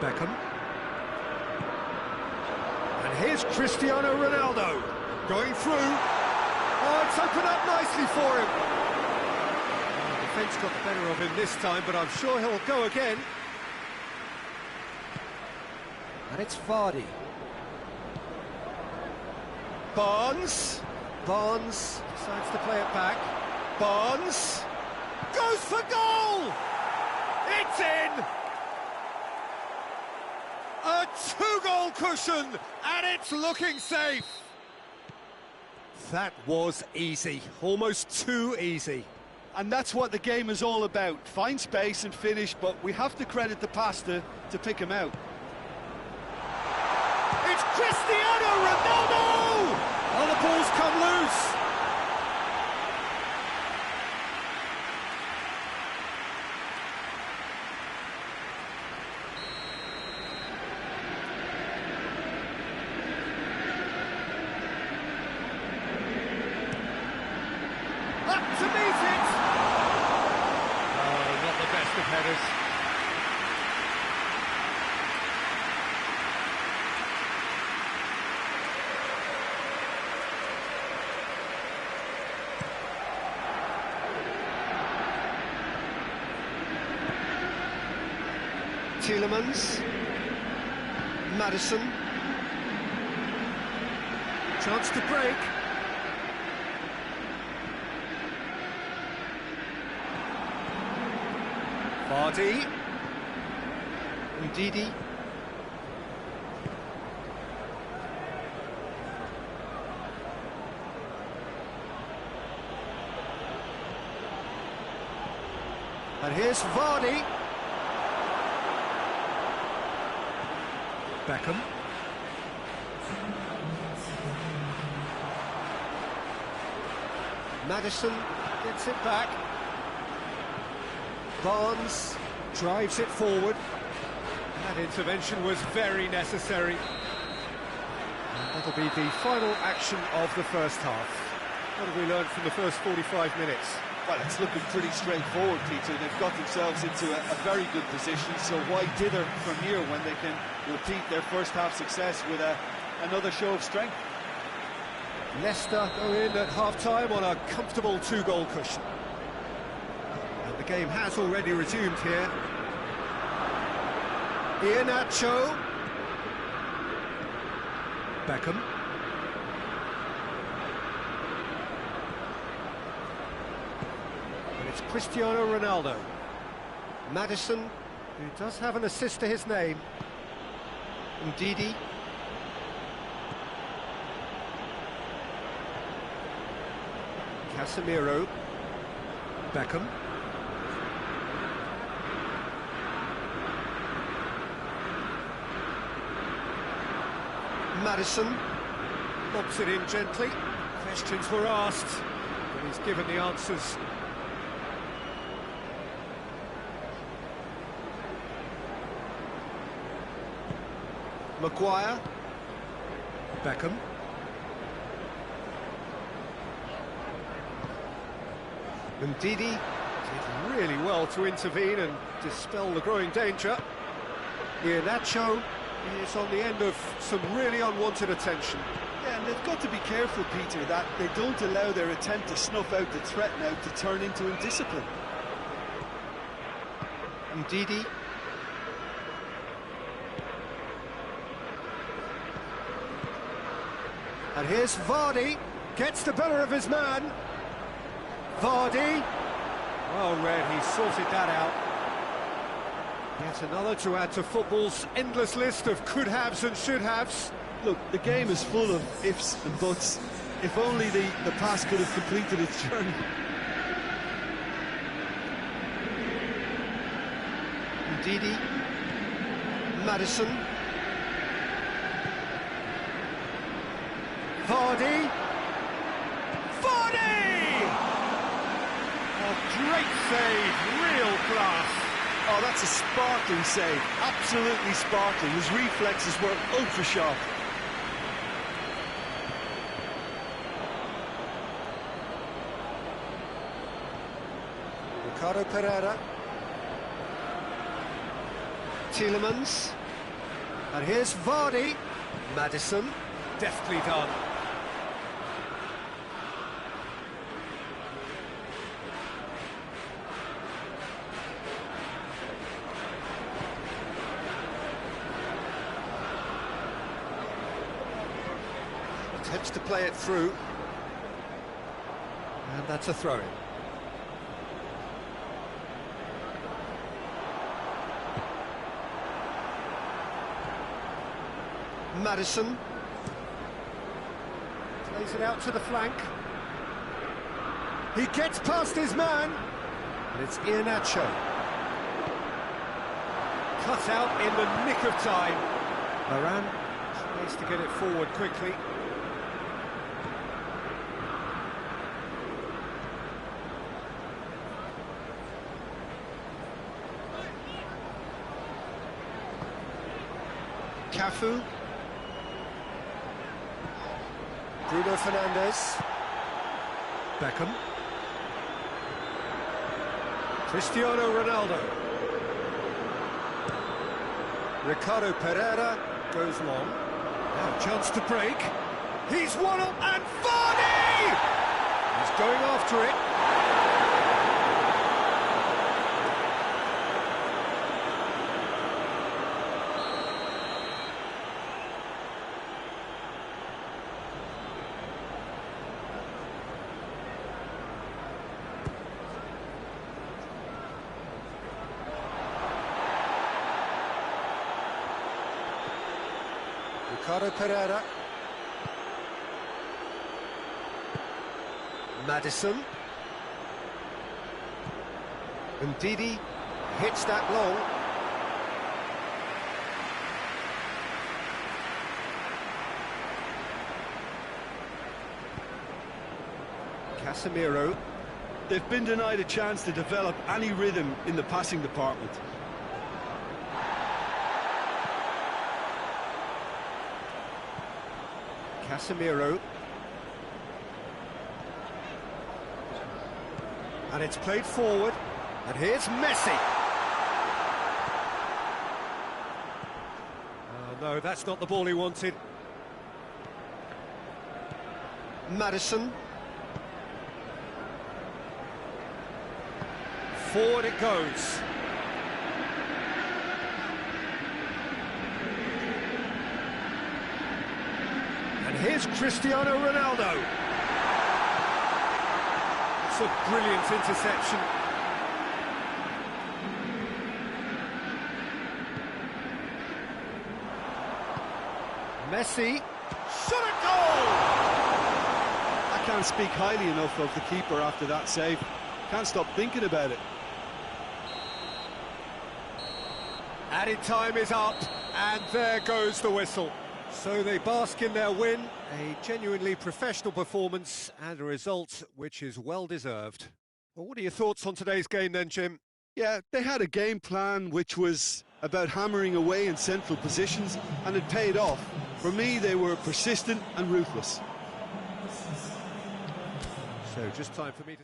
Beckham. And here's Cristiano Ronaldo going through. Oh, it's opened up nicely for him. The defence got the better of him this time, but I'm sure he'll go again. And it's Vardy. Barnes decides to play it back. Barnes goes for goal! It's in! A two-goal cushion, and it's looking safe. That was easy, almost too easy. And that's what the game is all about. Find space and finish, but we have to credit the passer to pick him out. It's Cristiano Ronaldo! Oh, the ball's come loose. Up to meet it! Oh, not the best of headers. Tielemans, Maddison, chance to break. Vardy, Ndidi, and here's Vardy. Beckham. Maddison gets it back. Barnes drives it forward. That intervention was very necessary. That'll be the final action of the first half. What have we learned from the first 45 minutes? Well, it's looking pretty straightforward, Peter. They've got themselves into a very good position, so why dither from here when they can repeat their first half success with another show of strength? Leicester go in at half-time on a comfortable two-goal cushion. And the game has already resumed here. Iheanacho. Beckham. And it's Cristiano Ronaldo. Maddison, who does have an assist to his name. Ndidi. Casemiro. Beckham. Maddison lobs it in gently. Questions were asked, but he's given the answers. Maguire. Beckham. Ndidi did really well to intervene and dispel the growing danger. Iheanacho is on the end of some really unwanted attention. Yeah, and they've got to be careful, Peter, that they don't allow their attempt to snuff out the threat now to turn into indiscipline. Ndidi. And here's Vardy, gets the better of his man. Vardy. Well read, he sorted that out. Yet another to add to football's endless list of could-haves and should-haves. Look, the game is full of ifs and buts. If only the pass could have completed its journey. Ndidi. Maddison. Vardy. Vardy! A great save, real class. Oh, that's a sparkling save, absolutely sparkling. His reflexes were ultra sharp. Ricardo Pereira. Tielemans. And here's Vardy. Maddison. Deftly done. Attempts to play it through. And that's a throw-in. Maddison. Plays it out to the flank. He gets past his man. And it's Iheanacho. Cut out in the nick of time. Varane Tries to get it forward quickly. Cafu. Bruno Fernandes. Beckham. Cristiano Ronaldo. Ricardo Pereira goes long. Now a chance to break. He's one up and Vardy! He's going after it. Ricardo Pereira. Maddison. Ndidi hits that long. Casemiro. They've been denied a chance to develop any rhythm in the passing department. Casemiro. And it's played forward. And here's Messi. Oh no, that's not the ball he wanted. Maddison. Forward it goes. And here's Cristiano Ronaldo. It's a brilliant interception. Messi. Shot a goal! I can't speak highly enough of the keeper after that save. Can't stop thinking about it. Added time is up, and there goes the whistle. So they bask in their win, a genuinely professional performance and a result which is well deserved. Well, what are your thoughts on today's game then, Jim? Yeah, they had a game plan which was about hammering away in central positions, and it paid off. For me, they were persistent and ruthless. So just time for me to...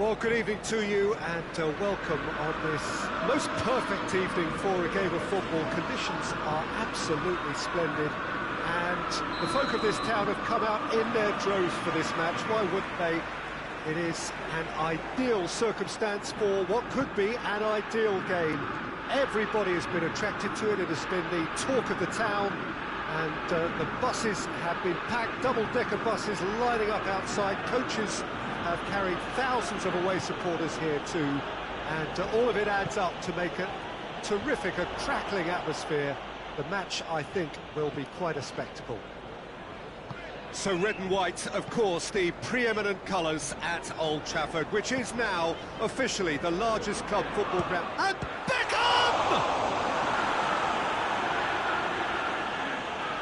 Well, good evening to you and welcome on this most perfect evening for a game of football. Conditions are absolutely splendid and the folk of this town have come out in their droves for this match. Why wouldn't they? It is an ideal circumstance for what could be an ideal game. Everybody has been attracted to it. It has been the talk of the town, and the buses have been packed, double-decker buses lining up outside. Coaches have carried thousands of away supporters here too, and all of it adds up to make a terrific, a crackling atmosphere. The match, I think, will be quite a spectacle. So red and white, of course, the preeminent colours at Old Trafford, which is now officially the largest club football ground. And Beckham!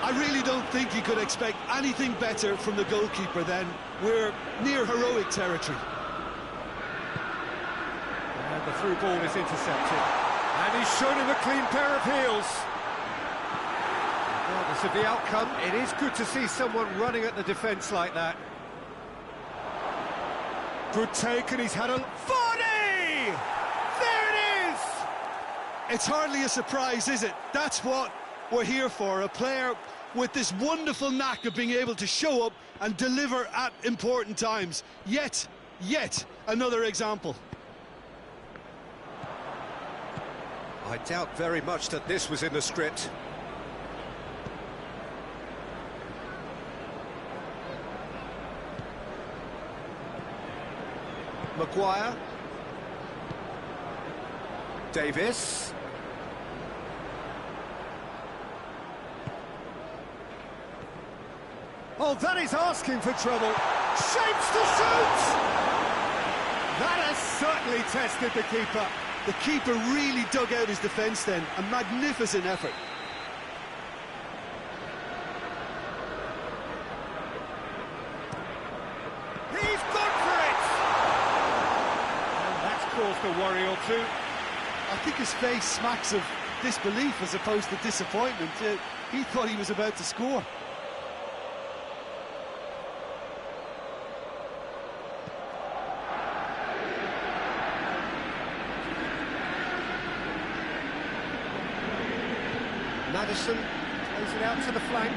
I really don't think you could expect anything better from the goalkeeper then. We're near heroic territory. And the through ball is intercepted. And he's shown him a clean pair of heels. Regardless of the outcome, it is good to see someone running at the defence like that. Good take, and he's had a... 40! There it is! It's hardly a surprise, is it? That's what we're here for, a player with this wonderful knack of being able to show up and deliver at important times. Yet another example. I doubt very much that this was in the script. Maguire. Davis. Oh, that is asking for trouble. Shapes to shoot! That has certainly tested the keeper. The keeper really dug out his defence then. A magnificent effort. He's gone for it! And that's caused a worry or two. I think his face smacks of disbelief as opposed to disappointment. He thought he was about to score. Maddison plays it out to the flank.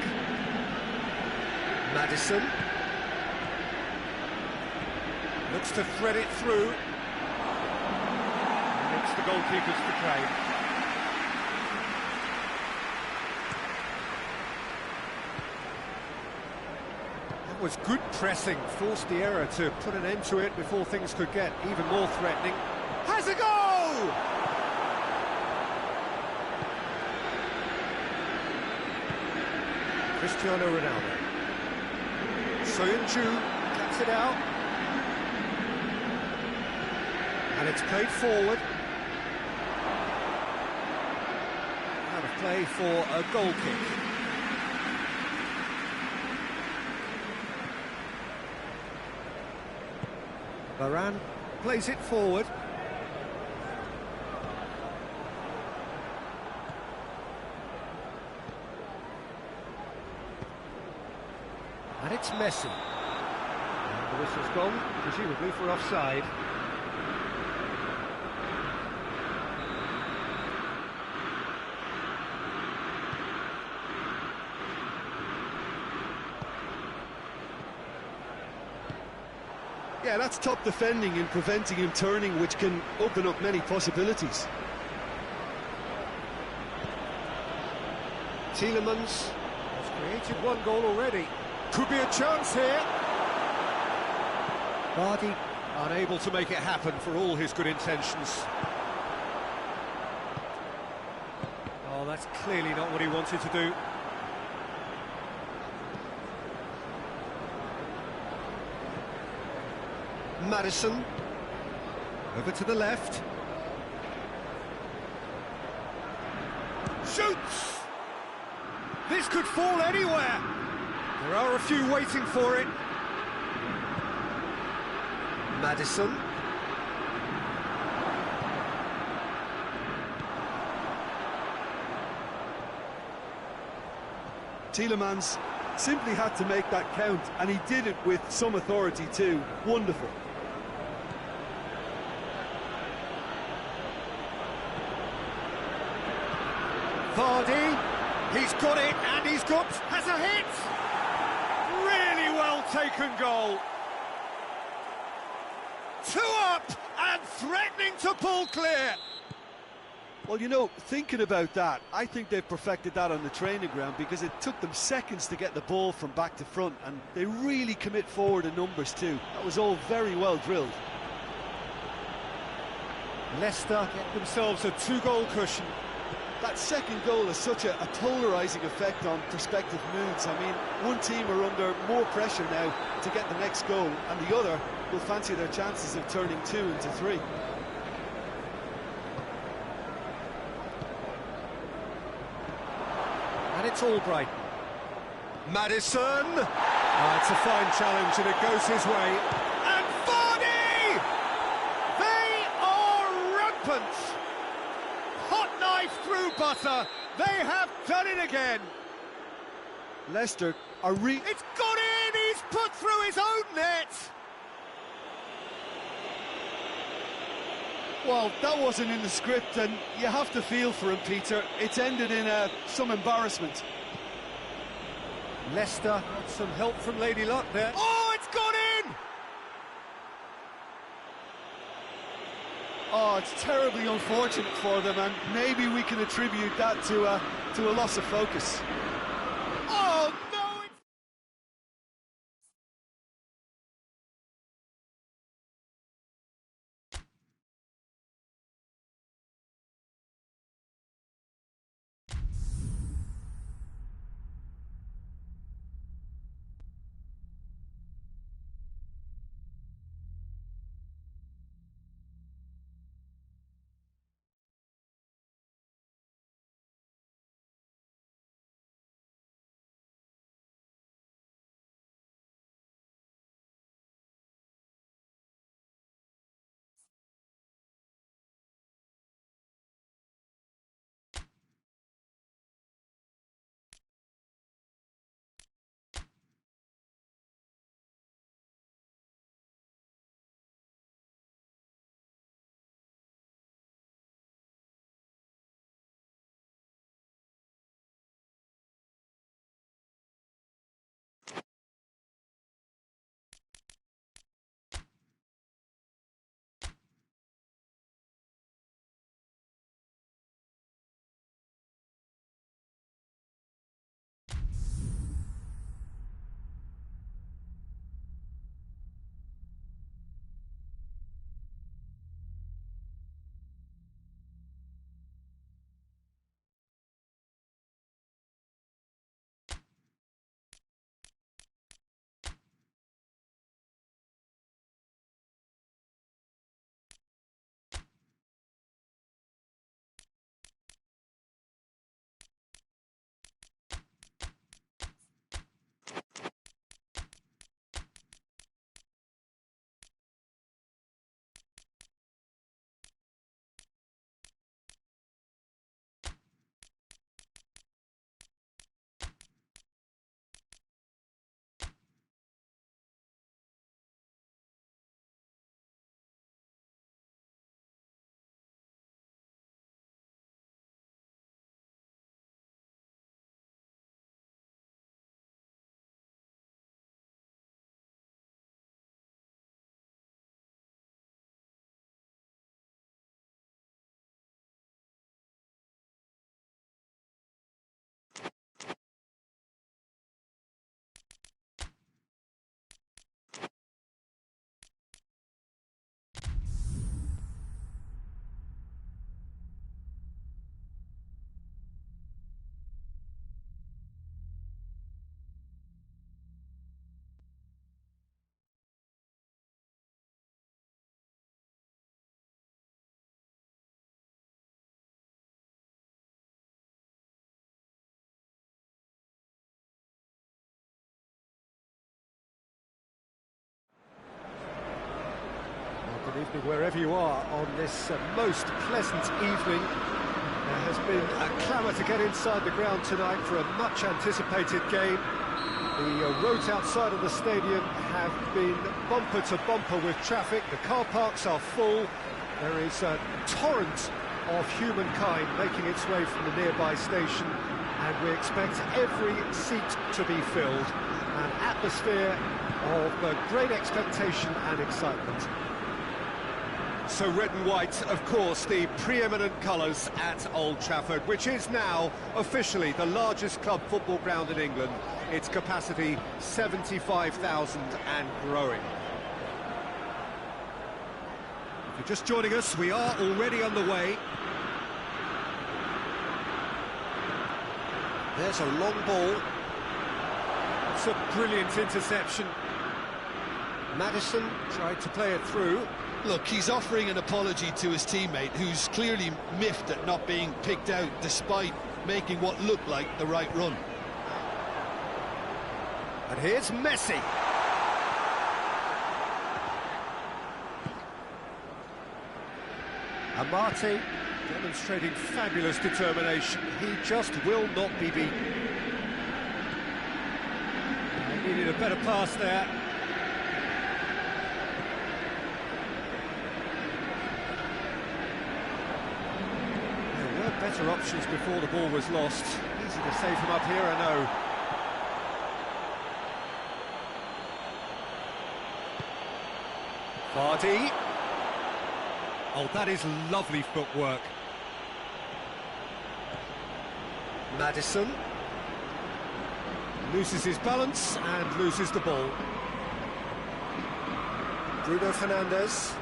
Maddison looks to thread it through. And it's the goalkeeper's to claim. That was good pressing, forced the error to put an end to it before things could get even more threatening. Has a goal! Cristiano Ronaldo. Soyuncu cuts it out. And it's played forward. Out of play for a goal kick. Varane plays it forward. And it's Messi. And the whistle's gone, presumably for offside. Yeah, that's top defending and preventing him turning, which can open up many possibilities. Tielemans has created one goal already. Could be a chance here. Vardy unable to make it happen for all his good intentions. Oh, that's clearly not what he wanted to do. Maddison over to the left. Shoots! This could fall anywhere. There are a few waiting for it. Maddison. Tielemans simply had to make that count, and he did it with some authority too. Wonderful. Vardy, he's got it, and has a hit! Really well taken goal. 2 up, and threatening to pull clear. Well, you know, thinking about that, I think they've perfected that on the training ground, because it took them seconds to get the ball from back to front, and they really commit forward in numbers too. That was all very well drilled. Leicester get themselves a 2-goal cushion. That second goal has such a polarising effect on prospective moods. I mean, one team are under more pressure now to get the next goal, and the other will fancy their chances of turning 2 into 3. And it's Albright. Maddison! It's a fine challenge, and it goes his way. And Vardy! They are rampant! Hot knife through butter. They have done it again. Leicester are It's got in! He's put through his own net! Well, that wasn't in the script, and you have to feel for him, Peter. It's ended in some embarrassment. Leicester got some help from Lady Luck there. Oh, it's gone in! Oh, it's terribly unfortunate for them, and maybe we can attribute that to a loss of focus. Oh, no! Good evening wherever you are on this most pleasant evening. There has been a clamour to get inside the ground tonight for a much anticipated game. The roads outside of the stadium have been bumper to bumper with traffic. The car parks are full. There is a torrent of humankind making its way from the nearby station, and we expect every seat to be filled. An atmosphere of great expectation and excitement. So red and white, of course, the preeminent colours at Old Trafford, which is now officially the largest club football ground in England. Its capacity 75,000 and growing. If you're just joining us, we are already underway. There's a long ball. It's a brilliant interception. Maddison tried to play it through. Look, he's offering an apology to his teammate, who's clearly miffed at not being picked out despite making what looked like the right run. And here's Messi. Amate demonstrating fabulous determination. He just will not be beaten. He needed a better pass there. There were better options before the ball was lost. Easy to save him up here, I know. Vardy. Oh, that is lovely footwork. Maddison loses his balance and loses the ball. Bruno Fernandes.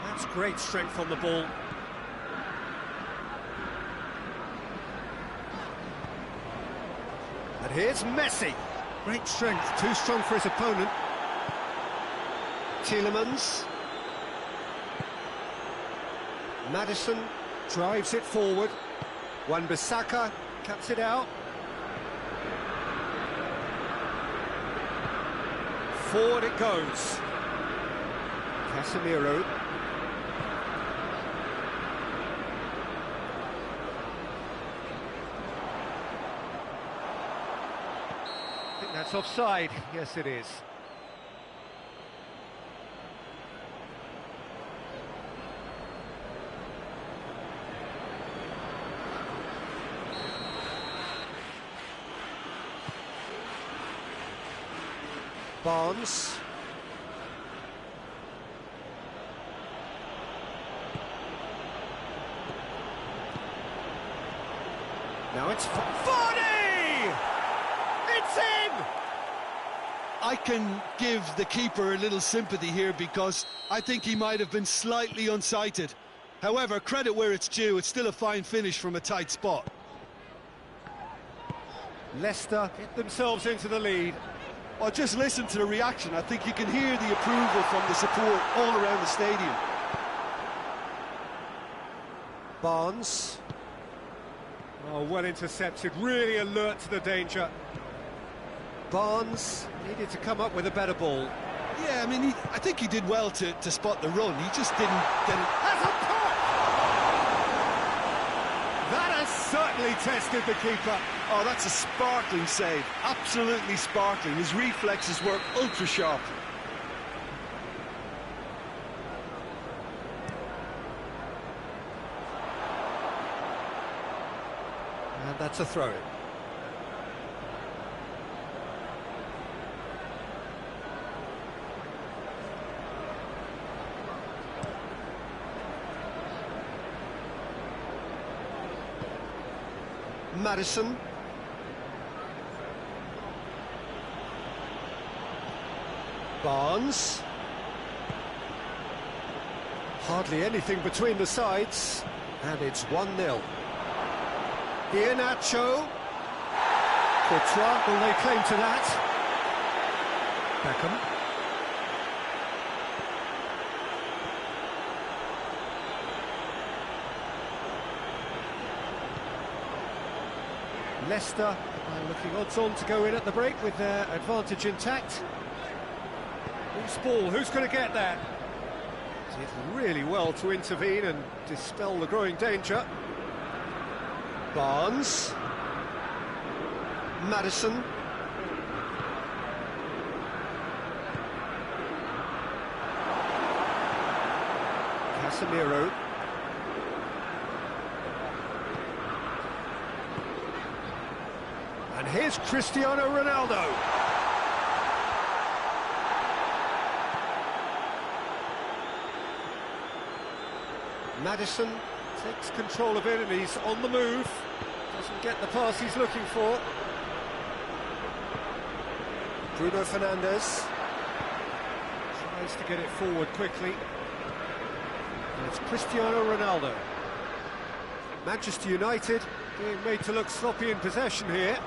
That's great strength on the ball. And here's Messi. Great strength, too strong for his opponent. Tielemans. Maddison drives it forward. Wan-Bissaka cuts it out. Forward it goes. Casemiro. I think that's offside. Yes, it is. Barnes. Now it's Vardy! It's in! I can give the keeper a little sympathy here because I think he might have been slightly unsighted. However, credit where it's due, it's still a fine finish from a tight spot. Leicester get themselves into the lead. Well, just listen to the reaction. I think you can hear the approval from the support all around the stadium. Barnes. Oh, well intercepted, really alert to the danger. Barnes needed to come up with a better ball. Yeah, I mean, I think he did well to spot the run. He just didn't get it. Has a pop! That has certainly tested the keeper. Oh, that's a sparkling save. Absolutely sparkling. His reflexes were ultra sharp. And that's a throw-in. Maddison. Barnes. Hardly anything between the sides, and it's 1-0. Iheanacho. Courtois, will they claim to that? Beckham. Leicester are looking odds-on to go in at the break with their advantage intact. Whose ball? Who's going to get that? Did really well to intervene and dispel the growing danger. Barnes. Maddison. Casemiro. And here's Cristiano Ronaldo. Maddison takes control of it and he's on the move. Doesn't get the pass he's looking for. Bruno Fernandes tries to get it forward quickly. And it's Cristiano Ronaldo. Manchester United being made to look sloppy in possession here.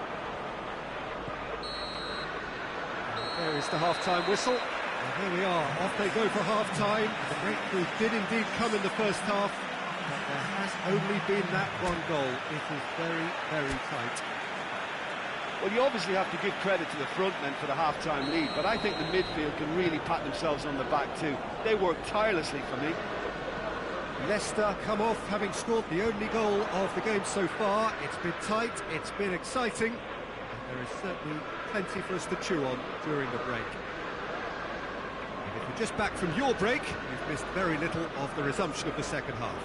And there is the half-time whistle. And here we are, off they go for half-time. The breakthrough did indeed come in the first half, but there has only been that one goal. It is very, very tight. Well, you obviously have to give credit to the front men for the half-time lead, but I think the midfield can really pat themselves on the back too. They worked tirelessly for me. Leicester come off having scored the only goal of the game so far. It's been tight, it's been exciting, and there is certainly plenty for us to chew on during the break. And if you're just back from your break, you've missed very little of the resumption of the second half.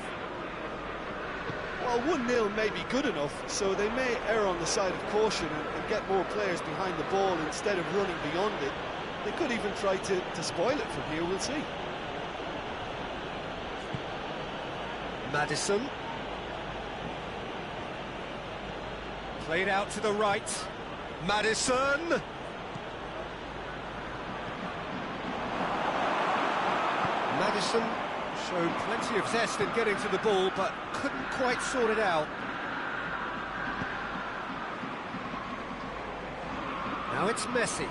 Well, 1-0 may be good enough, so they may err on the side of caution and get more players behind the ball instead of running beyond it. They could even try to spoil it from here, we'll see. Maddison. Played out to the right. Maddison! Maddison showed plenty of zest in getting to the ball, but couldn't quite sort it out. Now it's Messi.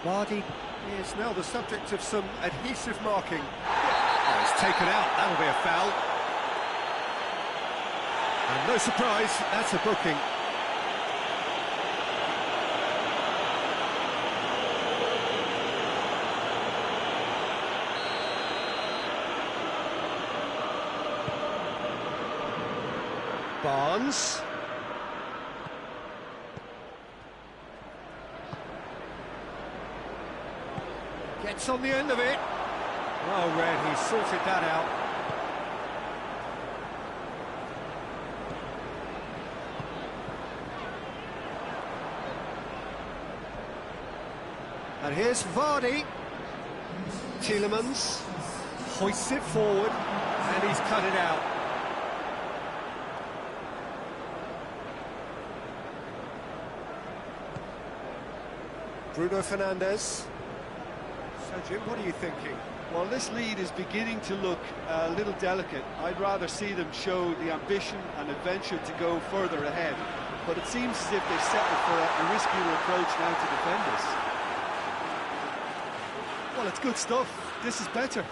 Vardy is now the subject of some adhesive marking. Oh, it's taken out, that'll be a foul. And no surprise, that's a booking. Barnes. Gets on the end of it. Well read, he sorted that out. And here's Vardy. Tielemans hoists it forward, and he's cut it out. Bruno Fernandes. So, Jim, what are you thinking? Well, this lead is beginning to look a little delicate. I'd rather see them show the ambition and adventure to go further ahead. But it seems as if they've settled for a riskier approach now to defend this. Well, it's good stuff. This is better.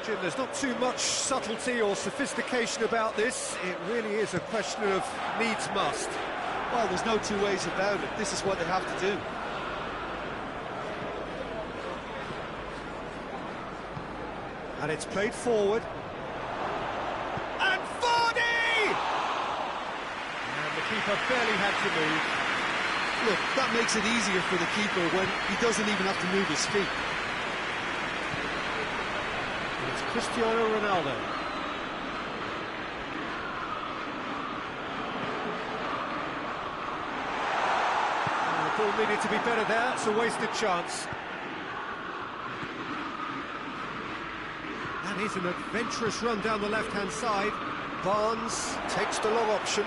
Jim, there's not too much subtlety or sophistication about this. It really is a question of needs must. Well, there's no two ways about it. This is what they have to do. And it's played forward. And Vardy! And the keeper barely had to move. Look, that makes it easier for the keeper when he doesn't even have to move his feet. And it's Cristiano Ronaldo. And the ball needed to be better there. It's a wasted chance. That is an adventurous run down the left-hand side. Barnes takes the long option.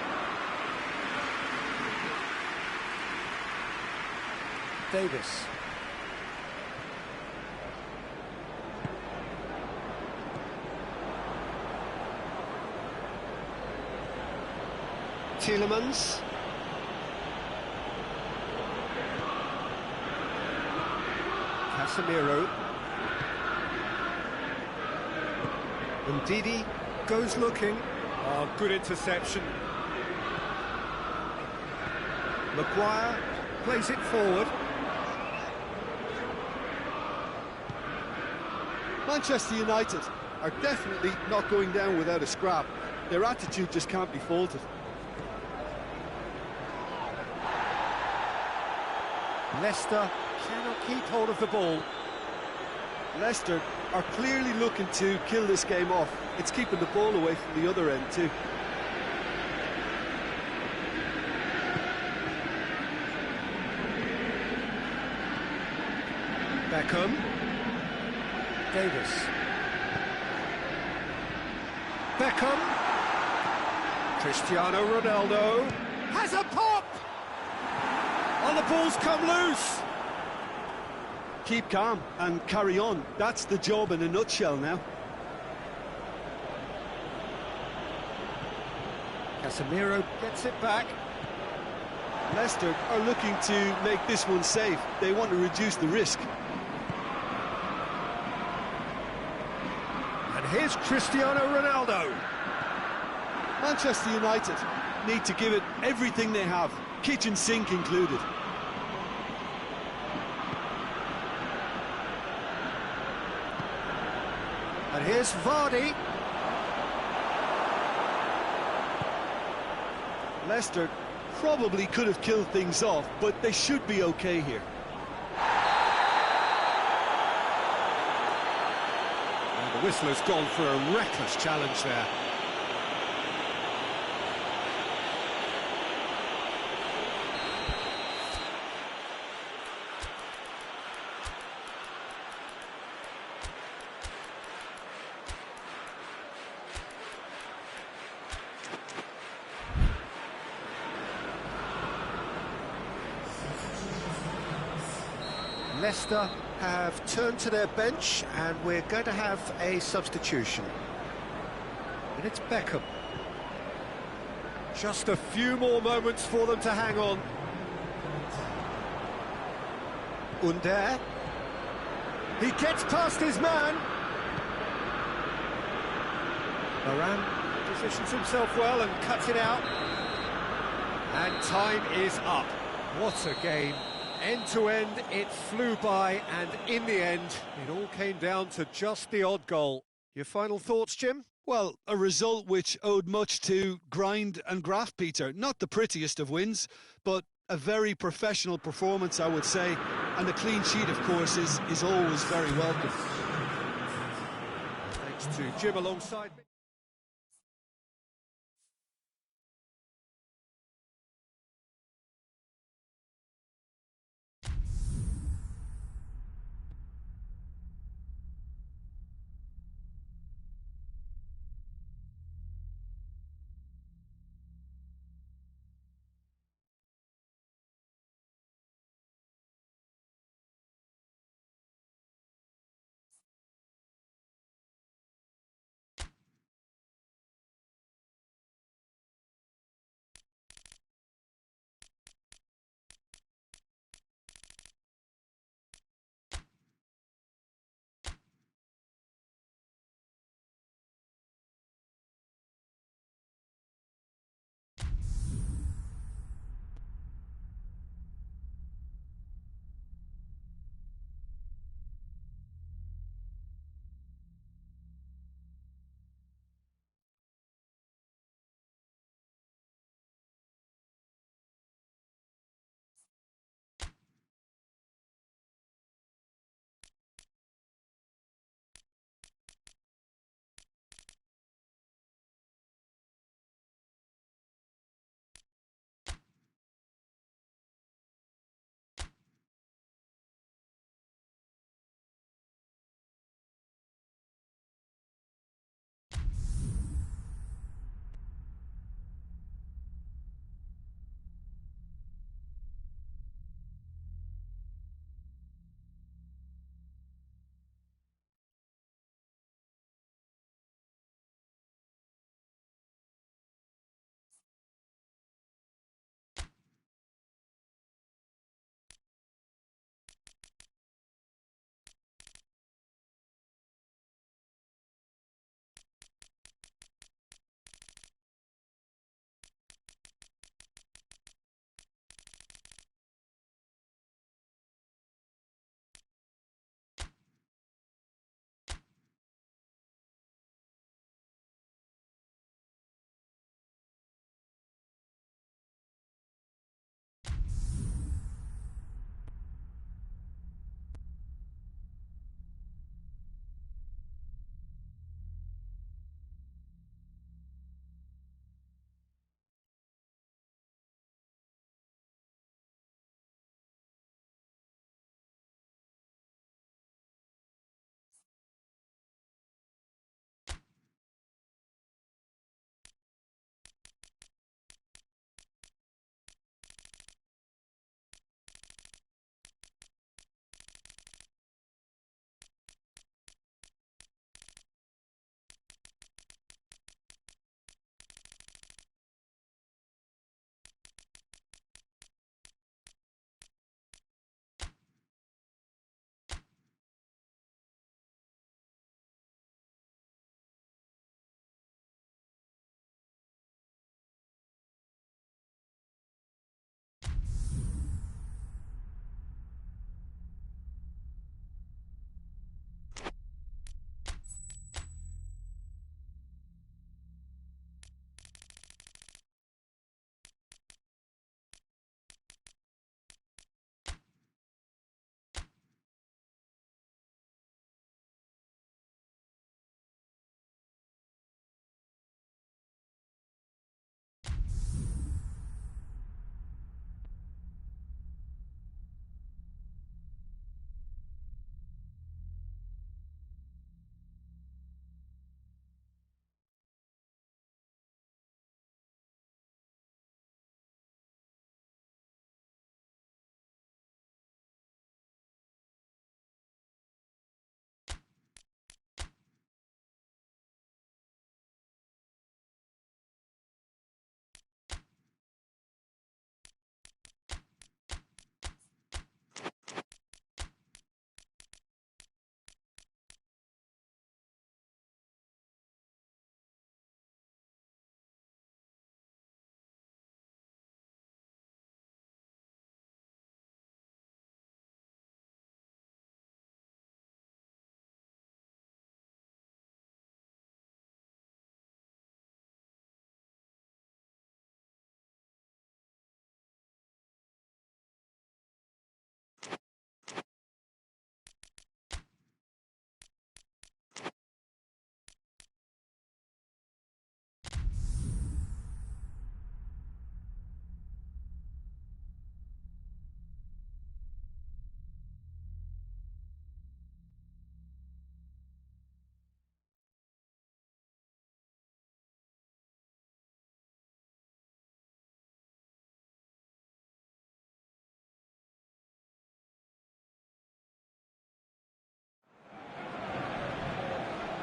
Davis. Tielemans. Casemiro. And Didi goes looking. Oh, good interception. Maguire plays it forward. Manchester United are definitely not going down without a scrap. Their attitude just can't be faulted. Leicester cannot keep hold of the ball. Leicester are clearly looking to kill this game off. It's keeping the ball away from the other end too. Beckham. Davis. Beckham. Cristiano Ronaldo has a pop! Oh, the ball's come loose! Keep calm and carry on. That's the job in a nutshell now. Casemiro gets it back. Leicester are looking to make this one safe. They want to reduce the risk. And here's Cristiano Ronaldo. Manchester United need to give it everything they have, kitchen sink included. And here's Vardy. Leicester probably could have killed things off, but they should be okay here. And the whistler's gone for a reckless challenge there. Leicester have turned to their bench and we're going to have a substitution. And it's Beckham. Just a few more moments for them to hang on. Under. He gets past his man. Varane positions himself well and cuts it out. And time is up. What a game. End to end, it flew by, and in the end, it all came down to just the odd goal. Your final thoughts, Jim? Well, a result which owed much to grind and graft, Peter. Not the prettiest of wins, but a very professional performance, I would say. And a clean sheet, of course, is always very welcome. Thanks to Jim alongside me.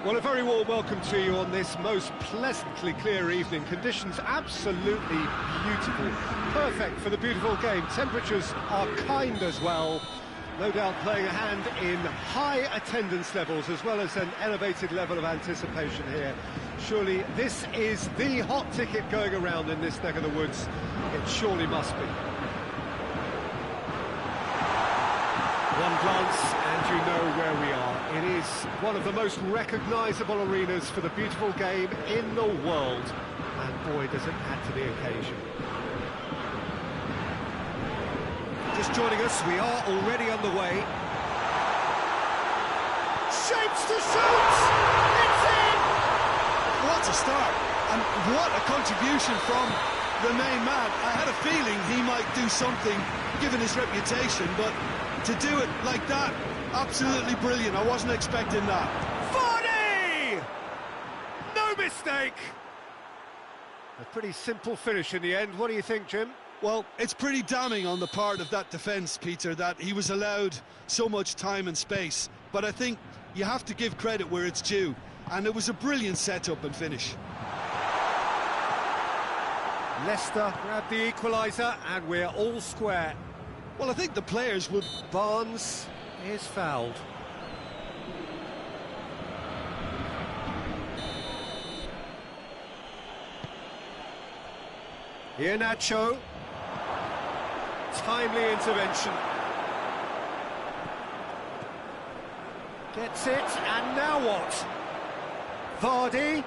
Well, a very warm welcome to you on this most pleasantly clear evening. Conditions absolutely beautiful. Perfect for the beautiful game. Temperatures are kind as well. No doubt playing a hand in high attendance levels as well as an elevated level of anticipation here. Surely this is the hot ticket going around in this neck of the woods. It surely must be. One glance and you know where we are. It is one of the most recognisable arenas for the beautiful game in the world. And boy, does it add to the occasion. Just joining us, we are already underway. Shapes to shoot! It's in! What a start, and what a contribution from the main man. I had a feeling he might do something, given his reputation, but to do it like that, absolutely brilliant. I wasn't expecting that. Vardy! No mistake! A pretty simple finish in the end. What do you think, Jim? Well, it's pretty damning on the part of that defence, Peter, that he was allowed so much time and space. But I think you have to give credit where it's due, and it was a brilliant setup and finish. Leicester grab the equaliser, and we're all square. Well, I think the players would... Barnes is fouled. Iheanacho. Timely intervention. Gets it, and now what? Vardy.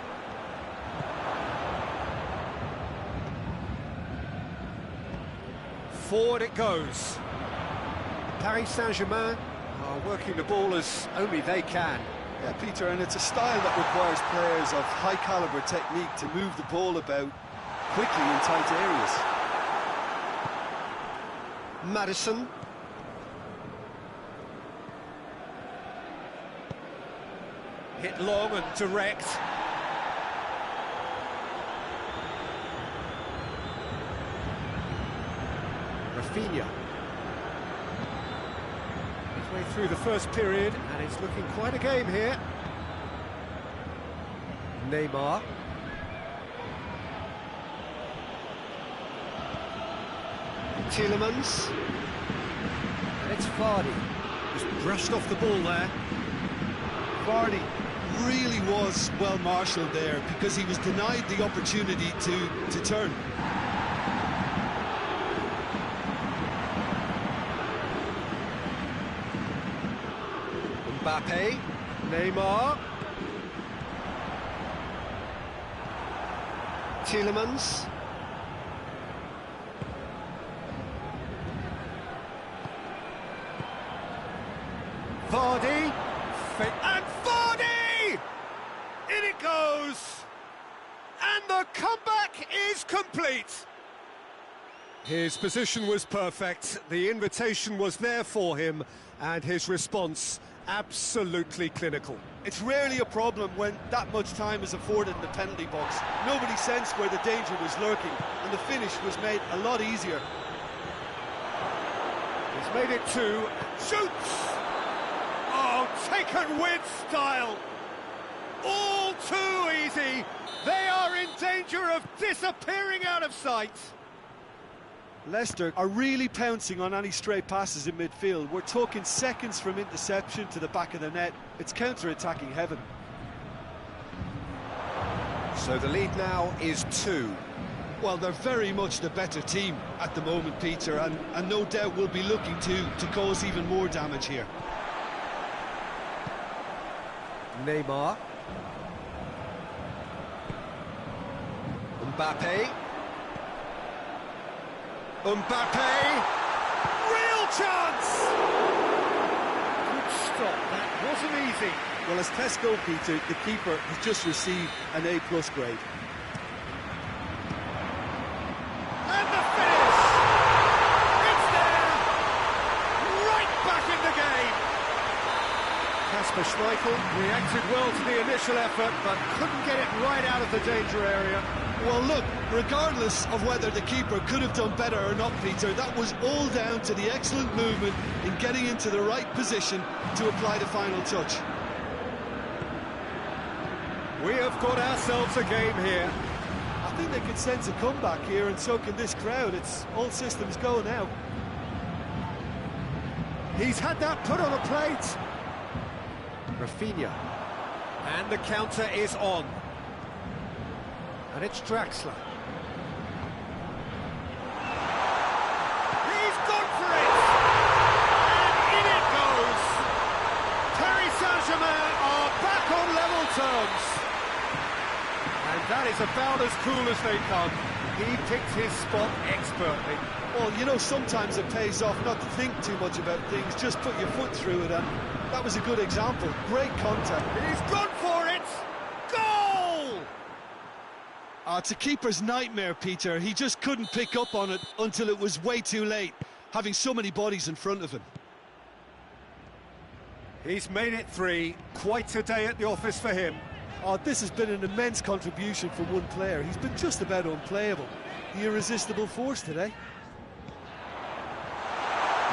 Forward it goes. Paris Saint-Germain are working the ball as only they can. Yeah, Peter, and it's a style that requires players of high-caliber technique to move the ball about quickly in tight areas. Maddison. Hit long and direct. Rafinha. Midway through the first period, and it's looking quite a game here. Neymar. Tielemans. And it's Vardy. Just brushed off the ball there. Vardy really was well marshalled there because he was denied the opportunity to turn. Mbappe, Neymar, Tielemans, Vardy, And Vardy! In it goes! And the comeback is complete! His position was perfect, the invitation was there for him, and his response absolutely clinical. It's rarely a problem when that much time is afforded in the penalty box. Nobody sensed where the danger was lurking, and the finish was made a lot easier. He's made it two. Shoots! Oh, taken with style! All too easy! They are in danger of disappearing out of sight! Leicester are really pouncing on any stray passes in midfield. We're talking seconds from interception to the back of the net. It's counter-attacking heaven. So the lead now is 2. Well, they're very much the better team at the moment, Peter, and no doubt will be looking to cause even more damage here. Neymar. Mbappe. Mbappe. Real chance! Good stop, that wasn't easy. Well, as tests go, Peter, the keeper has just received an A+ grade. And the finish! It's there! Right back in the game! Kasper Schmeichel reacted well to the initial effort, but couldn't get it right out of the danger area. Well, look, regardless of whether the keeper could have done better or not, Peter, that was all down to the excellent movement in getting into the right position to apply the final touch. We have got ourselves a game here. I think they could sense a comeback here, and so can this crowd. It's all systems go now. He's had that put on a plate. Rafinha. And the counter is on. And it's Draxler. He's gone for it! And in it goes! Paris Saint-Germain are back on level terms. And that is about as cool as they come. He picked his spot expertly. Well, you know, sometimes it pays off not to think too much about things, just put your foot through it, and that was a good example. Great contact. He's gone for it! Goal! It's a keeper's nightmare, Peter. He just couldn't pick up on it until it was way too late, having so many bodies in front of him. He's made it 3. Quite a day at the office for him. Oh, this has been an immense contribution from one player. He's been just about unplayable. The irresistible force today.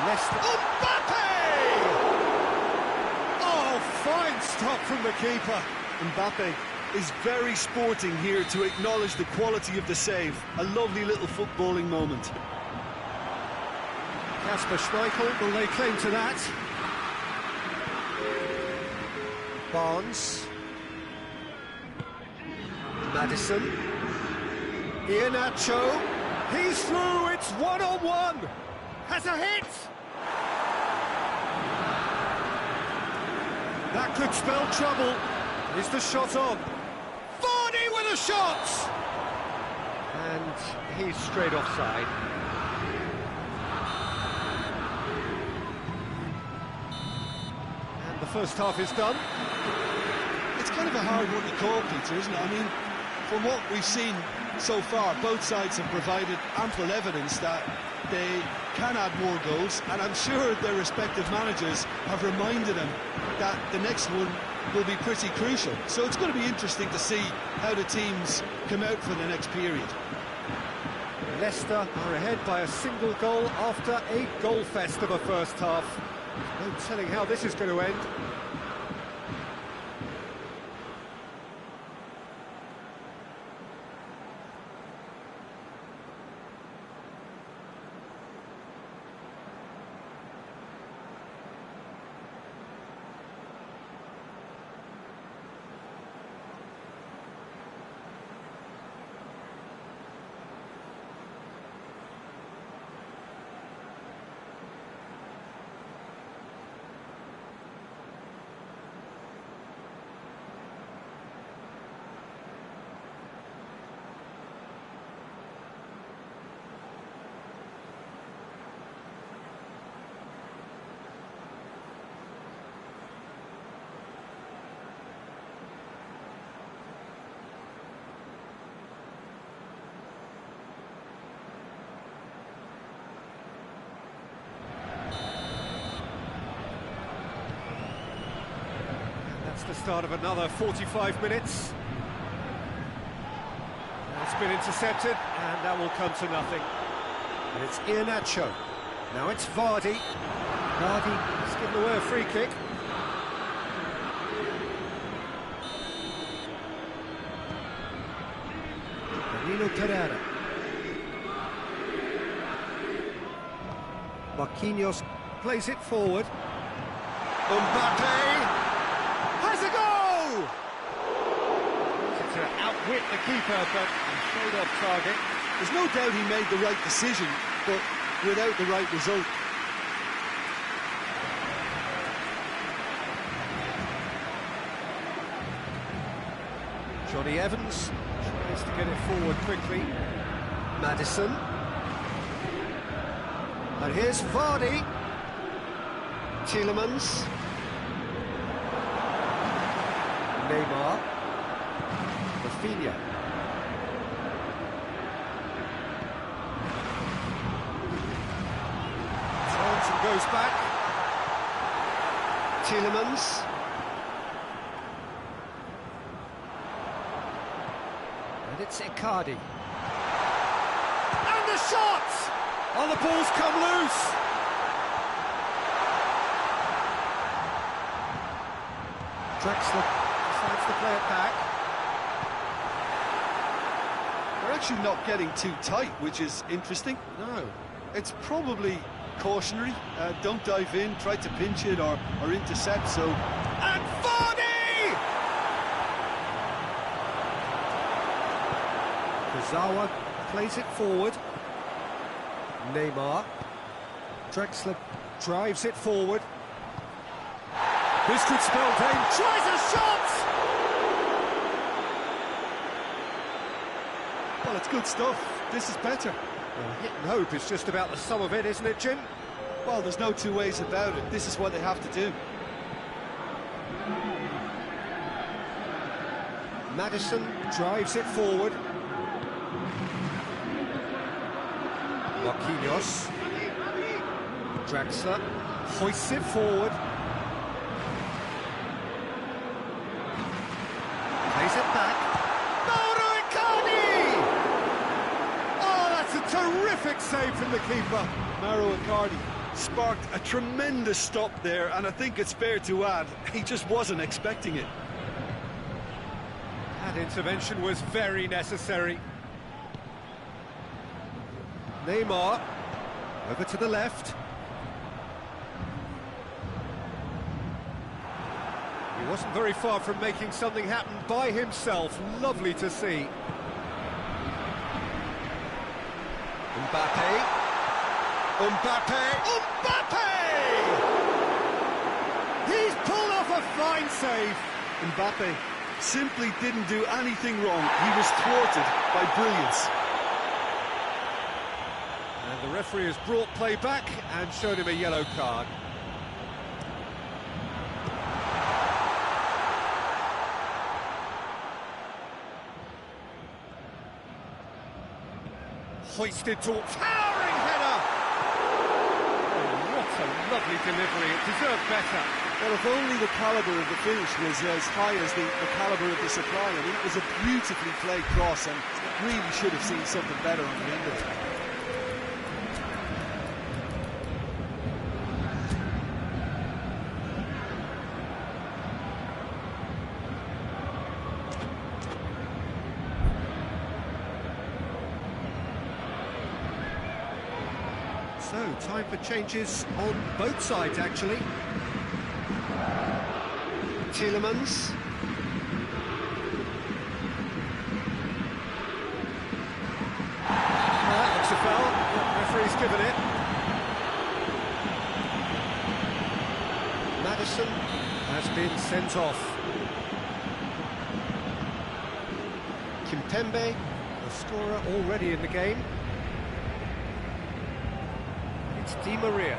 Leicester. Mbappe! Oh, fine stop from the keeper. Mbappe is very sporting here to acknowledge the quality of the save. A lovely little footballing moment. Kasper Schmeichel will lay claim to that. Barnes. Maddison. Iheanacho. He's through, it's 1-on-1. Has a hit! That could spell trouble. Is the shot on? Vardy with a shot! And he's straight offside. And the first half is done. It's kind of a hard one to call, Peter, isn't it? I mean, from what we've seen so far, both sides have provided ample evidence that they can add more goals, and I'm sure their respective managers have reminded them that the next one will be pretty crucial. So it's going to be interesting to see how the teams come out for the next period. Leicester are ahead by a single goal after a goal fest of a first half. No telling how this is going to end. The start of another 45 minutes. It's been intercepted, and that will come to nothing. And it's Iheanacho. Now it's Vardy. Vardy has given away a free kick. Danilo Pereira. Marquinhos plays it forward. Mbappe! Has a goal! To outwit the keeper, but straight off target. There's no doubt he made the right decision, but without the right result. Johnny Evans tries to get it forward quickly. Maddison. And here's Vardy. Tielemans. Neymar. Rafinha. Turns and goes back. Tielemans. And it's Icardi. And the shot! Oh, the ball's come loose! Draxler decides to play it back. They're actually not getting too tight, which is interesting. No. It's probably cautionary. Don't dive in, try to pinch it or intercept, so... And Vardy! Kurzawa plays it forward. Neymar. Drexler drives it forward. This could spell danger. Tries a shot! Well, it's good stuff. This is better. Hit and hope is just about the sum of it, isn't it, Jim? Well, there's no two ways about it. This is what they have to do. Maddison drives it forward. Marquinhos. Draxler hoists it forward. Plays it back. Mauro Icardi! Oh, that's a terrific save from the keeper. Mauro Icardi sparked a tremendous stop there, and I think it's fair to add, he just wasn't expecting it. That intervention was very necessary. Neymar over to the left. He wasn't very far from making something happen by himself. Lovely to see. Mbappe. He's pulled off a fine save. Mbappe simply didn't do anything wrong. He was thwarted by brilliance. And the referee has brought play back and shown him a yellow card. Hoisted to towering header. Oh, what a lovely delivery. It deserved better. Well, if only the calibre of the finish was as high as the calibre of the supply. I mean, it was a beautifully played cross, and really should have seen something better on the end of it. So, time for changes on both sides, actually. Tielemans. That looks a foul. The referee's given it. Maddison has been sent off. Kimpembe, the scorer already in the game. It's Di Maria.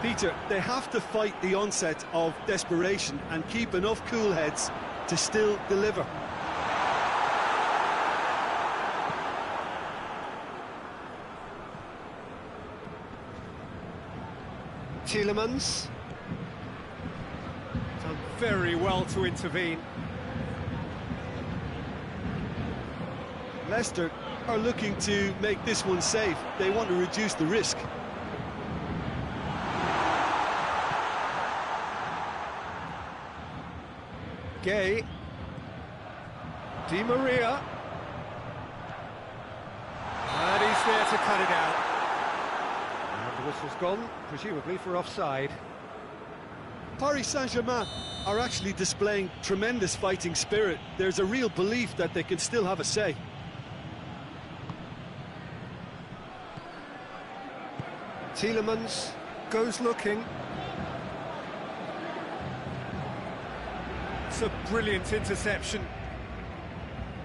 Peter, they have to fight the onset of desperation and keep enough cool heads to still deliver. Tielemans. Done very well to intervene. Leicester are looking to make this one safe. They want to reduce the risk. Gay. Di Maria. And he's there to cut it out. And the whistle's gone, presumably for offside. Paris Saint-Germain are actually displaying tremendous fighting spirit. There's a real belief that they can still have a say. Tielemans goes looking. It's a brilliant interception.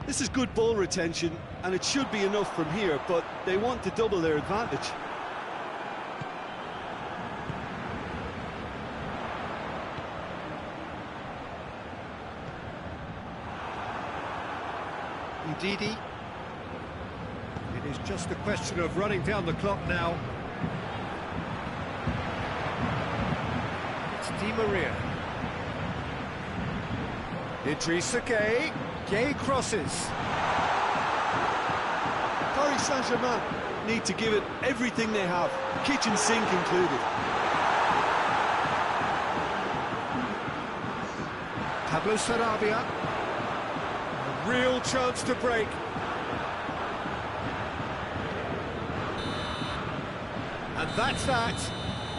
This is good ball retention, and it should be enough from here, but they want to double their advantage. Ndidi. It is just a question of running down the clock now. It's Di Maria. Idrissa Gay. Gay crosses. Paris Saint-Germain need to give it everything they have, kitchen sink included. Pablo Sarabia. Real chance to break. And that's that.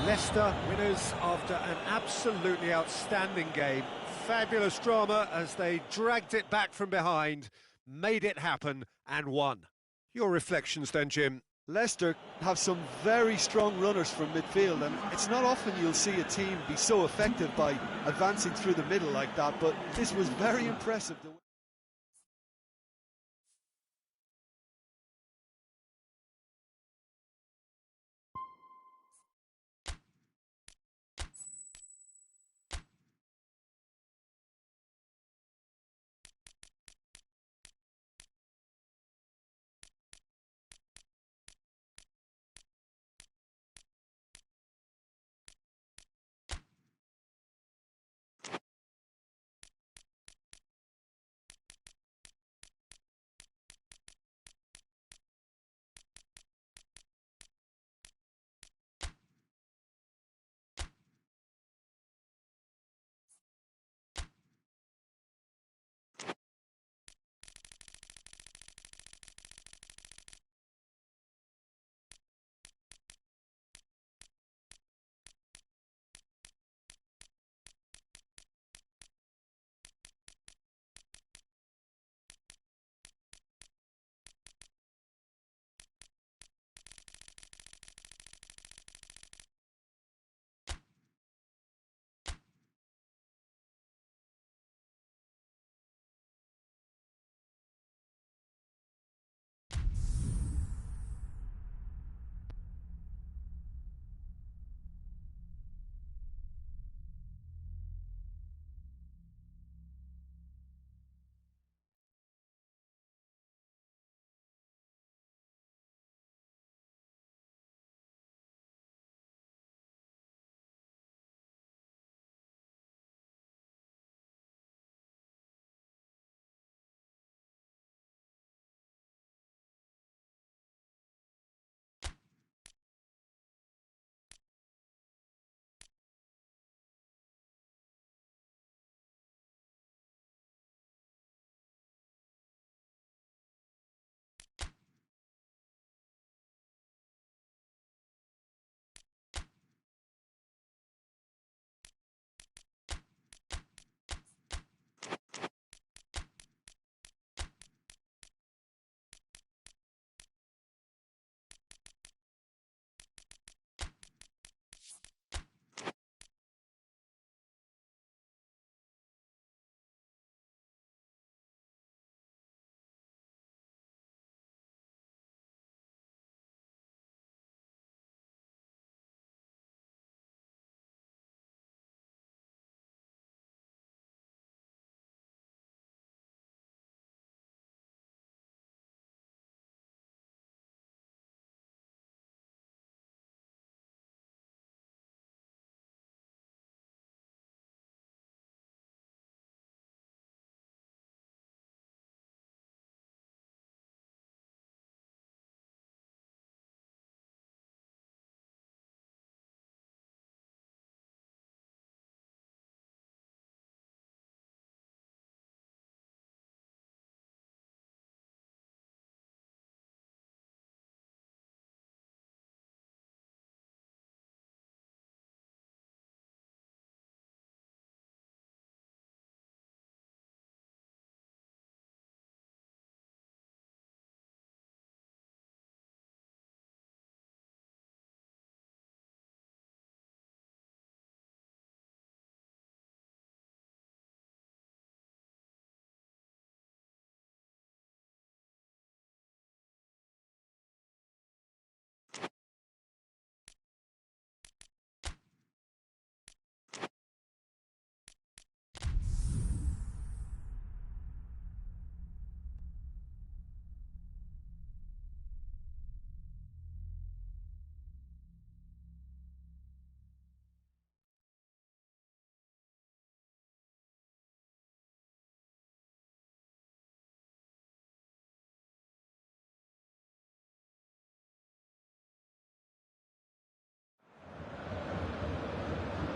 Leicester winners after an absolutely outstanding game. Fabulous drama as they dragged it back from behind, made it happen and won. Your reflections then, Jim? Leicester have some very strong runners from midfield, and it's not often you'll see a team be so effective by advancing through the middle like that, but this was very impressive.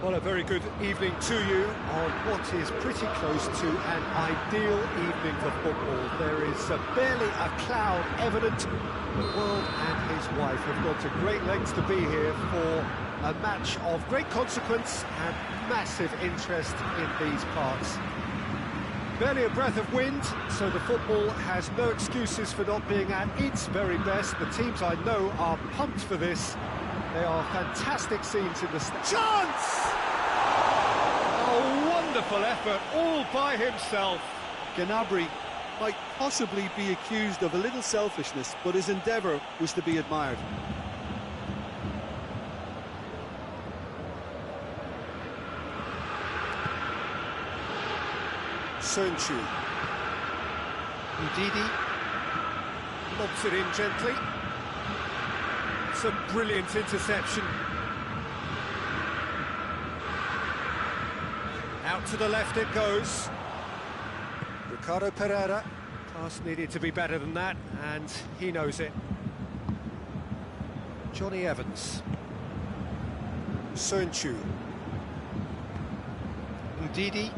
Well, a very good evening to you on what is pretty close to an ideal evening for football. There is barely a cloud evident. The world and his wife have gone to great lengths to be here for a match of great consequence and massive interest in these parts. Barely a breath of wind, so the football has no excuses for not being at its very best. The teams I know are pumped for this. They are fantastic scenes in the Chance! A wonderful effort, all by himself. Gnabry might possibly be accused of a little selfishness, but his endeavour was to be admired. Sönchu. Udidi lobs it in gently. It's a brilliant interception. Out to the left it goes. Ricardo Pereira. Pass needed to be better than that, and he knows it. Johnny Evans. Sönchu. Udidi.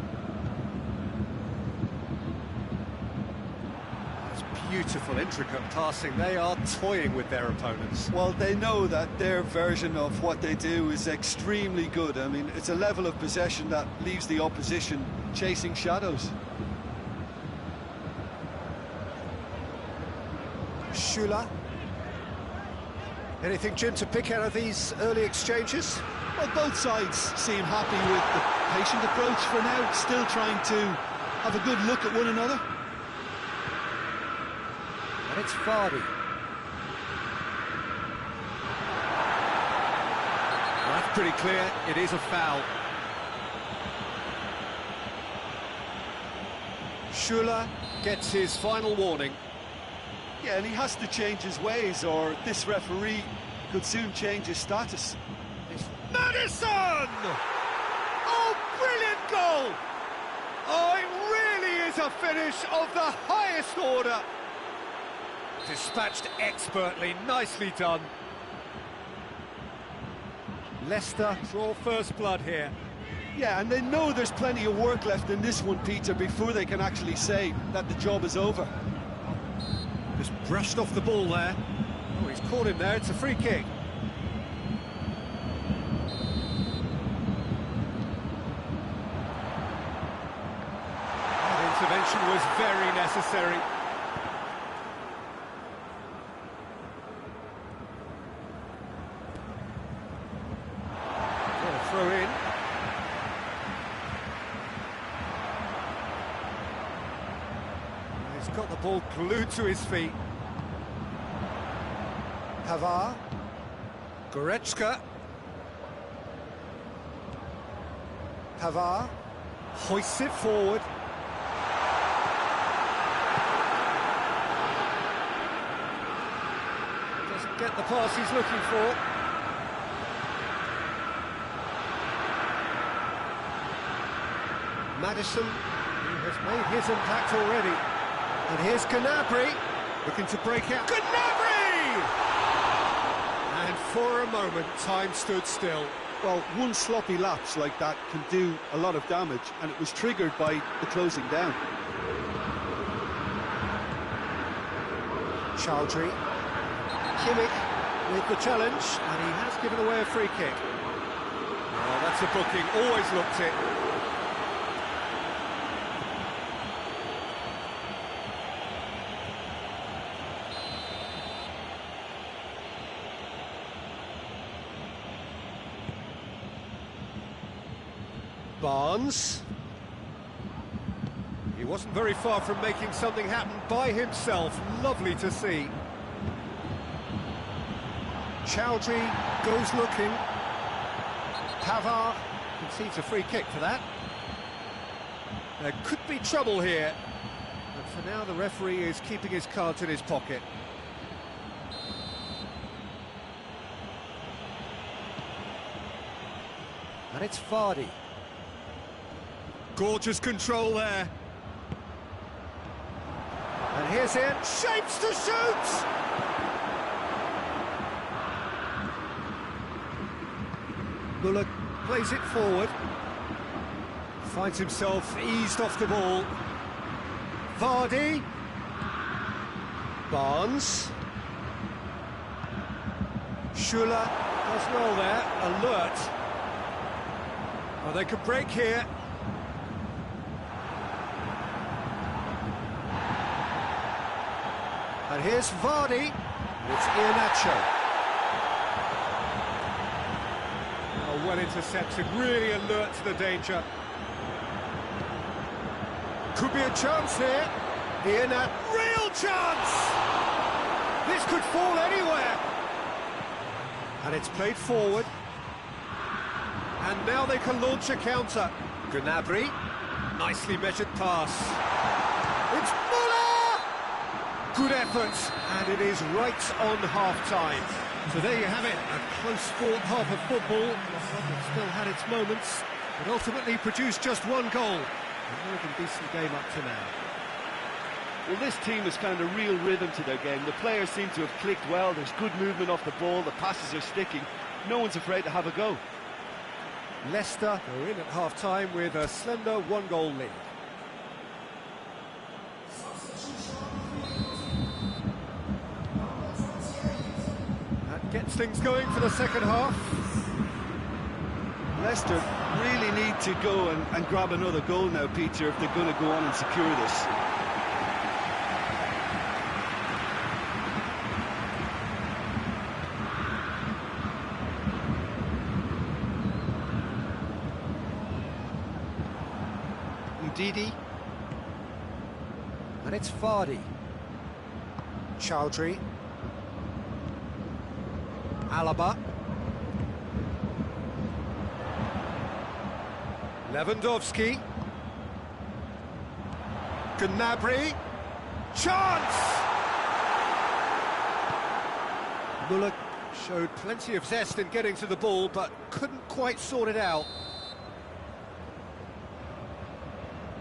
Beautiful, intricate passing. They are toying with their opponents. Well, they know that their version of what they do is extremely good. I mean, it's a level of possession that leaves the opposition chasing shadows. Schüller. Anything, Jim, to pick out of these early exchanges? Well, both sides seem happy with the patient approach for now, still trying to have a good look at one another. It's Vardy. Well, that's pretty clear. It is a foul. Schüller gets his final warning. Yeah, and he has to change his ways, or this referee could soon change his status. Madison! Oh, brilliant goal! Oh, it really is a finish of the highest order. Dispatched expertly, nicely done. Leicester draw first blood here. Yeah, and they know there's plenty of work left in this one, Peter, before they can actually say that the job is over. Just brushed off the ball there. Oh, he's caught him there, it's a free kick. That intervention was very necessary. Throw in. He's got the ball glued to his feet. Pavard. Goretzka. Pavard hoists it forward. Doesn't get the pass he's looking for. Madison, who has made his impact already. And here's Gnabry, looking to break out. Gnabry! And for a moment, time stood still. Well, one sloppy lapse like that can do a lot of damage, and it was triggered by the closing down. Chaldry. Kimmich with the challenge, and he has given away a free kick. Oh, that's a booking, always looked it. Barnes. He wasn't very far from making something happen by himself. Lovely to see. Chaldry goes looking. Pavard concedes a free kick for that. There could be trouble here. But for now, the referee is keeping his cards in his pocket. And it's Vardy. Gorgeous control there. And here's it. Shapes to shoot! Muller plays it forward. Finds himself eased off the ball. Vardy. Barnes. Schuller does well there, alert. Oh, they could break here. And here's Vardy. It's Iheanacho. Oh, well intercepted, really alert to the danger. Could be a chance here. Iheanacho, real chance! This could fall anywhere. And it's played forward. And now they can launch a counter. Gnabry, nicely measured pass. It's Muller! Good effort, and it is right on half-time. So there you have it, a close-fought half of football. It still had its moments, but ultimately produced just one goal. A more than decent game up to now. Well, this team has found a real rhythm to their game. The players seem to have clicked well. There's good movement off the ball. The passes are sticking. No one's afraid to have a go. Leicester are in at half-time with a slender one-goal lead. That gets things going for the second half. Leicester really need to go and grab another goal now, Peter, if they're going to go on and secure this. Didi, and it's Vardy. Chowdhury. Alaba. Lewandowski. Gnabry. Chance! Muller showed plenty of zest in getting to the ball, but couldn't quite sort it out.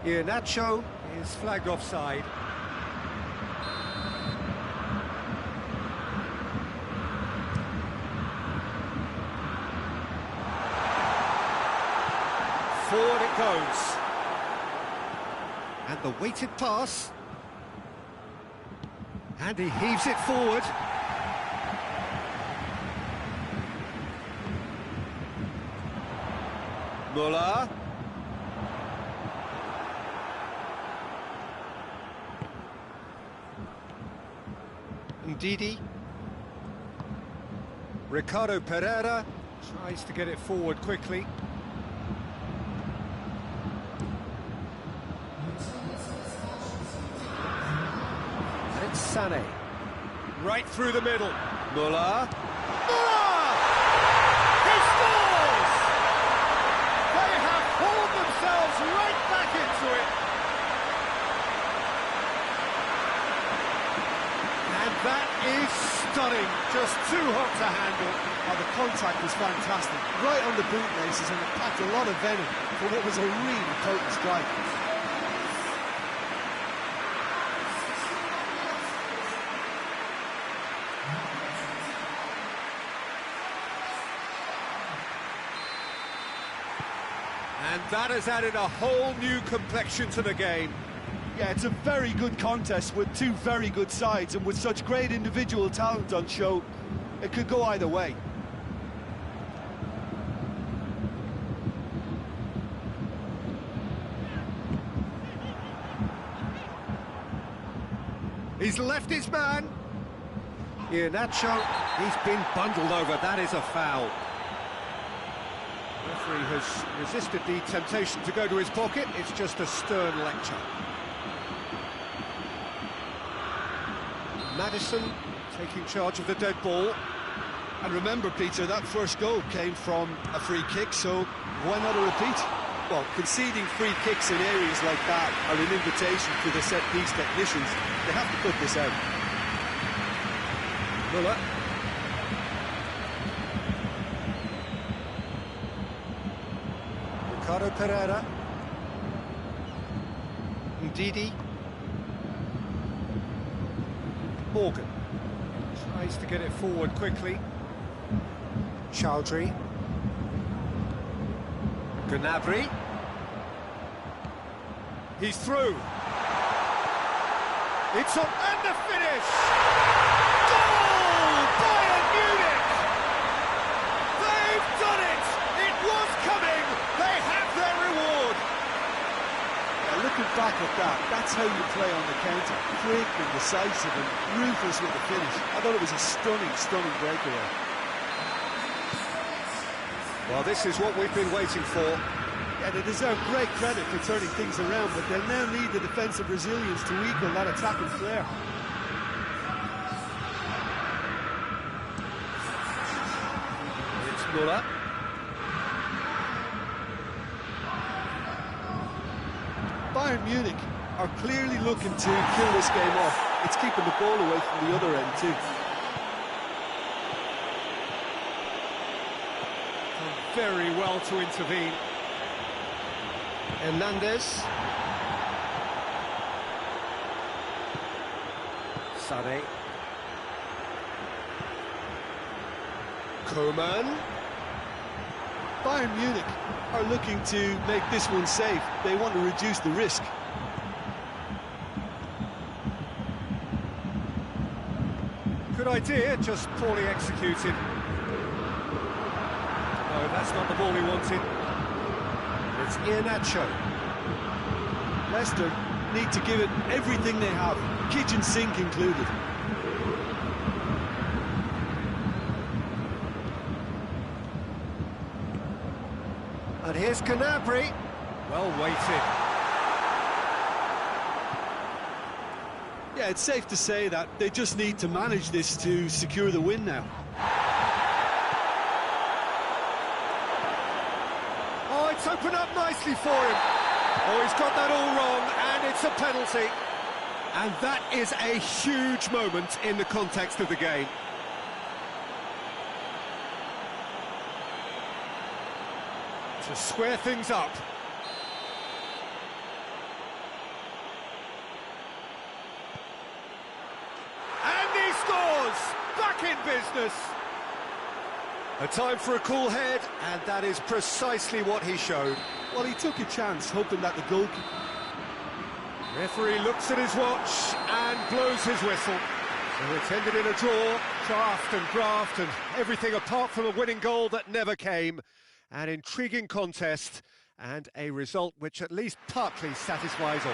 Iheanacho is flagged offside. Forward it goes. And the weighted pass. And he heaves it forward. Muller. Didi. Ricardo Pereira tries to get it forward quickly. And it's Sané. Right through the middle. Muller. Muller! He scores! They have pulled themselves right back into it. That is stunning, just too hot to handle. Oh, the contact was fantastic, right on the bootlaces, and it packed a lot of venom for what was a really potent strike. And that has added a whole new complexion to the game. Yeah, it's a very good contest with two very good sides, and with such great individual talent on show, it could go either way. He's left his man. Iheanacho, he's been bundled over. That is a foul. The referee has resisted the temptation to go to his pocket. It's just a stern lecture. Maddison taking charge of the dead ball. And remember, Peter, that first goal came from a free kick, so why not a repeat? Well, conceding free kicks in areas like that are an invitation to the set-piece technicians. They have to put this out. Muller. Ricardo Pereira. Ndidi. Morgan tries to get it forward quickly. Chowdhury. Gnabry. He's through. It's on, and the finish! Goal! Bayern Munich! They've done it! It was coming! They have their reward! Yeah, looking back at that, that's how you play on the counter. Quick and decisive and ruthless with the finish. I thought it was a stunning, stunning breakaway. Well, this is what we've been waiting for. Yeah, they deserve great credit for turning things around, but they'll now need the defensive resilience to equal that attacking flair. It's Muller. Bayern Munich are clearly looking to kill this game off. It's keeping the ball away from the other end too. Very well to intervene. Hernandez. Sade. Coman. Bayern Munich are looking to make this one safe. They want to reduce the risk. Good idea, just poorly executed. No, that's not the ball he wanted. It's Iheanacho. Leicester need to give it everything they have, kitchen sink included. And here's Gnabry. Well weighted. Yeah, it's safe to say that they just need to manage this to secure the win now. Oh, it's opened up nicely for him. Oh, he's got that all wrong, and it's a penalty. And that is a huge moment in the context of the game. To square things up. And he scores! Back in business! A time for a cool head, and that is precisely what he showed. Well, he took a chance, hoping that the goalkeeper... Referee looks at his watch and blows his whistle. So it's ended in a draw, graft and everything apart from a winning goal that never came. An intriguing contest and a result which at least partly satisfies all.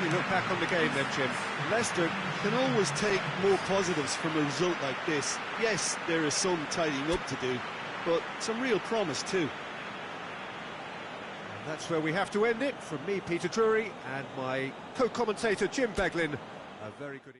We look back on the game then, Jim. Leicester can always take more positives from a result like this. Yes, there is some tidying up to do, but some real promise too. And that's where we have to end it. From me, Peter Drury, and my co-commentator, Jim Beglin. A very good